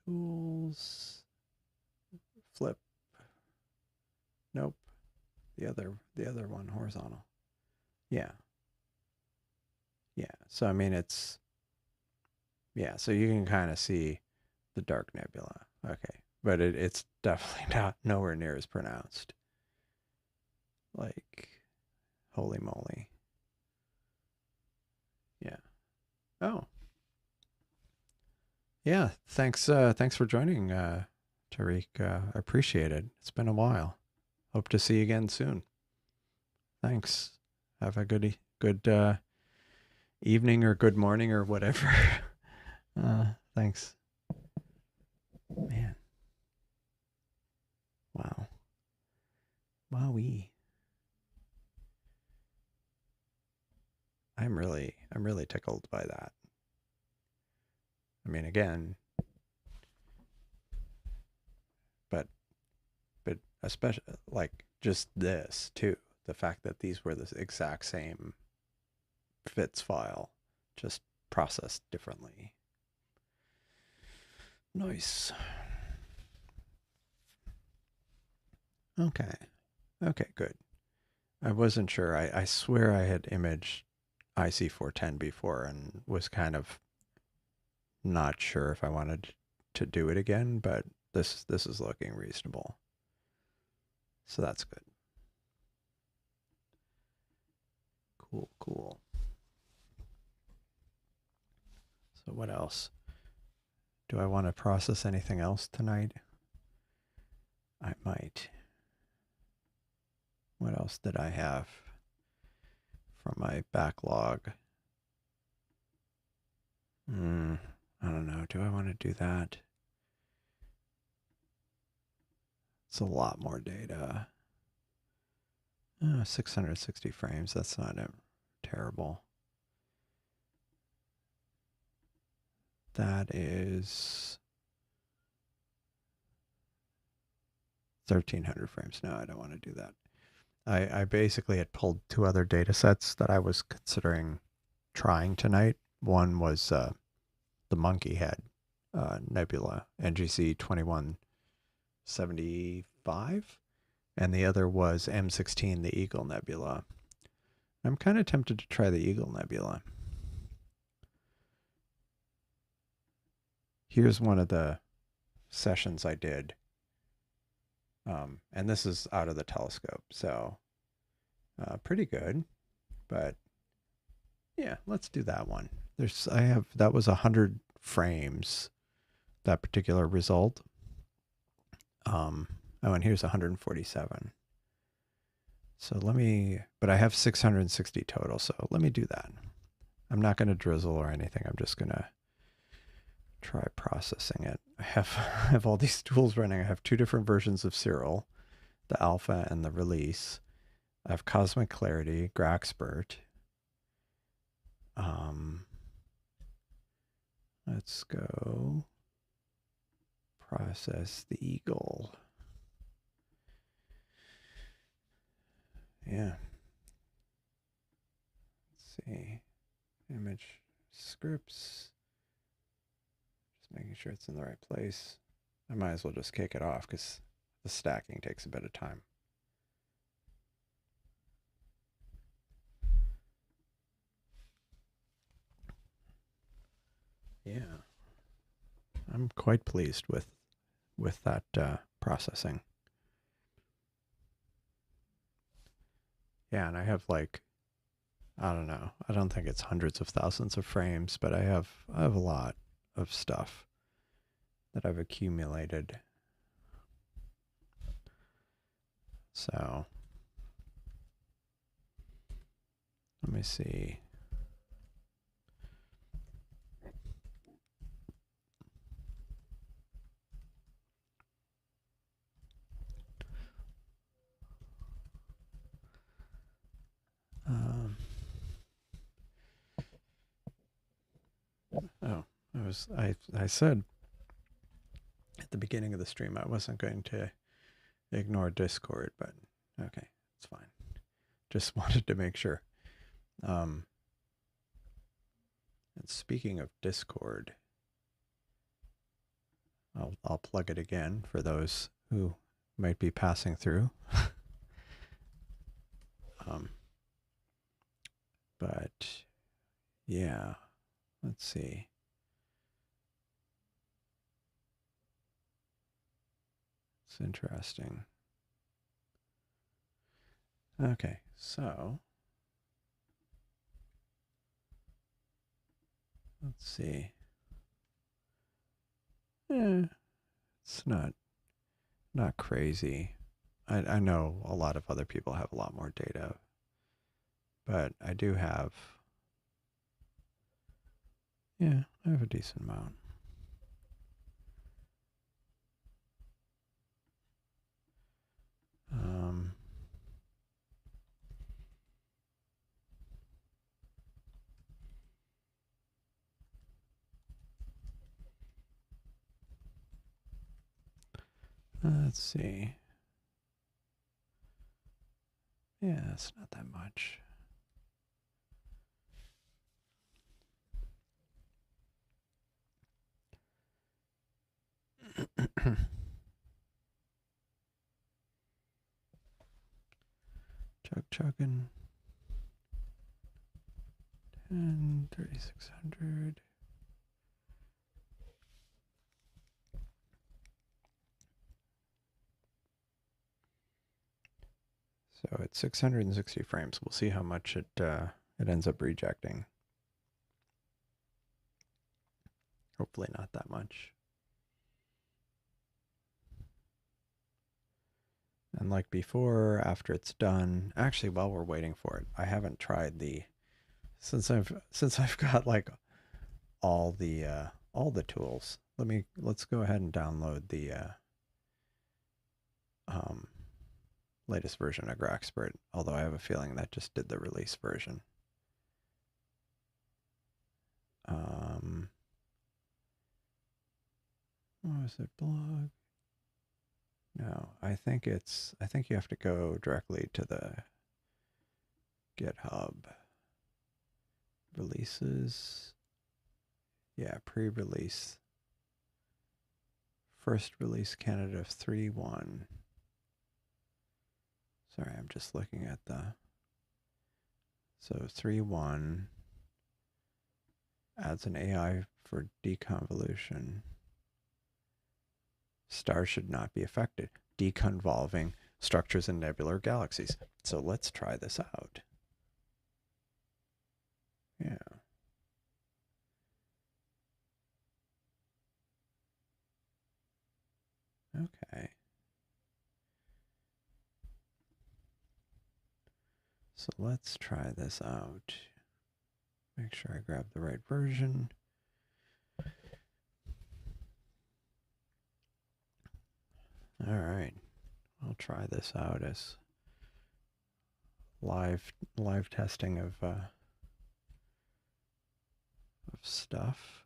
Tools. Flip. Nope. The other one, horizontal. Yeah. Yeah. So I mean it's, yeah, so you can kind of see The dark nebula. Okay. But it's definitely not nowhere near as pronounced. Like, holy moly. Yeah. Oh, yeah. Thanks for joining, Tariq. I appreciate it. It's been a while. Hope to see you again soon. Thanks. Have a good evening or good morning or whatever. Thanks. Man. Wow. Wowee. I'm really tickled by that. I mean, again, but but especially like just this too. The fact that these were the exact same fits file, just processed differently. Nice. Okay. Okay, good. I wasn't sure. I swear I had imaged IC410 before and was kind of not sure if I wanted to do it again, but this is looking reasonable. So that's good. Cool, cool. So what else? Do I want to process anything else tonight? I might. What else did I have from my backlog? I don't know. Do I want to do that? It's a lot more data. 660 frames. That's not terrible. That is 1300 frames. No, I don't want to do that. I basically had pulled two other data sets that I was considering trying tonight. One was the Monkey Head Nebula, NGC 2175, and the other was M16, the Eagle Nebula. I'm kind of tempted to try the Eagle Nebula. Here's one of the sessions I did. And this is out of the telescope, so pretty good. But yeah, let's do that one. That was 100 frames, that particular result. Oh, and here's 147. So but I have 660 total, so let me do that. I'm not going to drizzle or anything. I'm just going to try processing it. I have all these tools running. I have two different versions of Cyril, the alpha and the release. I have Cosmic Clarity, Graxpert. Let's go process the Eagle. Yeah. Let's see. Image scripts. Just making sure it's in the right place. I might as well just kick it off because the stacking takes a bit of time. Yeah. I'm quite pleased with that processing. Yeah, and I have like, I don't know. I don't think it's hundreds of thousands of frames, but I have a lot of stuff that I've accumulated. So let me see. Um, oh, I said at the beginning of the stream I wasn't going to ignore Discord, but okay, it's fine. Just wanted to make sure. And speaking of Discord, I'll plug it again for those who might be passing through. But yeah, let's see. It's interesting. Okay, so let's see. It's not crazy. I know a lot of other people have a lot more data, but I do have, yeah, I have a decent amount. Let's see. Yeah, it's not that much. Chugging. 10, 3600. So it's 660 frames. We'll see how much it ends up rejecting. Hopefully not that much. And like before, after it's done, actually while we're waiting for it, I haven't tried since I've got like all the tools. Let's go ahead and download the latest version of GrokSpert, although I have a feeling that just did the release version. What was it, blog? No, I think you have to go directly to the GitHub releases. Yeah, pre-release. First release candidate of 3.1. Sorry, I'm just looking at so 3.1 adds an AI for deconvolution. Stars should not be affected. Deconvolving structures in nebular galaxies. So let's try this out. Yeah. Okay. So let's try this out. Make sure I grab the right version. All right. I'll try this out as live testing of stuff.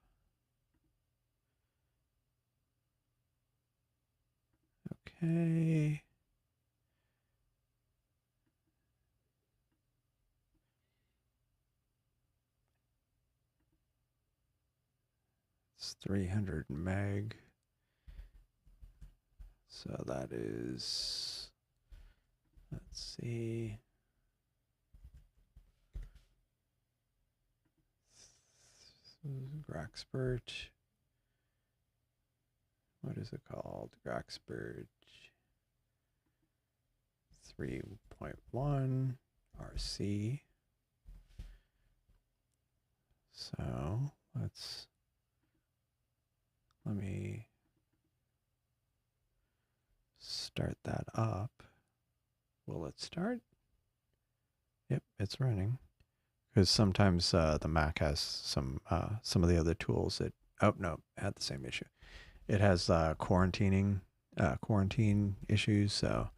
Okay. It's 300 meg. So that is, let's see. GrokSpert. What is it called? GrokSpert 3.1 RC. So let me start that up. Will it start? Yep, it's running. Because sometimes the Mac has some of the other tools that, oh no, had the same issue. It has quarantine issues, so,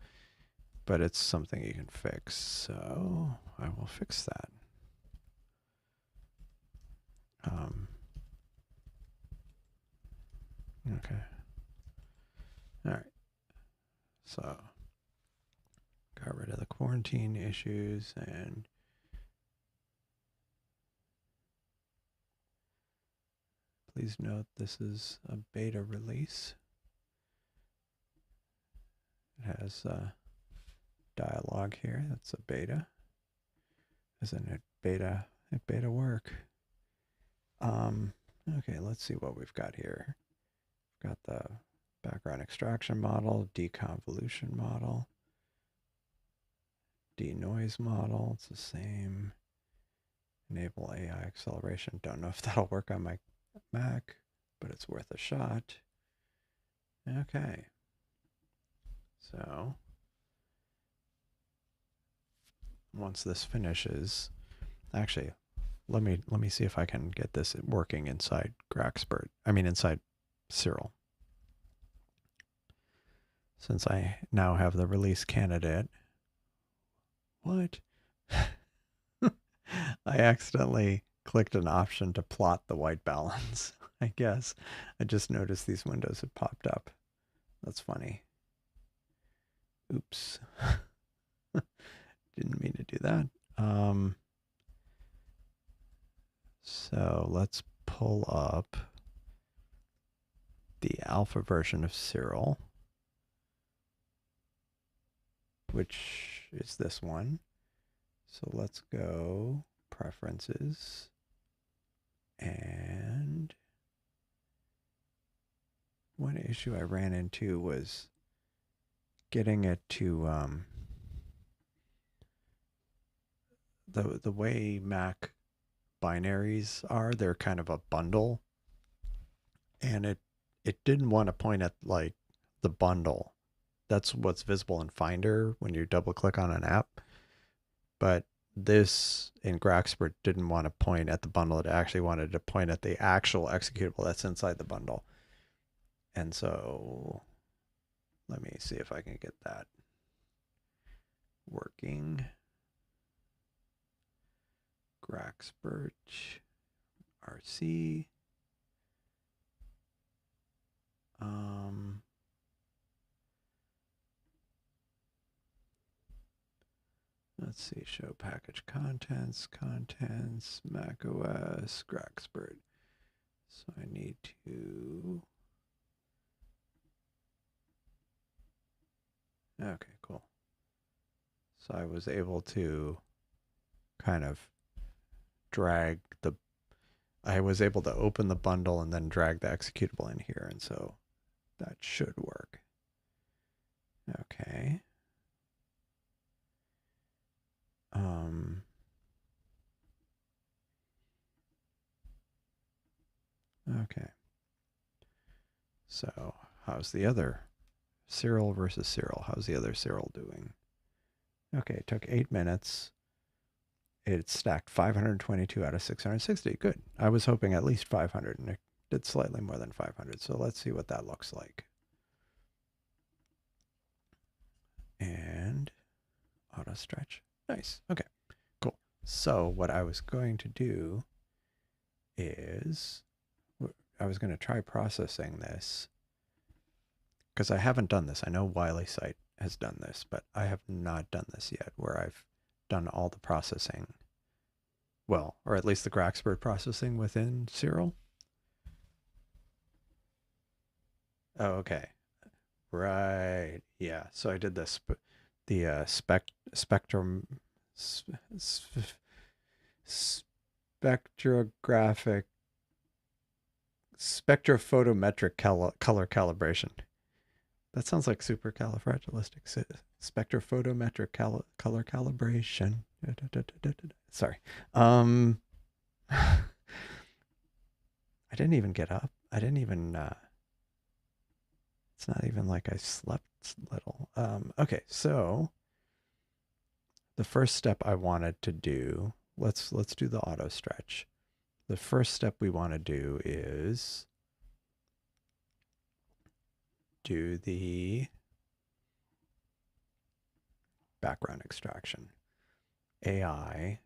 but it's something you can fix. So I will fix that. Okay. All right. So got rid of the quarantine issues, and please note this is a beta release. It has a dialogue here. That's a beta. Isn't it beta? It beta work. Okay, let's see what we've got here. We've got the Background extraction model, deconvolution model, denoise model. It's the same. Enable AI acceleration. Don't know if that'll work on my Mac, but it's worth a shot. Okay. So once this finishes, actually, let me see if I can get this working inside Graxpert. I mean inside Cyril. Since I now have the release candidate. What? I accidentally clicked an option to plot the white balance. I guess I just noticed these windows had popped up. That's funny. Oops. Didn't mean to do that. So let's pull up the alpha version of Cyril, which is this one. So let's go preferences, and one issue I ran into was getting it to the way Mac binaries are, they're kind of a bundle, and it didn't want to point at like the bundle. That's what's visible in Finder when you double click on an app. But this in Graxpert didn't want to point at the bundle. It actually wanted to point at the actual executable that's inside the bundle. And so let me see if I can get that working. Graxpert RC. Let's see, show package contents, Mac OS, Graxpert. So I need to, okay, cool. So I was able to kind of I was able to open the bundle and then drag the executable in here. And so that should work. Okay. Okay. So how's the other Cyril versus Cyril? How's the other Cyril doing? Okay, it took 8 minutes. It stacked 522 out of 660. Good. I was hoping at least 500, and it did slightly more than 500. So let's see what that looks like. And auto stretch. Nice. Okay, cool. So what I was going to do is I was going to try processing this because I haven't done this. I know Wiley Site has done this, but I have not done this yet where I've done all the processing. Well, or at least the Graxpert processing within Cyril. Oh, okay. Right. Yeah. So I did this, the spectrum, spectrographic, spectrophotometric color calibration. That sounds like supercalifragilistic. Spectrophotometric color calibration. Sorry. I didn't even get up. I didn't even, it's not even like I slept little. Okay, so the first step I wanted to do, let's do the auto stretch. The first step we want to do is do the background extraction. AI.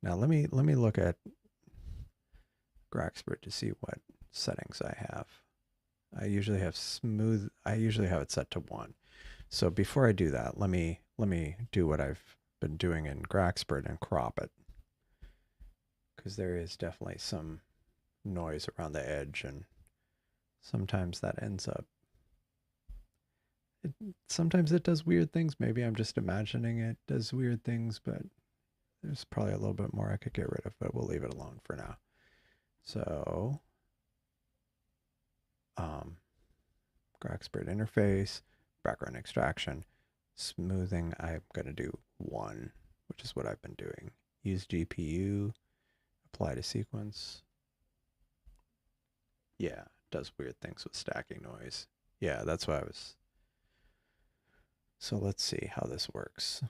Now let me look at Graxpert to see what settings I have. I usually have it set to 1. So before I do that, let me do what I've been doing in Graxpert and crop it. Because there is definitely some noise around the edge, and sometimes that ends up sometimes it does weird things. Maybe I'm just imagining it does weird things, but there's probably a little bit more I could get rid of, but we'll leave it alone for now. So GraphSpurt interface, background extraction, smoothing. I'm going to do 1, which is what I've been doing. Use GPU, apply to sequence. Yeah, it does weird things with stacking noise. Yeah, that's what I was. So let's see how this works.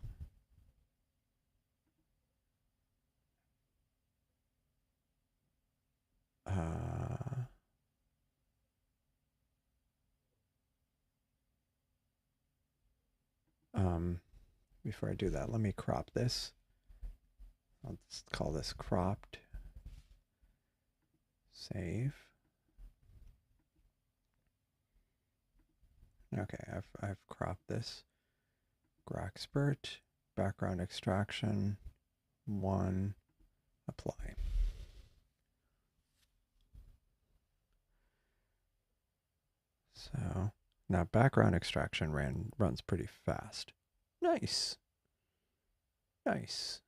Before I do that, let me crop this. I'll just call this cropped. Save. Okay, I've cropped this. GraphSpurt, background extraction, 1, apply. So now background extraction runs pretty fast. Nice. Nice.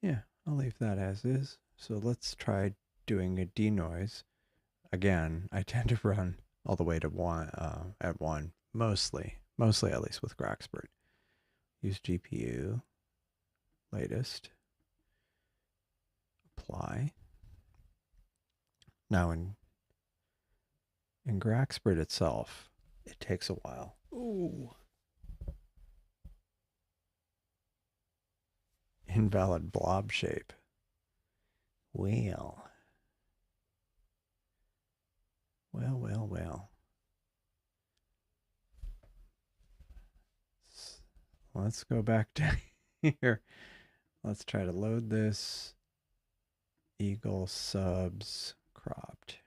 Yeah, I'll leave that as is. So let's try doing a denoise. Again, I tend to run all the way to 1 at 1, mostly at least with GraphSpurt. Use GPU, latest, apply. Now in GraphSpurt itself, it takes a while. Ooh. Invalid blob shape. Well. Well. Let's go back to here. Let's try to load this. Eagle subs cropped.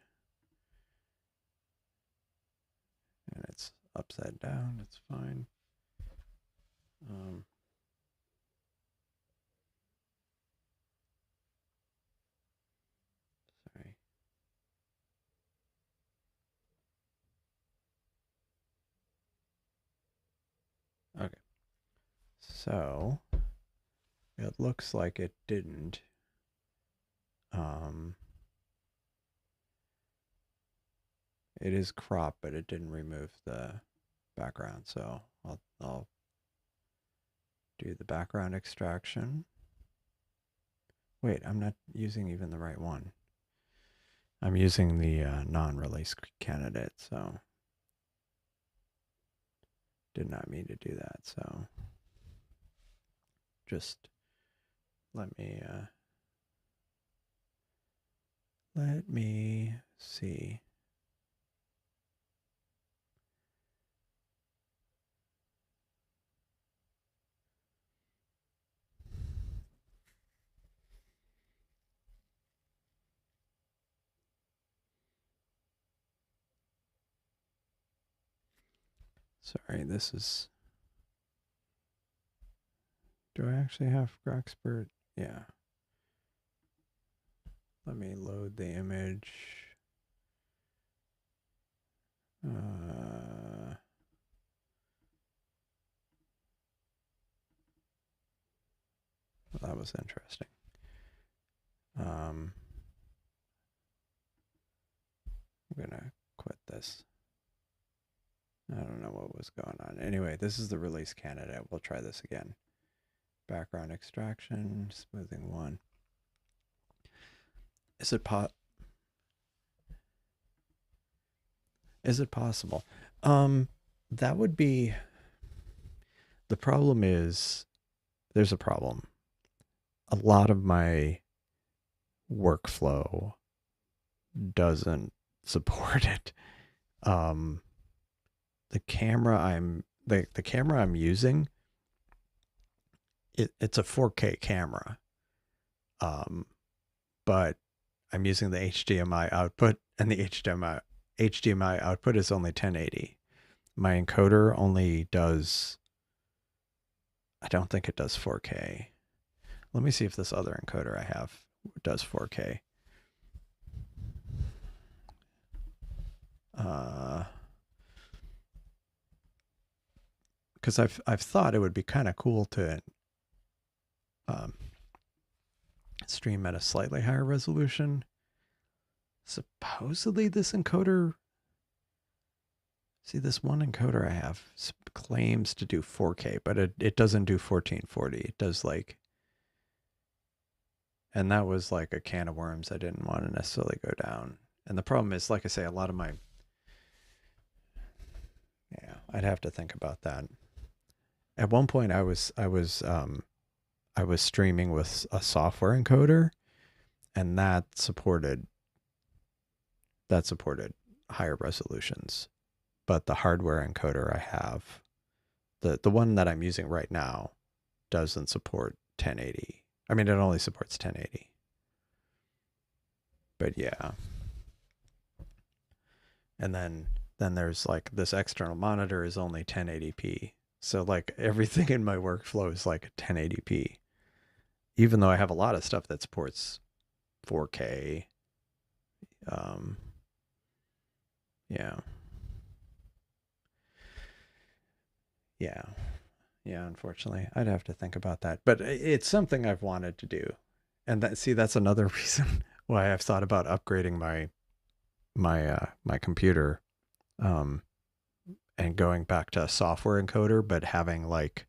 And it's upside down. It's fine. Sorry. Okay. So it looks like it didn't. It is cropped, but it didn't remove the background. So I'll do the background extraction. Wait, I'm not using even the right one. I'm using the non-release candidate, so did not mean to do that. So just let me see. Sorry, this is. Do I actually have GraphSpurt? Yeah. Let me load the image. Well, that was interesting. I'm gonna quit this. I don't know what was going on. Anyway, this is the release candidate. We'll try this again. Background extraction, smoothing 1. Is it possible? That would be. The problem is, there's a problem. A lot of my workflow doesn't support it. The camera I'm using, it's a 4K camera. But I'm using the HDMI output, and the HDMI output is only 1080. My encoder only does, I don't think it does 4K. Let me see if this other encoder I have does 4K. Because I've thought it would be kind of cool to stream at a slightly higher resolution. Supposedly this encoder, see this one encoder I have claims to do 4K, but it doesn't do 1440. It does like, and that was like a can of worms I didn't want to necessarily go down. And the problem is, like I say, a lot of my, yeah, I'd have to think about that. At one point I was streaming with a software encoder, and that supported higher resolutions. But the hardware encoder I have, the one that I'm using right now, doesn't support 1080. I mean, it only supports 1080. But yeah. And then there's like this external monitor is only 1080p. So like everything in my workflow is like 1080p. Even though I have a lot of stuff that supports 4K. Um, yeah. Yeah. Yeah, unfortunately. I'd have to think about that. But it's something I've wanted to do. And that's another reason why I've thought about upgrading my computer, um and going back to a software encoder, but having like,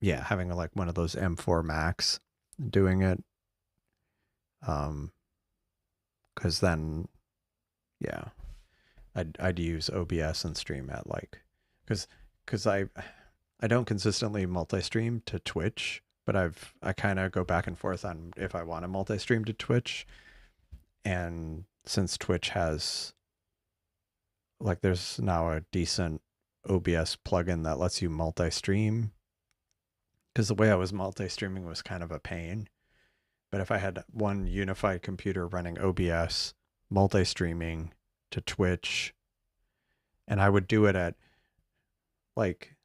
yeah, having like one of those M4 Max doing it. Um cuz then yeah, I'd use OBS and stream at like, cuz cuz I don't consistently multi-stream to Twitch, but I kind of go back and forth on if I want to multi-stream to Twitch. And since Twitch has, like, there's now a decent OBS plugin that lets you multi-stream, because the way I was multi-streaming was kind of a pain. But if I had one unified computer running OBS, multi-streaming to Twitch, and I would do it at like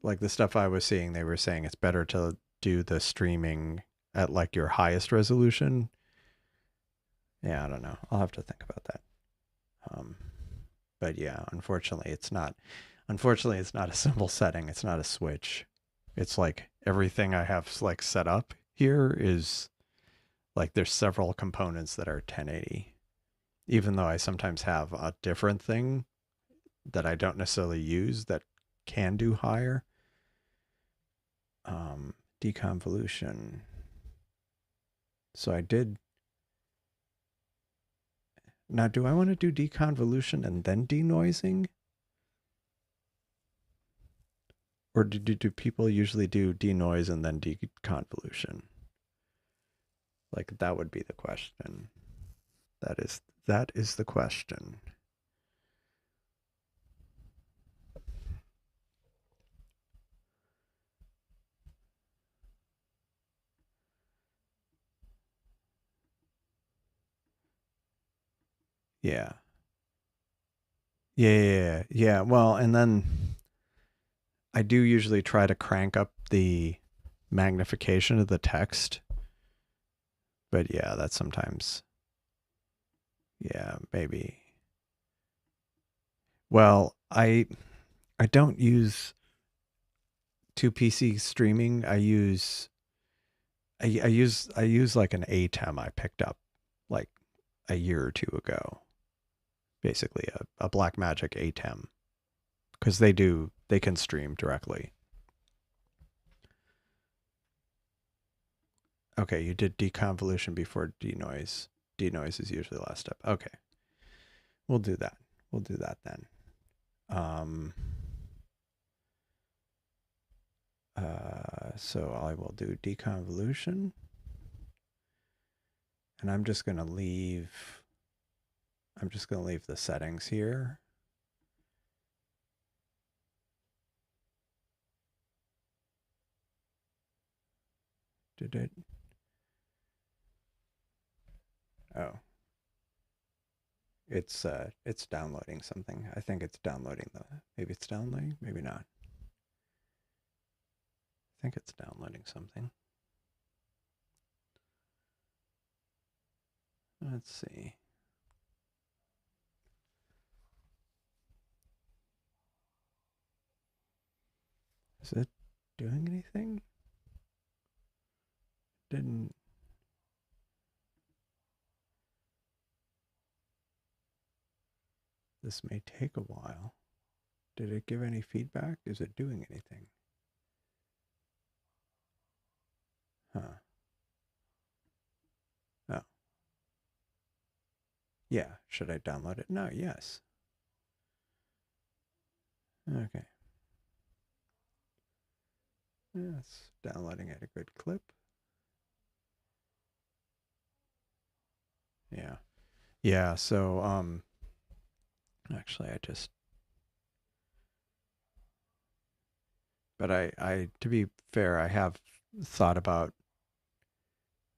the stuff I was seeing, they were saying it's better to do the streaming at like your highest resolution. Yeah, I don't know. I'll have to think about that. Um, but yeah, unfortunately, it's not. Unfortunately, it's not a simple setting. It's not a switch. It's like everything I have like set up here is like there's several components that are 1080. Even though I sometimes have a different thing that I don't necessarily use that can do higher. Deconvolution. So I did. Now, do I want to do deconvolution and then denoising? Or do people usually do denoise and then deconvolution? Like, that would be the question. That is the question. Yeah. Yeah. Well, and then I do usually try to crank up the magnification of the text. But yeah, that's sometimes, yeah, maybe. Well, I don't use two PC streaming. I use like an ATEM I picked up like a year or two ago. Basically a Blackmagic ATEM, because they can stream directly. Okay, you did deconvolution before denoise. Denoise is usually the last step. Okay. We'll do that. We'll do that then. So I will do deconvolution. And I'm just going to leave the settings here. Did it? Oh. It's downloading something. I think it's downloading maybe it's downloading, maybe not. I think it's downloading something. Let's see. Is it doing anything? Didn't. This may take a while. Did it give any feedback? Is it doing anything? Huh. Oh. Yeah. Should I download it? No. Yes. Okay. Yes. Downloading at a good clip. Yeah. Yeah. So, actually, but to be fair, I have thought about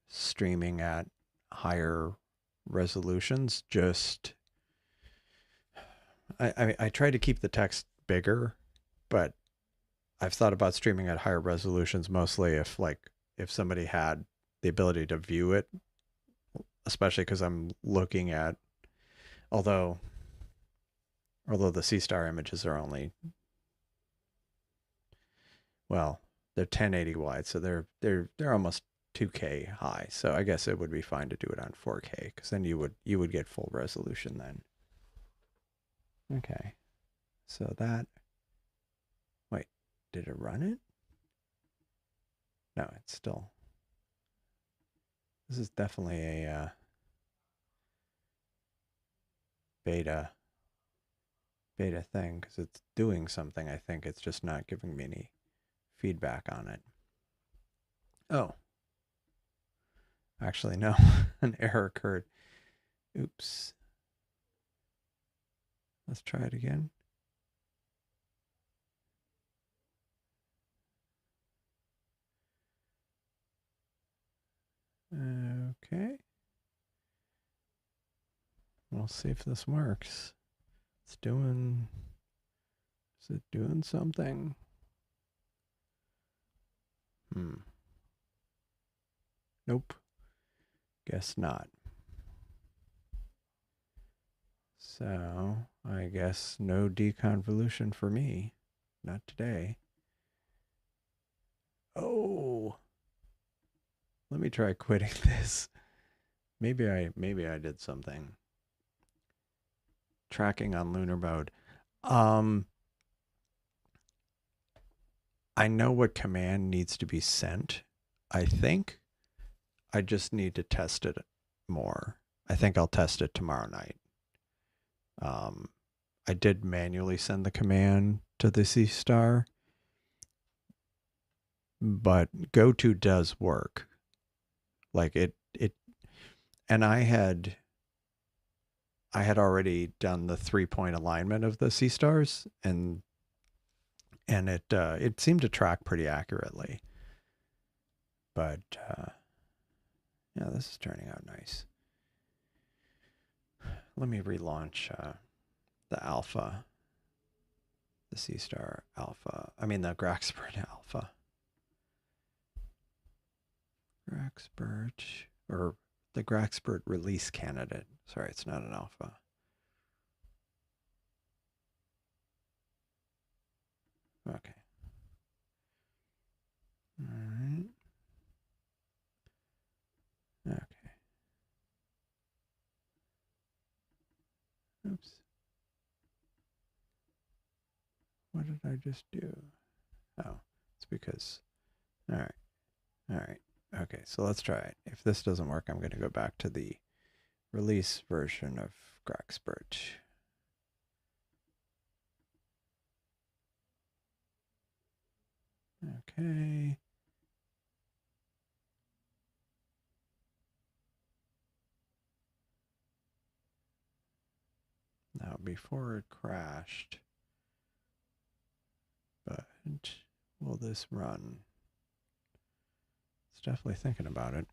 streaming at higher resolutions. Just, I try to keep the text bigger, but I've thought about streaming at higher resolutions mostly if somebody had the ability to view it, especially because I'm looking at, although the Seestar images are only, well, they're 1080 wide, so they're almost 2K high. So I guess it would be fine to do it on 4K because then you would get full resolution then. Okay, so that. Wait, did it run it? No, it's still. This is definitely a beta thing because it's doing something. I think it's just not giving me any feedback on it. Oh, actually, no, an error occurred. Oops. Let's try it again. Okay. We'll see if this works. Is it doing something? Nope. Guess not. So, I guess no deconvolution for me. Not today. Oh. Let me try quitting this. Maybe I did something. Tracking on lunar mode. I know what command needs to be sent. I think I just need to test it more. I think I'll test it tomorrow night. I did manually send the command to the Seestar, but go-to does work. Like it, and I had already done the 3-point alignment of the Seestars, and it seemed to track pretty accurately. But yeah, this is turning out nice. Let me relaunch the Alpha, the Seestar Alpha. I mean the Graxpert Alpha. Graxpert, or the Graxpert release candidate. Sorry, it's not an alpha. Okay. All right. Okay. Oops. What did I just do? Oh, it's because. All right. All right. Okay, so let's try it. If this doesn't work, I'm going to go back to the release version of Graxpert. Okay. Now, before it crashed, but will this run? It's definitely thinking about it.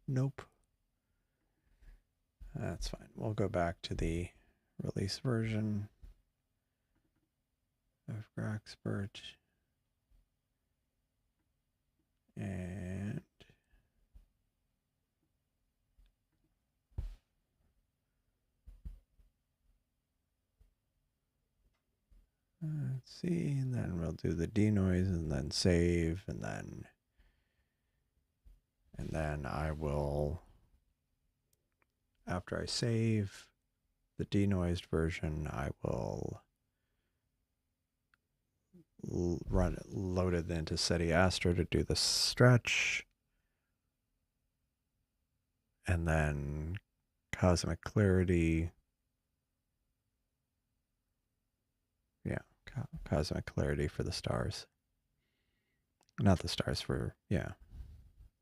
Nope. That's fine. We'll go back to the release version of Graxpert. And Let's see, and then we'll do the denoise and then save, and then I will, after I save the denoised version, I will load it into SETI Astro to do the stretch, and then cosmic clarity. Yeah, cosmic clarity for the stars. Not the stars, for, yeah,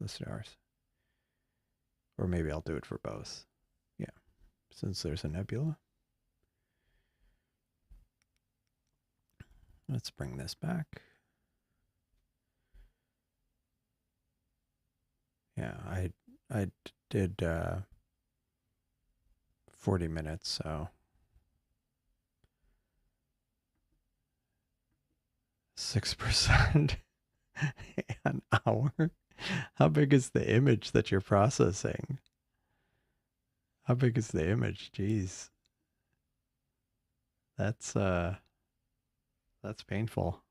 the stars. Or maybe I'll do it for both. Yeah, since there's a nebula. Let's bring this back. Yeah, I did 40 minutes, so 6% an hour. How big is the image that you're processing? How big is the image? Jeez. That's painful.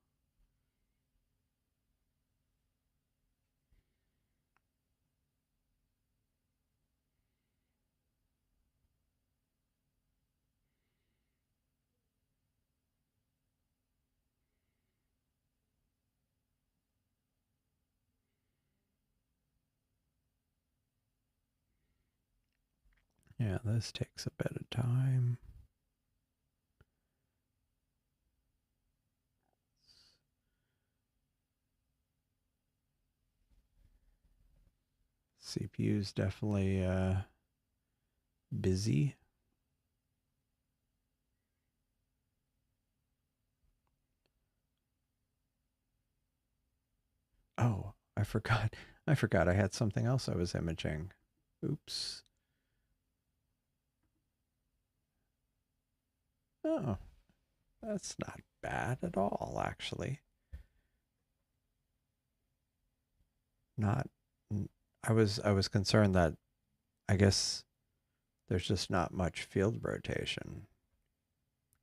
Yeah, this takes a bit of time. CPU's definitely busy. Oh, I forgot. I forgot I had something else I was imaging. Oops. Oh, that's not bad at all, actually. Not I was concerned that, I guess, there's just not much field rotation,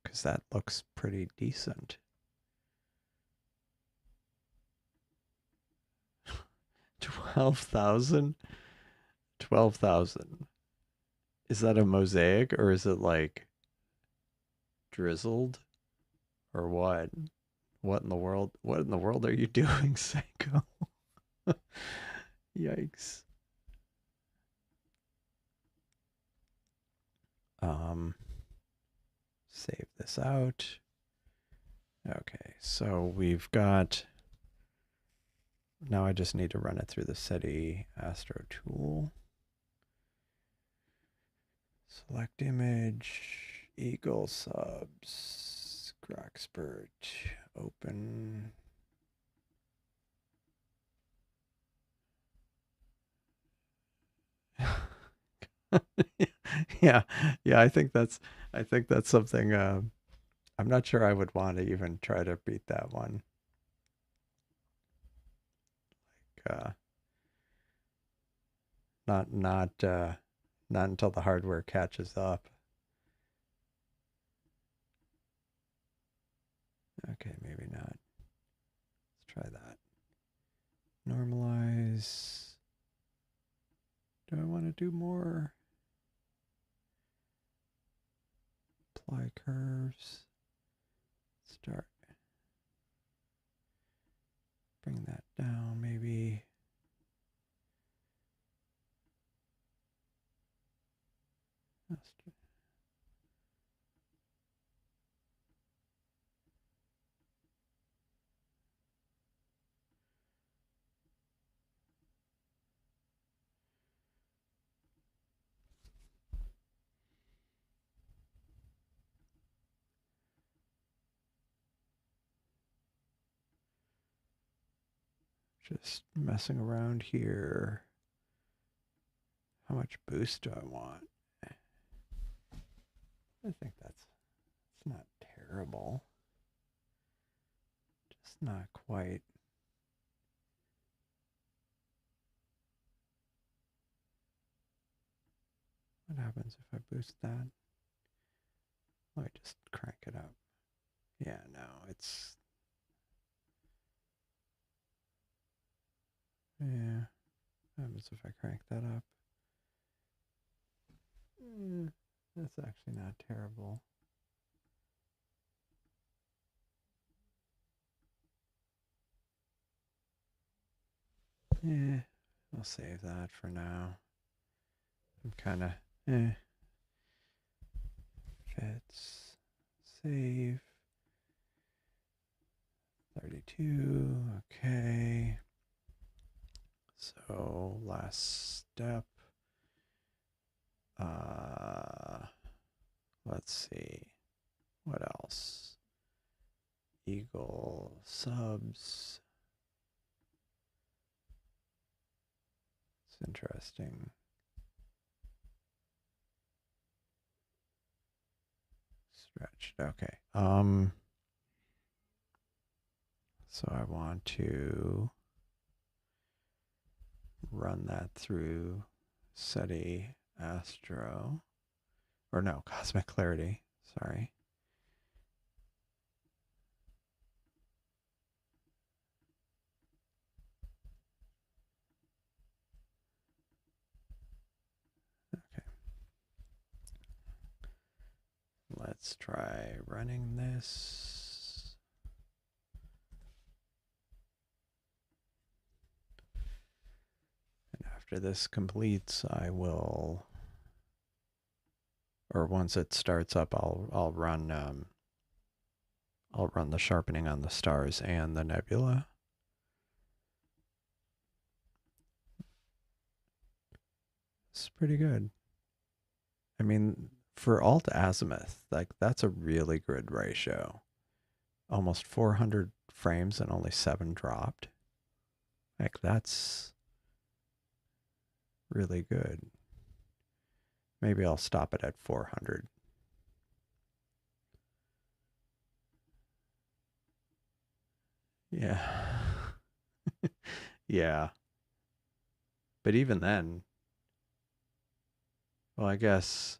because that looks pretty decent. 12,000? 12,000. Is that a mosaic, or is it like drizzled, or what? What in the world? What in the world are you doing, Seiko? Yikes. Um, Save this out. Okay, so we've got, now I just need to run it through the SETI Astro tool. Select image, Eagle subs, Groxpert, open. Yeah, yeah, I think that's something, I'm not sure I would want to even try to beat that one. Uh, not until the hardware catches up. Okay, maybe not. Let's try that. Normalize. Do I want to do more? Apply curves. Start. Bring that down, maybe. Just messing around here. How much boost do I want? I think it's not terrible. Just not quite. What happens if I boost that? Let me just crank it up. Yeah, no, it's, yeah. What happens if I crank that up? That's actually not terrible. Yeah, I'll save that for now. I'm kind of, fits, save, 32, okay. So last step, let's see, what else? Eagle subs. It's interesting. Stretched, okay. So I want to run that through SETI Astro, or no, Cosmic Clarity, sorry. Okay. Let's try running this. And after this completes, I will, or once it starts up, I'll run the sharpening on the stars and the nebula. It's pretty good. I mean, for alt azimuth, like that's a really good ratio. Almost 400 frames and only 7 dropped. Like that's really good. Maybe I'll stop it at 400. Yeah. Yeah. But even then, well, I guess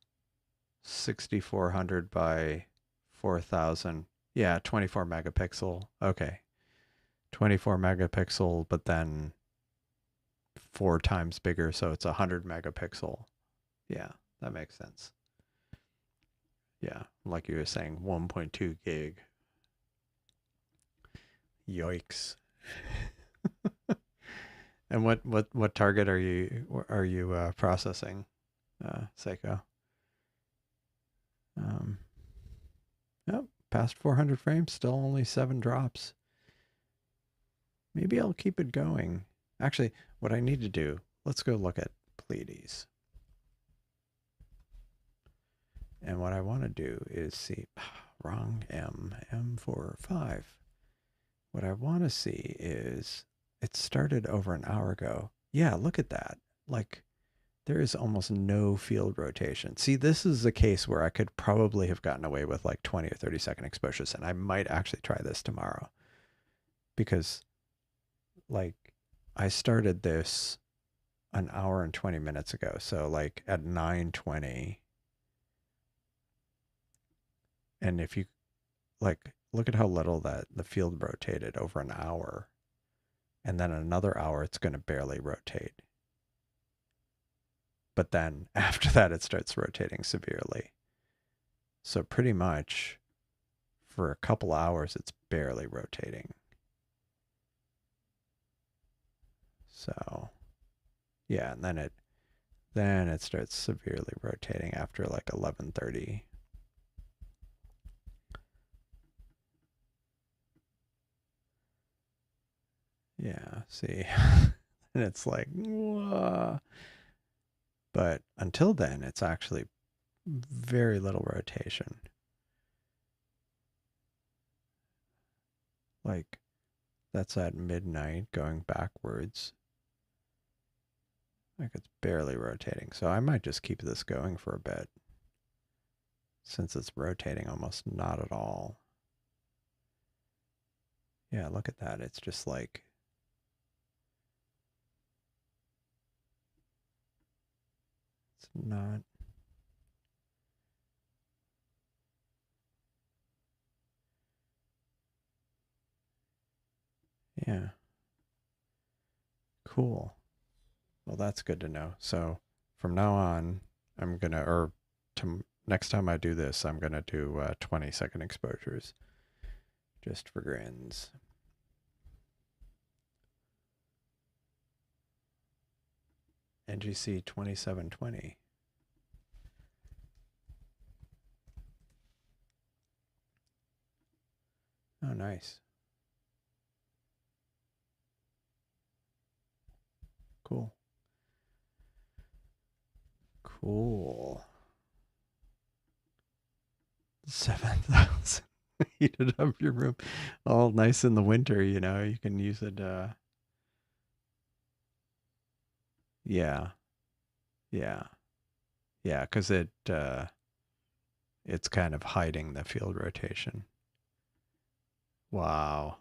6400 by 4000. Yeah, 24 megapixel. Okay. 24 megapixel, but then 4 times bigger, so it's 100 megapixel. Yeah, that makes sense. Yeah, like you were saying, 1.2 gig. Yikes. And what target are you processing, Seiko? Um, oh, past 400 frames, still only 7 drops. Maybe I'll keep it going. Actually, what I need to do, let's go look at Pleiades. And what I want to do is see, wrong M45. What I want to see is, it started over an hour ago. Yeah, look at that. Like, there is almost no field rotation. See, this is a case where I could probably have gotten away with like 20 or 30-second exposures, and I might actually try this tomorrow. Because, like, I started this an hour and 20 minutes ago. So, like, at 9:20, and if you, like, look at how little that the field rotated over an hour. And then another hour, it's going to barely rotate. But then after that, it starts rotating severely. So pretty much for a couple hours, it's barely rotating. So yeah, and then it starts severely rotating after like 11:30. Yeah, see. And it's like, whoa. But until then, it's actually very little rotation. Like, that's at midnight going backwards. Like, it's barely rotating. So I might just keep this going for a bit, since it's rotating almost not at all. Yeah, look at that. It's just like, it's not. Cool. Well, that's good to know. So from now on, I'm gonna, or next time I do this, I'm gonna do 20-second exposures, just for grins. NGC 2720. Oh, nice. Cool. Cool. 7,000. Heated up your room. All nice in the winter, you know. You can use it. Yeah. Yeah. Yeah, because it's kind of hiding the field rotation. Wow.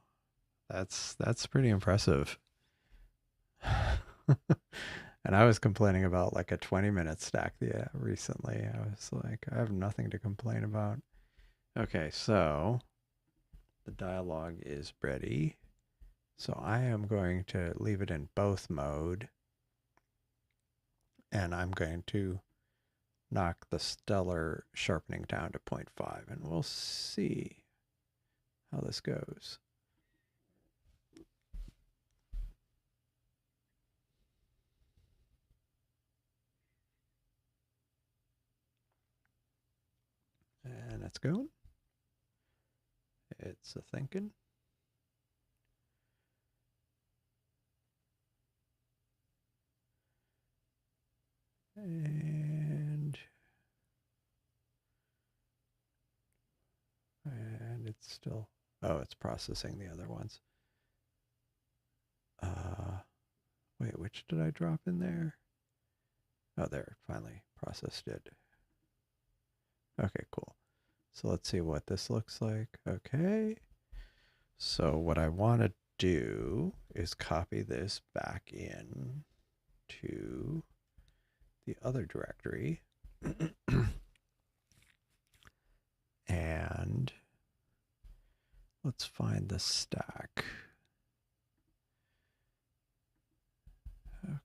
That's pretty impressive. And I was complaining about like a 20-minute stack recently. I was like, I have nothing to complain about. Okay, so the dialogue is ready. So I am going to leave it in both mode. And I'm going to knock the stellar sharpening down to 0.5. And we'll see how this goes. And it's going. It's a thinking. And it's still, oh, it's processing the other ones. Wait, which did I drop in there? Oh, there, finally processed it. Okay, cool. So let's see what this looks like. Okay. So what I want to do is copy this back in to the other directory. And let's find the stack.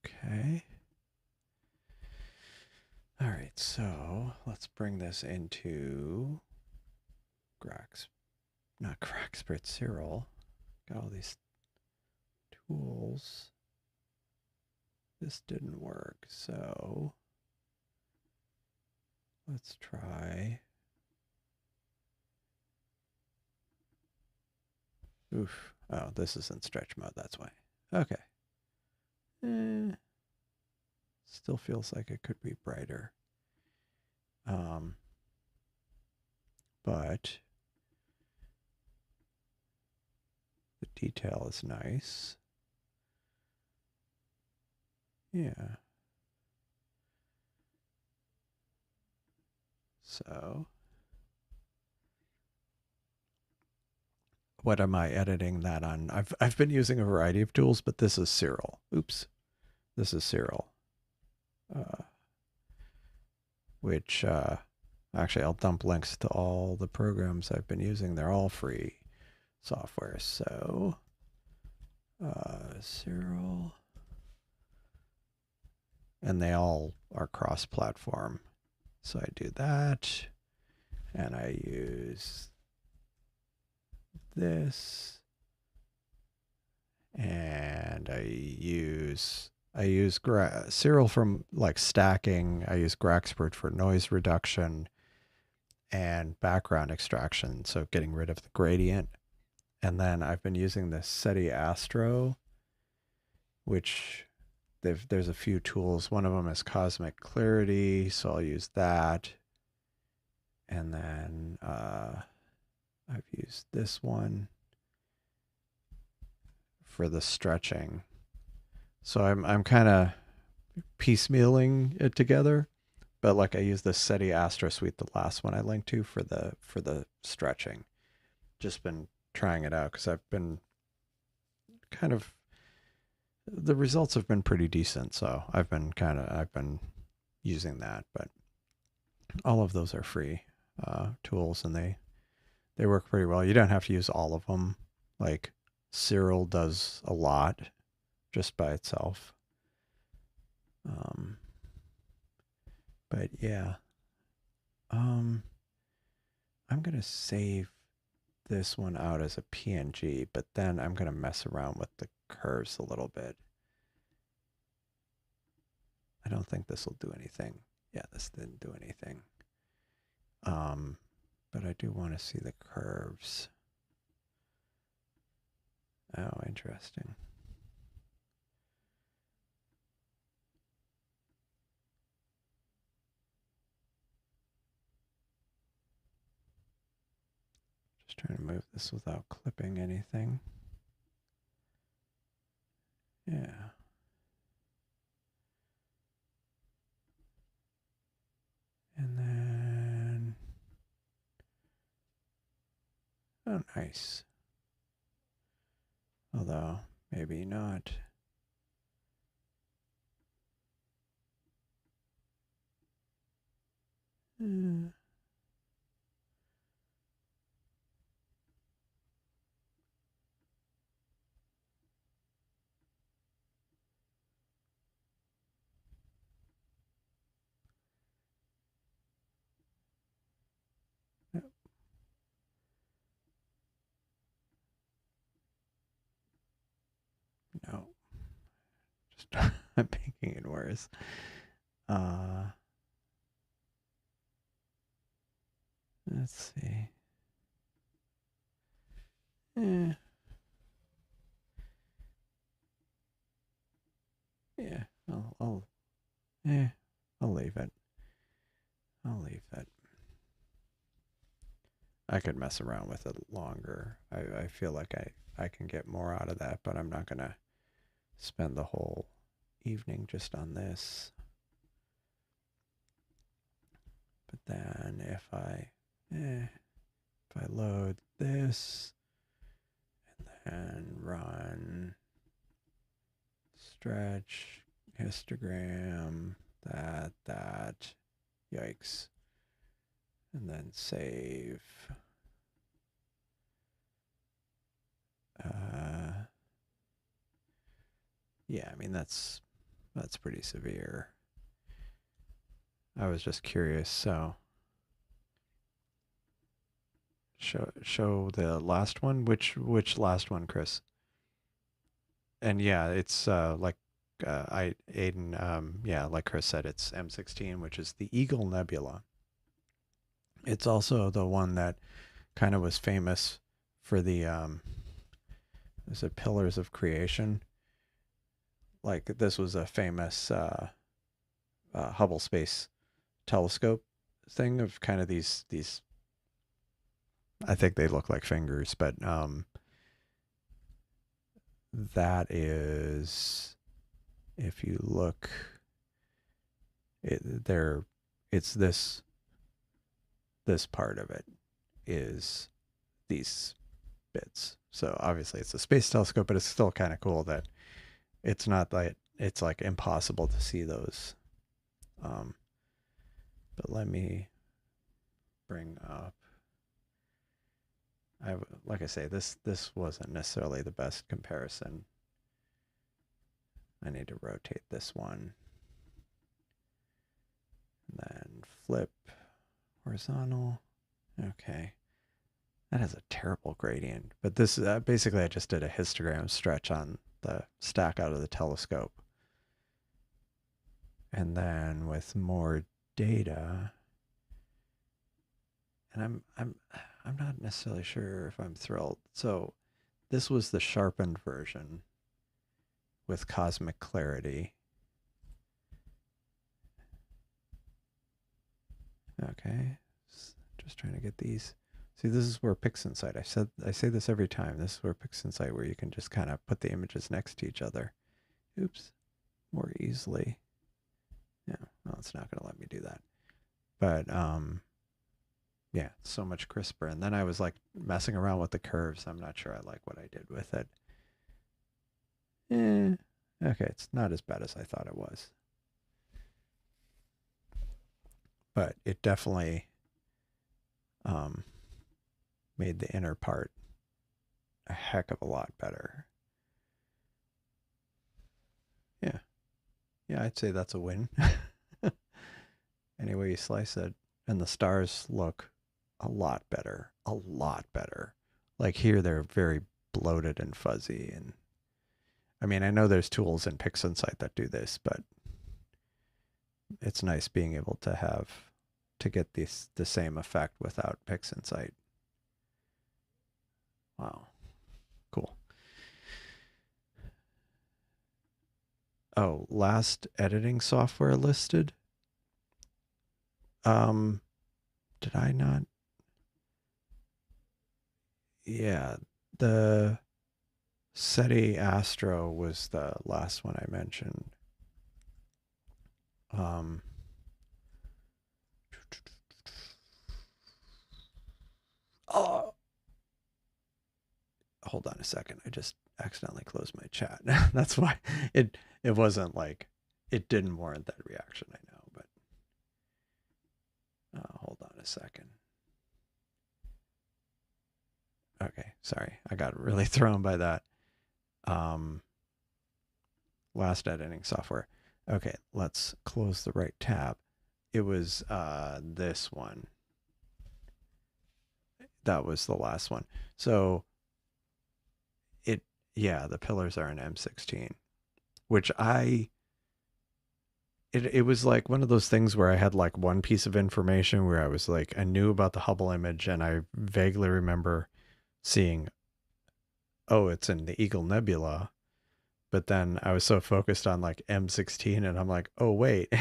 Okay. All right, so let's bring this into not Graxpert, Cyril. Got all these tools. This didn't work, so let's try. Oof. Oh, this is in stretch mode, that's why. Okay. Still feels like it could be brighter. But the detail is nice. Yeah. So what am I editing that on? I've been using a variety of tools, but this is Cyril. Oops. This is Cyril. Which actually I'll dump links to all the programs I've been using. They're all free software. So Cyril, and they all are cross-platform. So I do that, and I use this, and I use Cyril from like stacking. I use Graxpert for noise reduction and background extraction, so getting rid of the gradient. And then I've been using the SETI Astro, which there's a few tools. One of them is Cosmic Clarity, so I'll use that. And then I've used this one for the stretching. So I'm kind of piecemealing it together, but like I used the SETI Astro Suite, the last one I linked to, for the stretching. Just been trying it out because I've been kind of, the results have been pretty decent, so I've been using that. But all of those are free tools, and they work pretty well. You don't have to use all of them. Like Cyril does a lot just by itself. Um, but yeah, I'm gonna save this one out as a PNG, but then I'm gonna mess around with the curves a little bit. I don't think this will do anything. Yeah, this didn't do anything. But I do want to see the curves. Oh, interesting. Just trying to move this without clipping anything. Yeah. And then, oh, nice. Although, maybe not. No. Just I'm making it worse. Let's see. Eh, yeah, I'll leave it. I'll leave it. I could mess around with it longer. I feel like I can get more out of that, but I'm not gonna spend the whole evening just on this. But then if I load this and then run stretch histogram that yikes, and then save. Yeah, I mean that's pretty severe. I was just curious, so show the last one. Which last one, Chris? And yeah, it's Aiden, yeah, like Chris said, it's M16, which is the Eagle Nebula. It's also the one that kind of was famous for the is it Pillars of Creation? Like this was a famous Hubble Space Telescope thing of kind of these I think they look like fingers, but that is, if you look, it's this part of it is these bits. So obviously it's a space telescope, but it's still kind of cool that it's not like it's like impossible to see those. But let me bring up. Like I say, this wasn't necessarily the best comparison. I need to rotate this one, and then flip horizontal. Okay, that has a terrible gradient. But this basically I just did a histogram stretch on the stack out of the telescope, and then with more data, and I'm not necessarily sure if I'm thrilled. So this was the sharpened version with cosmic clarity. Okay, just trying to get these. See, this is where PixInsight. I say this every time. This is where PixInsight, where you can just kind of put the images next to each other. Oops, more easily. Yeah, well, it's not going to let me do that. But yeah, so much crisper. And then I was like messing around with the curves. I'm not sure I like what I did with it. Okay, it's not as bad as I thought it was. But it definitely made the inner part a heck of a lot better. Yeah, I'd say that's a win. Any way you slice it. And the stars look a lot better. A lot better. Like here, they're very bloated and fuzzy. And I mean, I know there's tools in PixInsight that do this, but it's nice being able to get the same effect without PixInsight. Wow, cool. Oh, last editing software listed. Did I not? Yeah, the SETI Astro was the last one I mentioned. Um, oh, hold on a second. I just accidentally closed my chat. That's why it wasn't like it didn't warrant that reaction. I know, but hold on a second. Okay, sorry. I got really thrown by that. Um, last editing software. Okay, let's close the right tab. It was this one. That was the last one. So yeah, the pillars are in M16, which it was like one of those things where I had like one piece of information where I was like, I knew about the Hubble image and I vaguely remember seeing, oh, it's in the Eagle Nebula. But then I was so focused on like M16 and I'm like, oh, wait,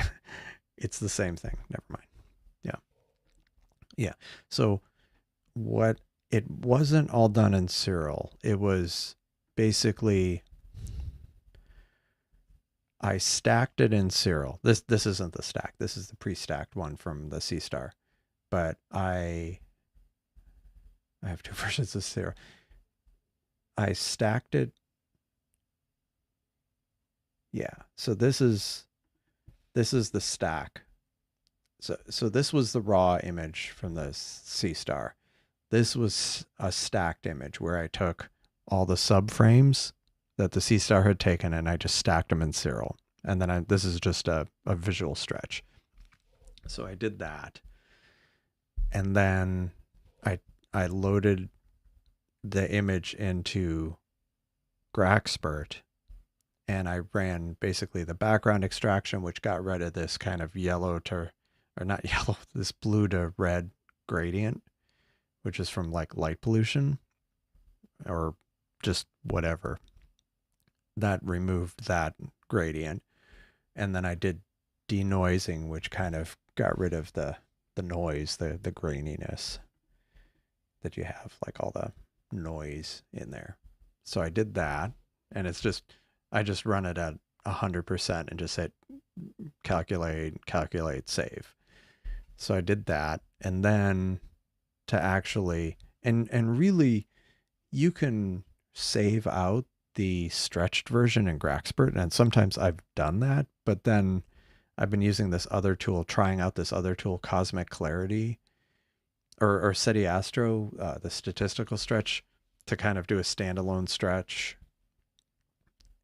it's the same thing. Never mind. Yeah. Yeah. So what it wasn't all done in serial. It was basically I stacked it in serial. This isn't the stack. This is the pre-stacked one from the Seestar. But I have two versions of serial. I stacked it. Yeah. So this is the stack. So this was the raw image from the Seestar. This was a stacked image where I took all the subframes that the Seestar had taken and I just stacked them in serial. And then this is just a visual stretch. So I did that. And then I loaded the image into Graxpert and I ran basically the background extraction, which got rid of this kind of yellow to, or not yellow, this blue to red gradient, which is from like light pollution or just whatever. That removed that gradient. And then I did denoising, which kind of got rid of the noise, the graininess that you have, like all the noise in there. So I did that, and I just run it at 100% and just hit calculate, save. So I did that, and then to actually, and really, you can save out the stretched version in Graxpert, and sometimes I've done that, but then I've been using this other tool, trying out this other tool, Cosmic Clarity, or SETI Astro, the statistical stretch, to kind of do a standalone stretch.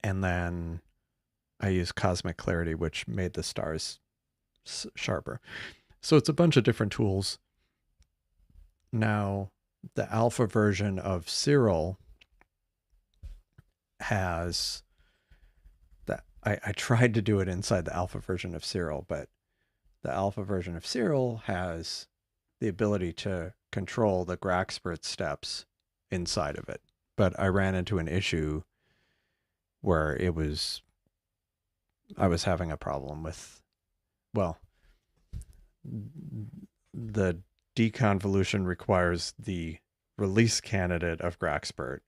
And then I use Cosmic Clarity, which made the stars sharper. So it's a bunch of different tools. Now, the alpha version of Cyril has that. I tried to do it inside the alpha version of Cyril, but the alpha version of Cyril has the ability to control the Graxpert steps inside of it. But I ran into an issue where I was having a problem with, well, the deconvolution requires the release candidate of Graxpert.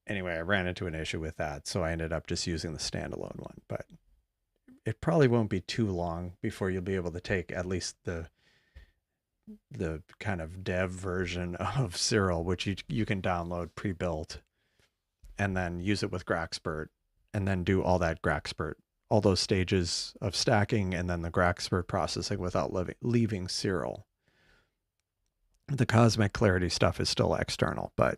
Anyway, I ran into an issue with that, so I ended up just using the standalone one. But it probably won't be too long before you'll be able to take at least the kind of dev version of Cyril, which you can download pre-built, and then use it with Graxpert, and then do all that Graxpert, all those stages of stacking, and then the Graxpert processing without leaving Cyril. The Cosmic Clarity stuff is still external, but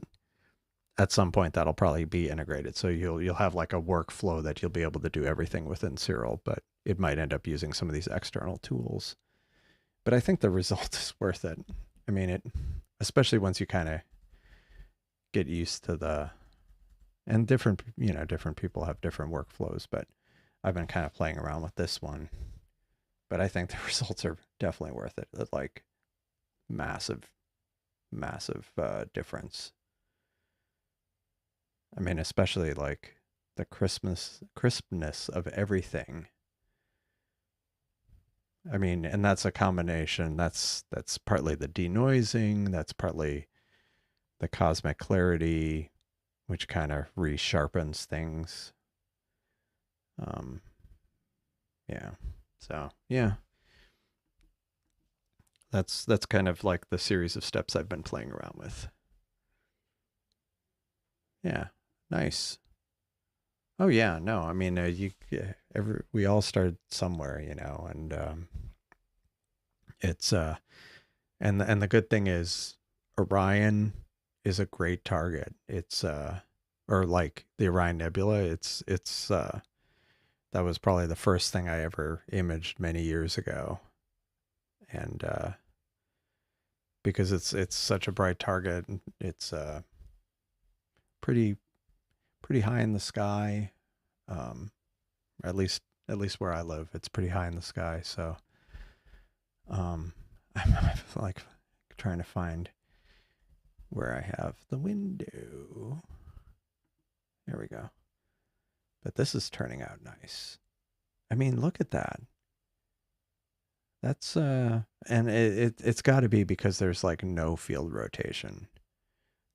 at some point that'll probably be integrated. So you'll have like a workflow that you'll be able to do everything within Serial, but it might end up using some of these external tools. But I think the result is worth it. I mean, it, especially once you kind of get used to the, and different, different people have different workflows, but I've been kind of playing around with this one. But I think the results are definitely worth it. Like massive, massive difference. I mean, especially like the crispness of everything. I mean, and that's a combination. That's partly the denoising, that's partly the cosmic clarity, which kind of resharpens things. Um, yeah. So yeah, that's kind of like the series of steps I've been playing around with. Yeah, nice. Oh yeah, no, I mean, we all started somewhere, and it's and the good thing is Orion is a great target. It's or like the Orion Nebula, it's that was probably the first thing I ever imaged many years ago, and because it's such a bright target, it's pretty pretty high in the sky. Um, at least where I live, it's pretty high in the sky. So I'm like trying to find where I have the window. There we go. But this is turning out nice. I mean, look at that. That's and it's got to be because there's like no field rotation.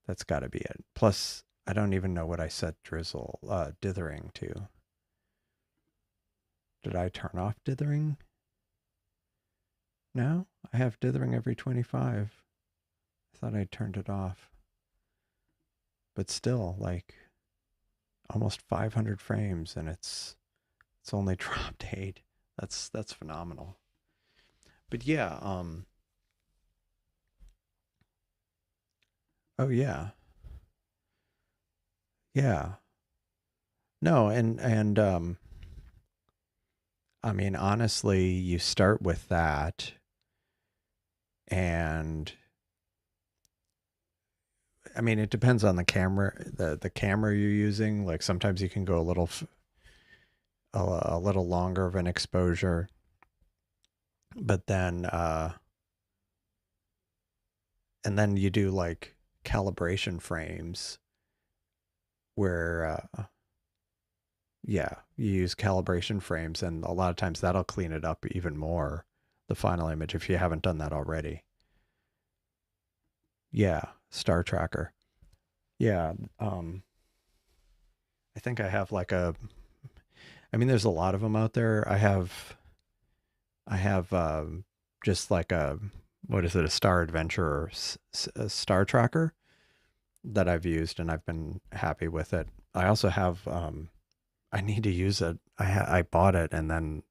That's got to be it. Plus, I don't even know what I set dithering to. Did I turn off dithering? No, I have dithering every 25. I thought I turned it off. But still, like almost 500 frames, and it's only dropped 8. That's phenomenal. But yeah, oh yeah. Yeah. No, and I mean honestly, you start with that, and I mean it depends on the camera, the camera you're using. Like sometimes you can go a little longer of an exposure, but then and then you do like calibration frames where yeah, you use calibration frames, and a lot of times that'll clean it up even more, the final image, if you haven't done that already. Yeah, Star Tracker. Yeah, I think I have like I mean, there's a lot of them out there. I have just like what is it, a Star Adventurer, a Star Tracker that I've used, and I've been happy with it. I also have, I need to use it. I bought it, and then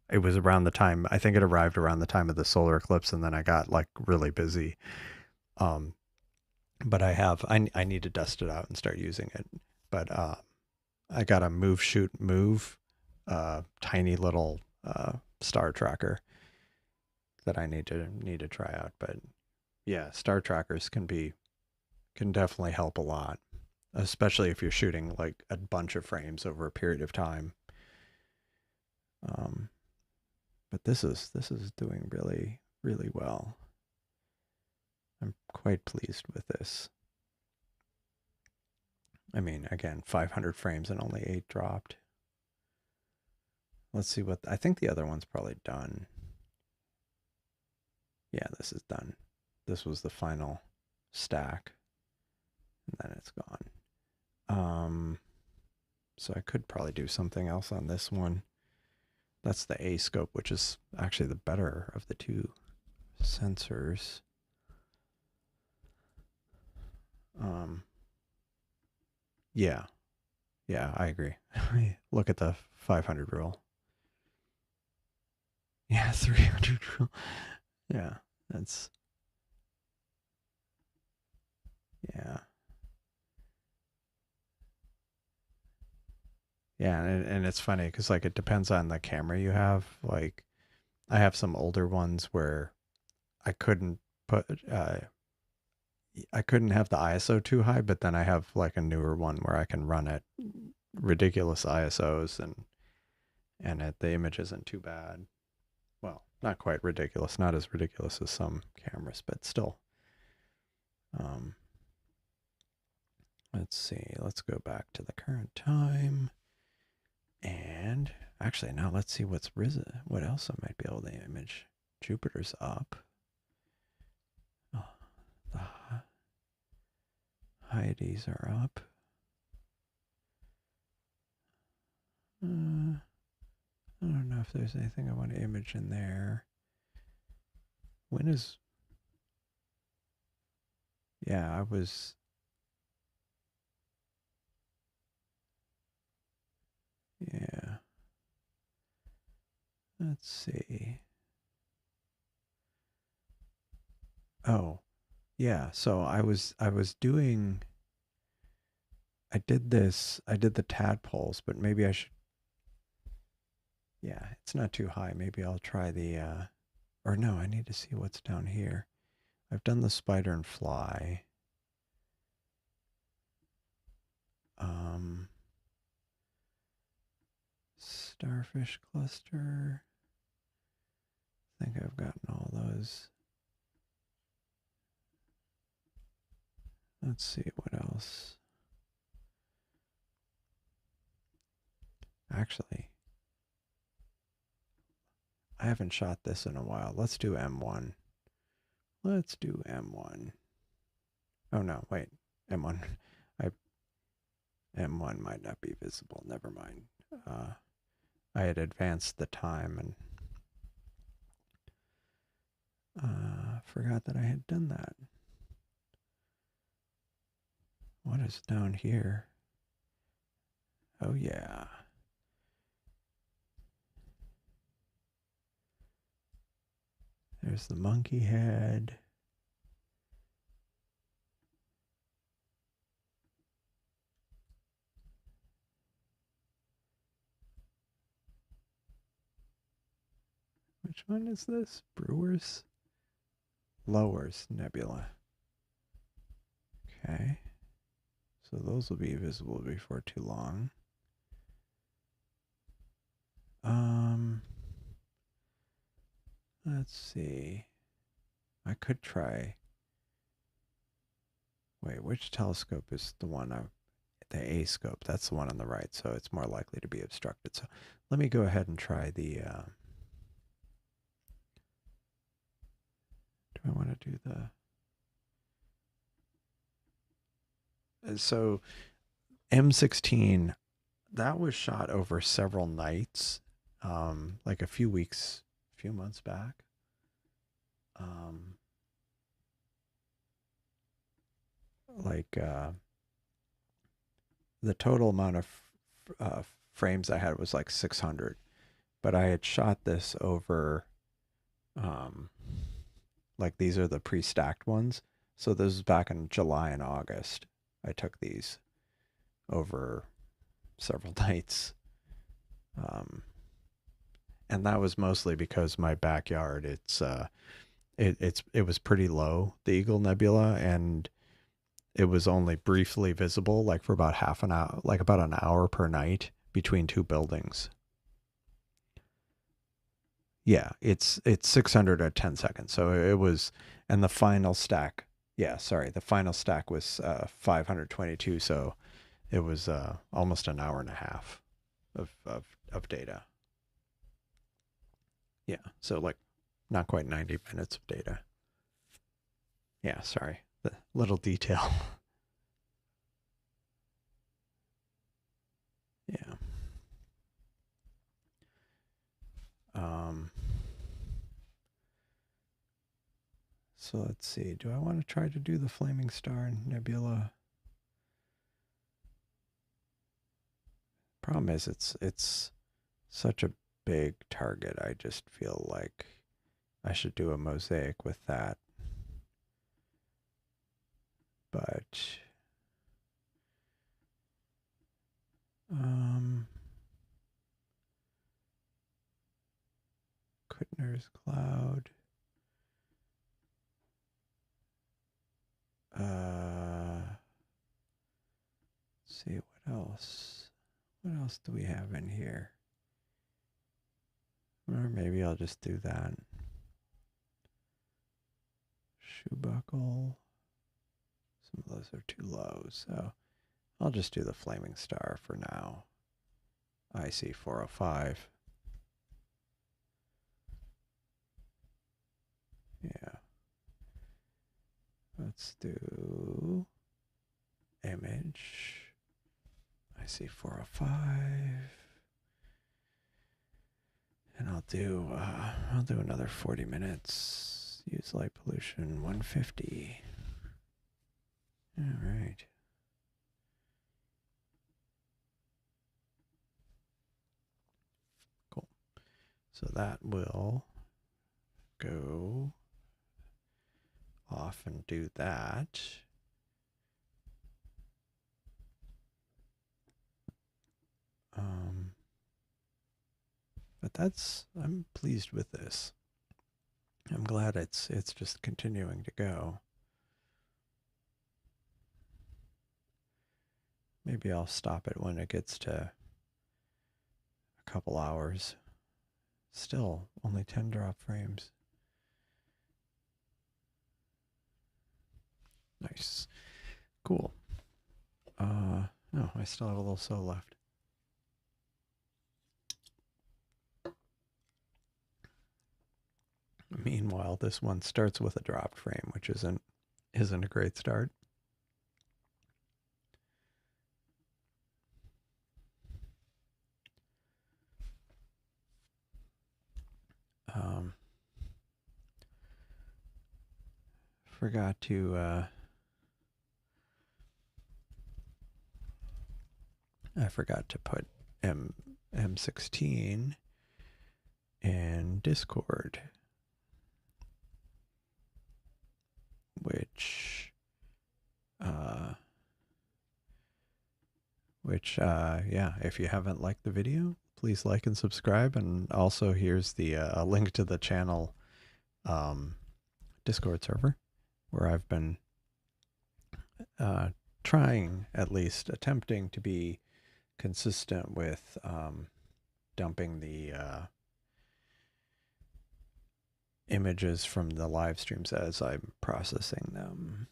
it was around the time, I think it arrived around the time of the solar eclipse, and then I got like really busy. Um, but I need to dust it out and start using it. But I got a move, shoot, move, tiny little star tracker that I need to try out. But yeah, star trackers can definitely help a lot, especially if you're shooting like a bunch of frames over a period of time. Um, but this is doing really well. I'm quite pleased with this. I mean, again, 500 frames and only 8 dropped. Let's see what, I think the other one's probably done. Yeah, this is done. This was the final stack, and then it's gone. So I could probably do something else on this one. That's the A scope, which is actually the better of the two sensors. Yeah, yeah, I agree. Look at the 500 rule. Yeah, 300 rule. Yeah, that's, yeah. Yeah, and it's funny because like it depends on the camera you have. Like I have some older ones where I couldn't put I couldn't have the ISO too high, but then I have like a newer one where I can run at ridiculous ISOs the image isn't too bad. Well, not quite ridiculous, not as ridiculous as some cameras, but still. Um, let's see. Let's go back to the current time. And actually, now let's see what's risen. What else I might be able to image. Jupiter's up. Oh, the Hyades are up. I don't know if there's anything I want to image in there. When is... Yeah, I was... Yeah. Let's see. Oh, yeah. So I was doing... I did the tadpoles, but maybe I should... Yeah, it's not too high. Maybe I'll try the... Or no, I need to see what's down here. I've done the spider and fly. Starfish cluster. I think I've gotten all those. Let's see what else. Actually, I haven't shot this in a while. Let's do M1. Let's do M1. Oh no, wait. M1. I M1 might not be visible. Never mind. I had advanced the time and forgot that I had done that. What is down here? Oh yeah. There's the monkey head. Which one is this? Brewers? Lowers Nebula. Okay. So those will be visible before too long. Let's see. I could try. Wait, which telescope is the one the A scope? That's the one on the right, so it's more likely to be obstructed. So let me go ahead and try the. Do I want to do the? So M16, that was shot over several nights, like a few months back. Like the total amount of frames I had was like 600, but I had shot this over, um, like these are the pre-stacked ones. So this was back in July and August. I took these over several nights. And that was mostly because my backyard, it was pretty low, the Eagle Nebula, and it was only briefly visible, like for about half an hour, like about an hour per night between two buildings. Yeah, it's 600 at 10 seconds. So it was, and the final stack, yeah, sorry, the final stack was 522. So it was almost an hour and a half of data. Yeah, so like not quite 90 minutes of data. Yeah, sorry, the little detail. Yeah. Um, so let's see. Do I want to try to do the Flaming Star Nebula? Problem is, it's such a big target. I just feel like I should do a mosaic with that. But There's cloud. Let's see what else. What else do we have in here? Or maybe I'll just do that. Shoe buckle. Some of those are too low, so I'll just do the flaming star for now. IC 405. Yeah. Let's do image. IC 405. And I'll do another 40 minutes. Use light pollution 150. All right. Cool. So that will go off and do that. But I'm pleased with this. I'm glad it's just continuing to go. Maybe I'll stop it when it gets to a couple hours. Still, only 10 drop frames. Nice. Cool. No, I still have a little so left. Meanwhile, this one starts with a dropped frame, which isn't a great start. Forgot to I forgot to put M16 in Discord, which yeah, if you haven't liked the video, please like and subscribe. And also here's the link to the channel Discord server, where I've been trying, at least attempting to be consistent with dumping the images from the live streams as I'm processing them.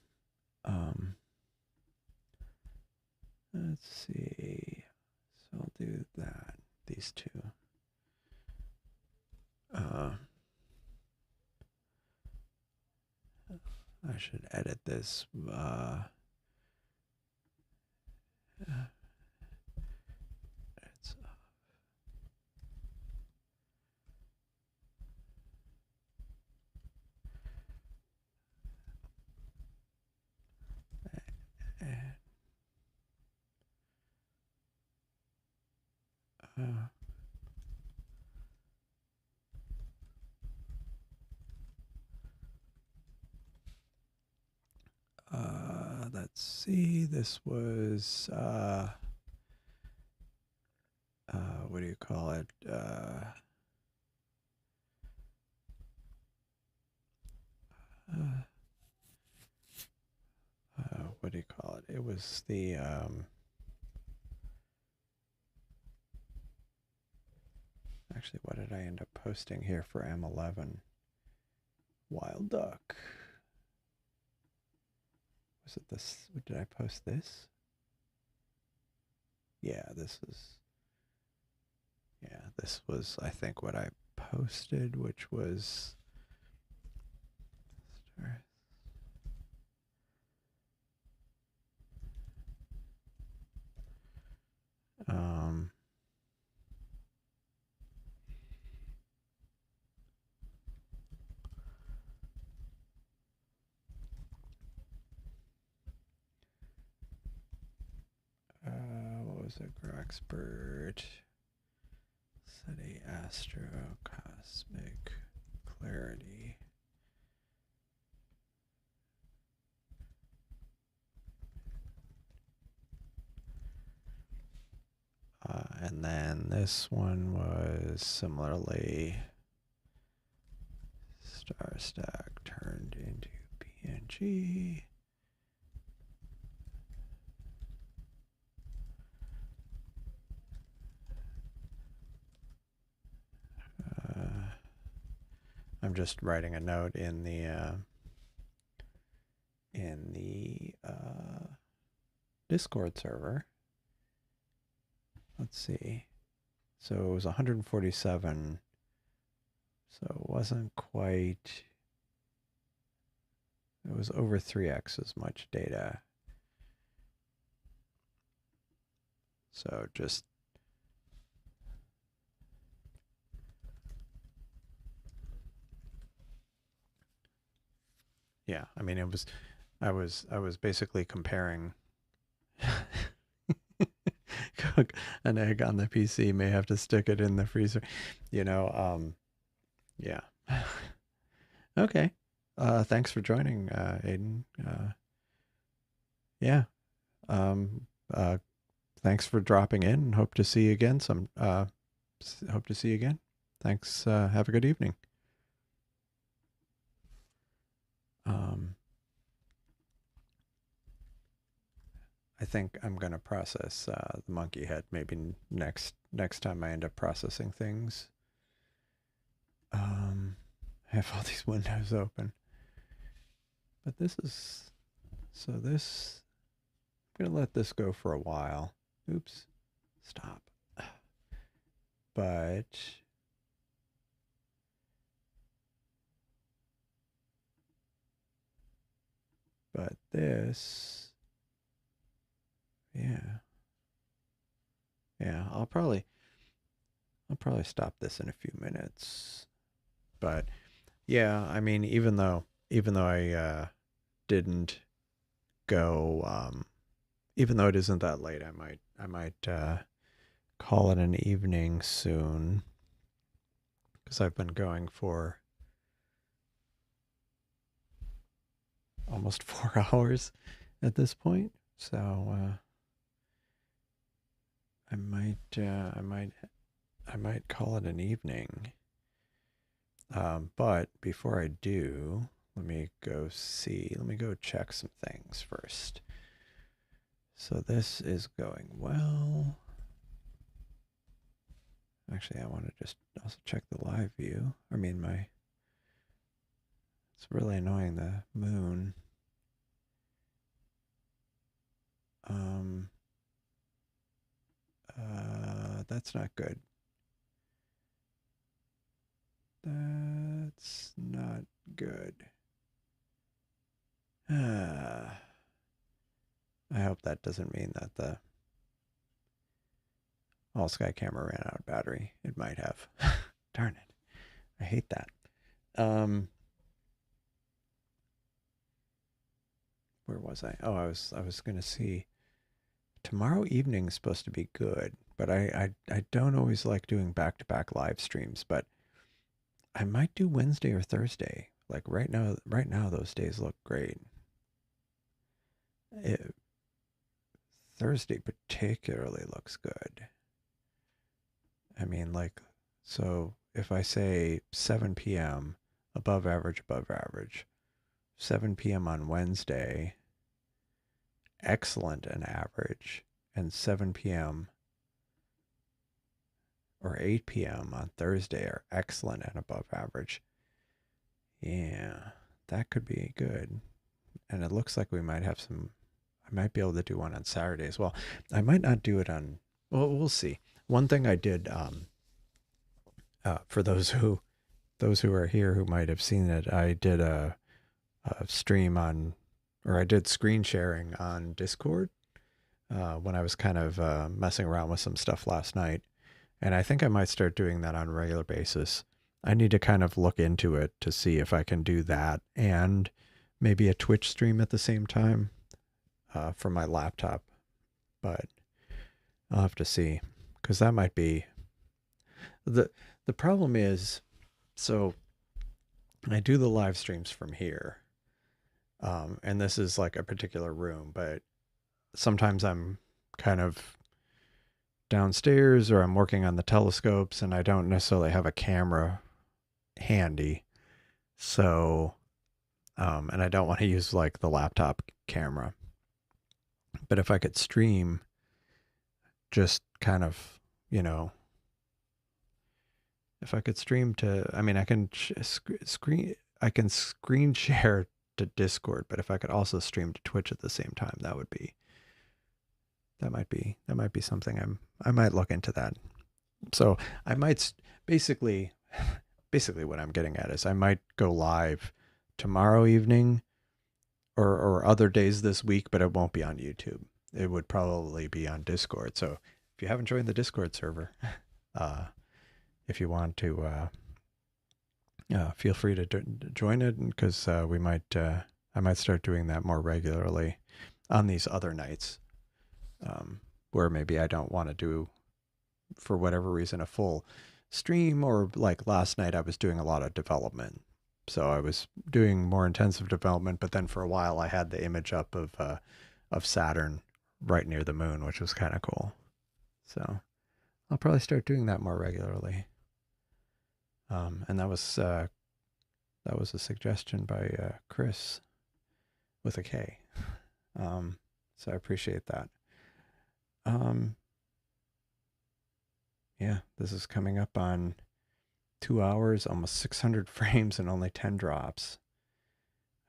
Let's see. So I'll do that. These two. I should edit this. It's let's see, this was what do you call it? What do you call it? It was the actually, what did I end up posting here for M11? Wild duck. Was it this? Did I post this? Yeah, this was, I think, what I posted, which was what was it? Groxpert SETI Astro Cosmic Clarity. And then this one was similarly Star stack turned into PNG. I'm just writing a note in the Discord server. Let's see. So it was 147. So it wasn't quite. It was over 3x as much data. So just yeah, I mean it was I was basically comparing cook an egg on the PC, may have to stick it in the freezer. Yeah. Okay. Thanks for joining, Aiden. Yeah. Um, Thanks for dropping in. Hope to see you again. Hope to see you again. Thanks. Have a good evening. I think I'm gonna process the monkey head maybe next time I end up processing things. I have all these windows open, but this. I'm gonna let this go for a while. Oops, stop. But this, yeah. I'll probably stop this in a few minutes. But yeah, I mean, even though I didn't go, even though it isn't that late, I might call it an evening soon, because I've been going for almost 4 hours at this point. So I might call it an evening. But before I do, let me go check some things first. So this is going well. Actually, I want to just also check the live view. I mean, it's really annoying, the moon. That's not good. That's not good. I hope that doesn't mean that the all sky camera ran out of battery. It might have. Darn it. I hate that. Where was I? Oh, I was gonna see. Tomorrow evening is supposed to be good, but I don't always like doing back-to-back live streams, but I might do Wednesday or Thursday. Like right now those days look great. Thursday particularly looks good. I mean, like, so if I say 7 p.m., above average, 7 p.m. on Wednesday, excellent and average, and 7 p.m. or 8 p.m. on Thursday are excellent and above average. Yeah, that could be good. And it looks like we might have some, I might be able to do one on Saturday as well. I might not do it on, well, we'll see. One thing I did, for those who are here who might have seen it, I did a stream on, or I did screen sharing on Discord when I was kind of messing around with some stuff last night. And I think I might start doing that on a regular basis. I need to kind of look into it to see if I can do that and maybe a Twitch stream at the same time for my laptop. But I'll have to see, because that might be the problem is, so I do the live streams from here, and this is like a particular room, but sometimes I'm kind of downstairs or I'm working on the telescopes and I don't necessarily have a camera handy. So, and I don't want to use like the laptop camera. But if I could stream just kind of, you know, if I could stream to, I mean, I can I can screen share to Discord, but if I could also stream to Twitch at the same time, that might be something I might look into that. So I might basically, basically what I'm getting at is I might go live tomorrow evening or other days this week, but it won't be on YouTube. It would probably be on Discord. So if you haven't joined the Discord server, uh, if you want to, feel free to join it because we might, I might start doing that more regularly on these other nights where maybe I don't want to do, for whatever reason, a full stream, or like last night I was doing a lot of development. So I was doing more intensive development, but then for a while I had the image up of Saturn right near the moon, which was kind of cool. So I'll probably start doing that more regularly. And that was a suggestion by Chris with a K. So I appreciate that. Yeah, this is coming up on 2 hours, almost 600 frames, and only 10 drops.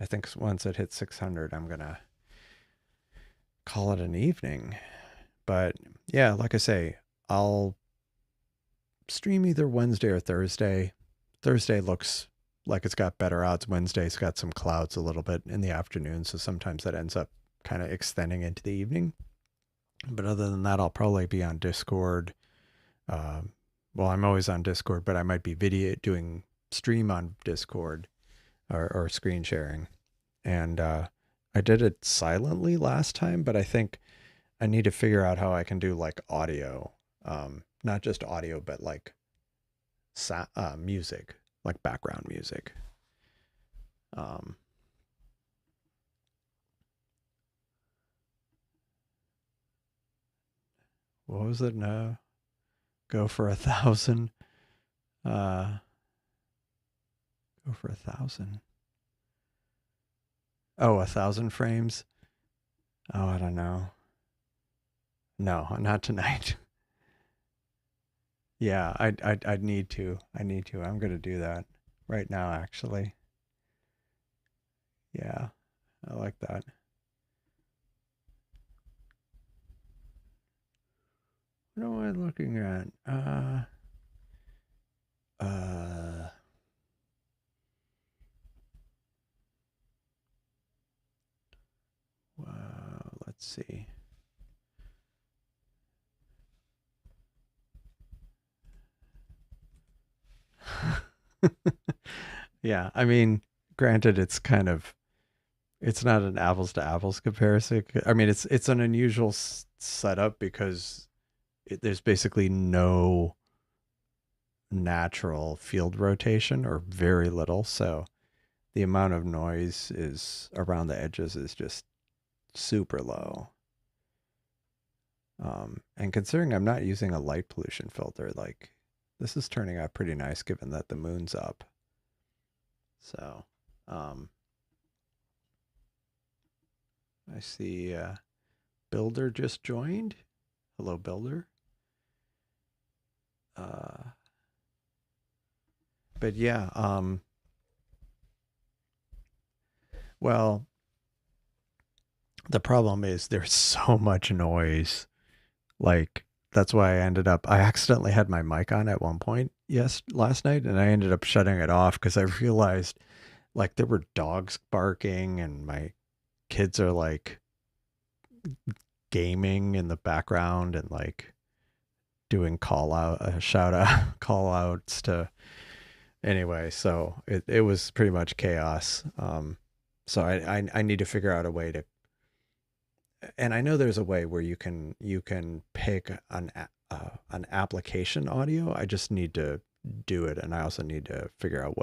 I think once it hits 600, I'm gonna call it an evening. But yeah, like I say, I'll stream either Wednesday or Thursday. Thursday looks like it's got better odds. Wednesday's got some clouds a little bit in the afternoon, so sometimes that ends up kind of extending into the evening. But other than that, I'll probably be on Discord. Well, I'm always on Discord, but I might be doing stream on Discord or screen sharing. And I did it silently last time, but I think I need to figure out how I can do like audio, not just audio, but like music, like background music. What was it? No, go for 1,000. Go for 1,000. Oh, 1,000 frames. Oh, I don't know. No, not tonight. Yeah, I'd need to. I need to. I'm gonna do that right now, actually. Yeah, I like that. What am I looking at? Uh, let's see. Yeah, I mean, granted, it's not an apples to apples comparison. I mean, it's an unusual setup because there's basically no natural field rotation or very little. So the amount of noise is around the edges is just super low. And considering I'm not using a light pollution filter, like this is turning out pretty nice given that the moon's up. So, I see Builder just joined. Hello, Builder. But yeah, well, the problem is there's so much noise. Like that's why I accidentally had my mic on at one point last night, and I ended up shutting it off because I realized like there were dogs barking and my kids are like gaming in the background and like doing shout out call outs to anyway, so it was pretty much chaos. So I need to figure out a way to, and I know there's a way where you can pick an application audio. I just need to do it, and I also need to figure out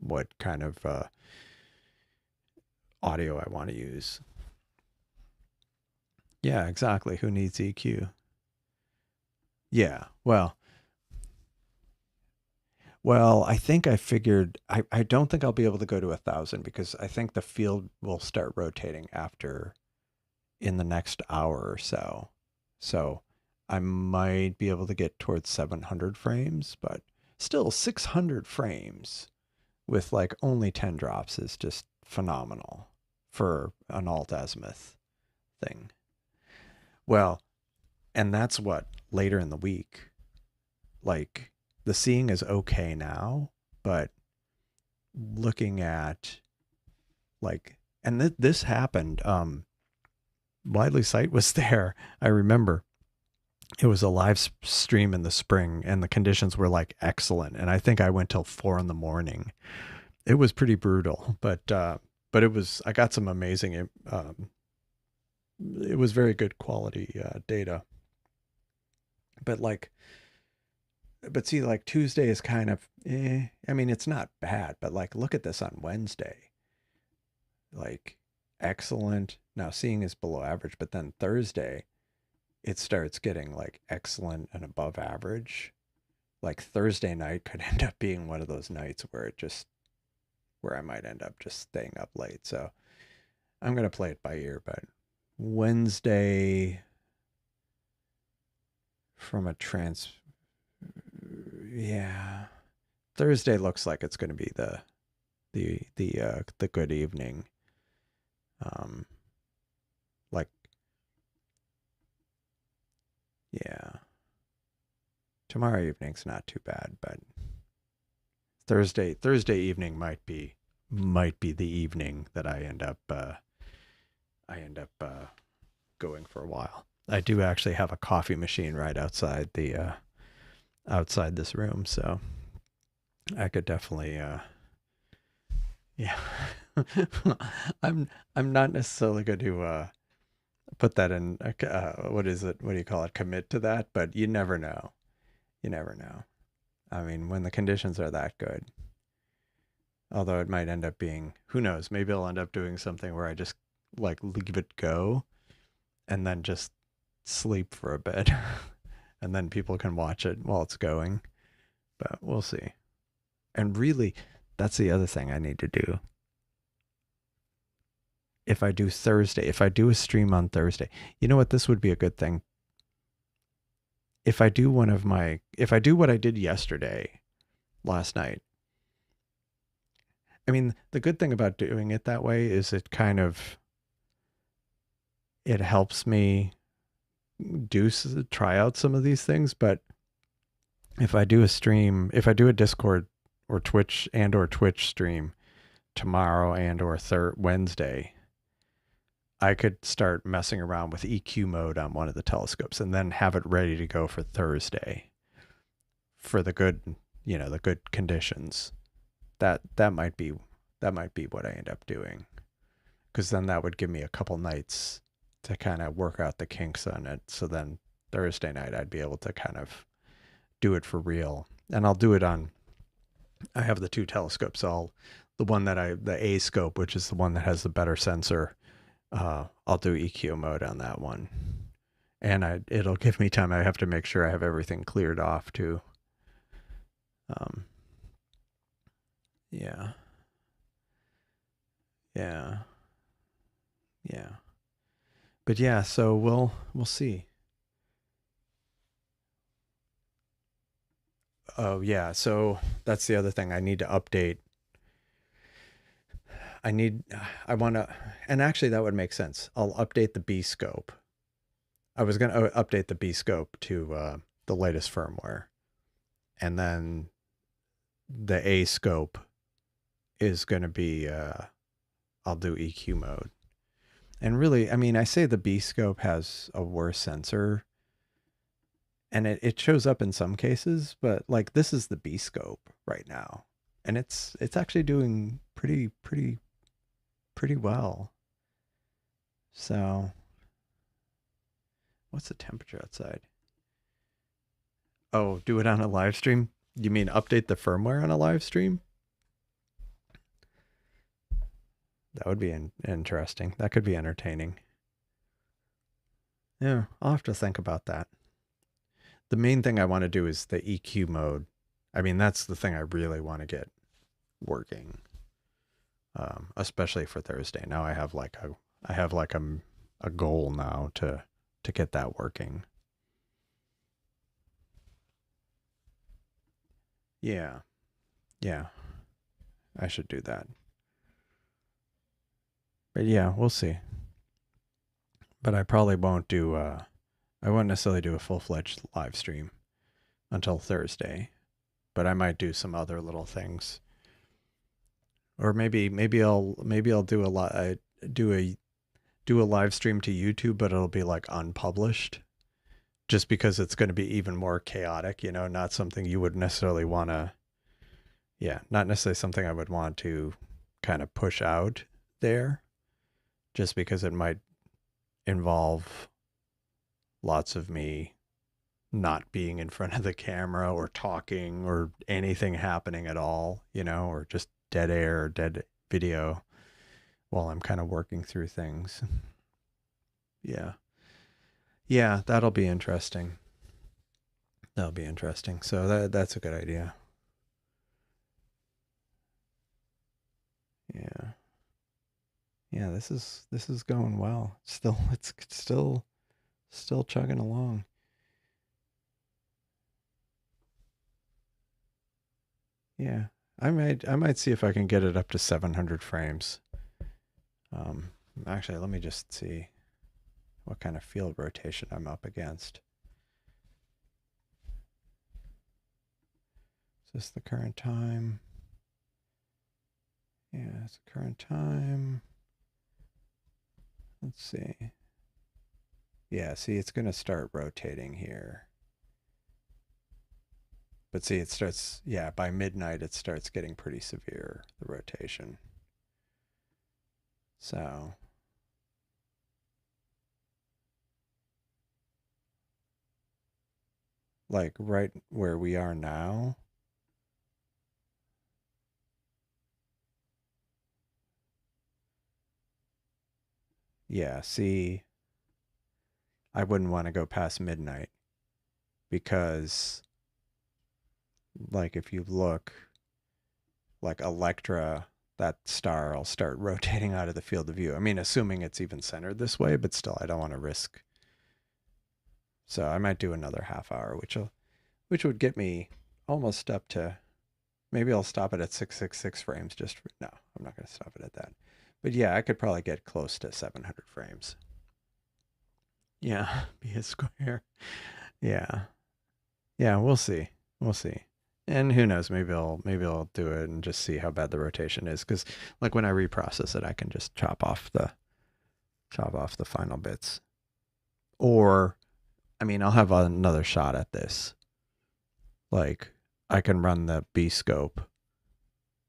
what kind of audio I want to use. Yeah, exactly. Who needs EQ? Yeah. Well, I think I figured I don't think I'll be able to go to 1,000 because I think the field will start rotating after in the next hour or so. So I might be able to get towards 700 frames, but still 600 frames with like only 10 drops is just phenomenal for an alt azimuth thing. Well, and that's what later in the week, like the seeing is okay now, but looking at like, and this happened, Widely Sight was there. I remember it was a live stream in the spring and the conditions were like excellent. And I think I went till 4 in the morning. It was pretty brutal, but it was, I got some amazing, it was very good quality data. But like, but see, like Tuesday is kind of, I mean, it's not bad, but like, look at this on Wednesday. Like, excellent. Now, seeing is below average, but then Thursday, it starts getting like excellent and above average. Like Thursday night could end up being one of those nights where it just, where I might end up just staying up late. So I'm going to play it by ear, but Wednesday from a trans, yeah. Thursday looks like it's going to be the good evening. Um, like, yeah. Tomorrow evening's not too bad, but Thursday evening might be the evening that I end up going for a while. I do actually have a coffee machine right outside the outside this room, so I could definitely yeah. I'm not necessarily going to put that in what is it? What do you call it? Commit to that, but you never know. You never know. I mean, when the conditions are that good. Although it might end up being, who knows, maybe I'll end up doing something where I just like leave it go and then just sleep for a bit. And then people can watch it while it's going. But we'll see. And really, that's the other thing I need to do. If I do Thursday, if I do a stream on Thursday, you know what? This would be a good thing. If I do what I did yesterday, last night, I mean, the good thing about doing it that way is it helps me try out some of these things. But if I do a Discord or Twitch stream tomorrow and or Wednesday, I could start messing around with EQ mode on one of the telescopes and then have it ready to go for Thursday for the good conditions. That might be what I end up doing, because then that would give me a couple nights to kind of work out the kinks on it. So then Thursday night I'd be able to kind of do it for real. And I'll do it on, I have the two telescopes. The A scope, which is the one that has the better sensor, I'll do EQ mode on that one. And it'll give me time. I have to make sure I have everything cleared off too. Yeah. Yeah. Yeah. But yeah, so we'll see. Oh yeah, so that's the other thing I need to update. I want to, and actually that would make sense. I'll update the B scope. I was going to update the B scope to the latest firmware. And then the A scope is going to be, I'll do EQ mode. And really, I mean, I say the B scope has a worse sensor, and it shows up in some cases, but like this is the B scope right now. And it's actually doing pretty well. So what's the temperature outside? Oh, do it on a live stream? You mean update the firmware on a live stream? That would be interesting. That could be entertaining. Yeah, I'll have to think about that. The main thing I want to do is the EQ mode. I mean, that's the thing I really want to get working, especially for Thursday. Now I have like a goal now to get that working. Yeah, yeah, I should do that. But yeah, we'll see. But I probably won't do. I won't necessarily do a full-fledged live stream until Thursday. But I might do some other little things, or maybe I'll do a lot. I do a live stream to YouTube, but it'll be like unpublished, just because it's going to be even more chaotic. You know, not something you would necessarily want to. Yeah, not necessarily something I would want to kind of push out there, just because it might involve lots of me not being in front of the camera or talking or anything happening at all, you know, or just dead air or dead video while I'm kind of working through things. Yeah. Yeah, that'll be interesting. That'll be interesting. So that's a good idea. Yeah. Yeah, this is going well. It's still chugging along. Yeah. I might see if I can get it up to 700 frames. Um, Actually, let me just see what kind of field rotation I'm up against. Is this the current time? Yeah, it's the current time. Let's see. Yeah, see, it's going to start rotating here. But see, it starts, yeah, by midnight, it starts getting pretty severe, the rotation. So, like right where we are now, yeah, see, I wouldn't want to go past midnight because, like, if you look, like Electra, that star will start rotating out of the field of view. I mean, assuming it's even centered this way, but still, I don't want to risk. So I might do another half hour, which would get me almost up to. Maybe I'll stop it at 666 frames. No, I'm not going to stop it at that. But yeah, I could probably get close to 700 frames. Yeah, be a square. Yeah, yeah, we'll see. We'll see. And who knows? Maybe I'll do it and just see how bad the rotation is. Because like when I reprocess it, I can just chop off the final bits. Or, I mean, I'll have another shot at this. Like I can run the B scope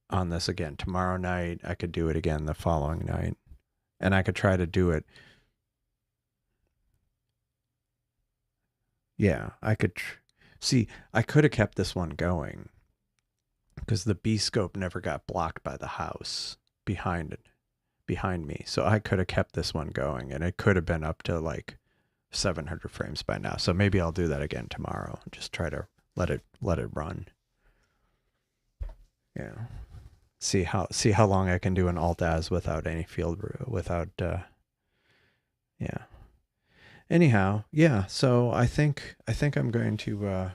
on this again tomorrow night. I could do it again the following night, and I could try to do it. Yeah, I could see. I could have kept this one going because the B scope never got blocked by the house behind it, behind me. So I could have kept this one going, and it could have been up to like 700 frames by now. So maybe I'll do that again tomorrow. Just try to let it run. Yeah. See how long I can do an alt as without any field without yeah. Anyhow, yeah. So I think I'm going to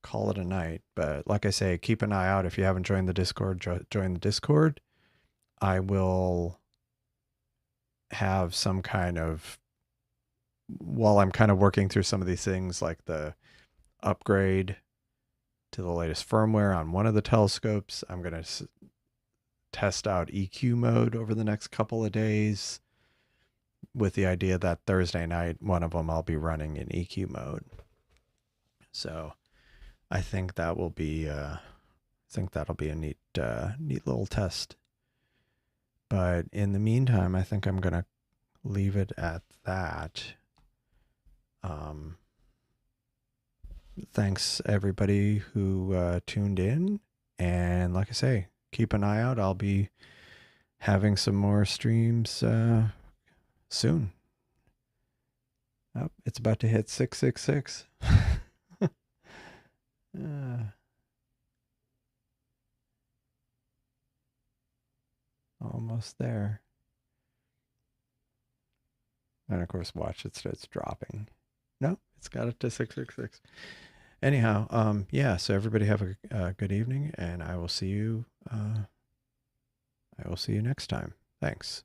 call it a night. But like I say, keep an eye out. If you haven't joined the Discord, join the Discord. I will have some kind of, while I'm kind of working through some of these things, like the upgrade to the latest firmware on one of the telescopes. I'm going to test out EQ mode over the next couple of days with the idea that Thursday night, one of them I'll be running in EQ mode. So I think that will be, that'll be a neat little test. But in the meantime, I think I'm going to leave it at that. Thanks everybody who tuned in. And like I say, keep an eye out. I'll be having some more streams soon. Oh, it's about to hit 666. almost there. And of course, watch, it starts dropping. No, it's got it to 666. Anyhow, yeah, so everybody have a good evening, and I will see you next time. Thanks.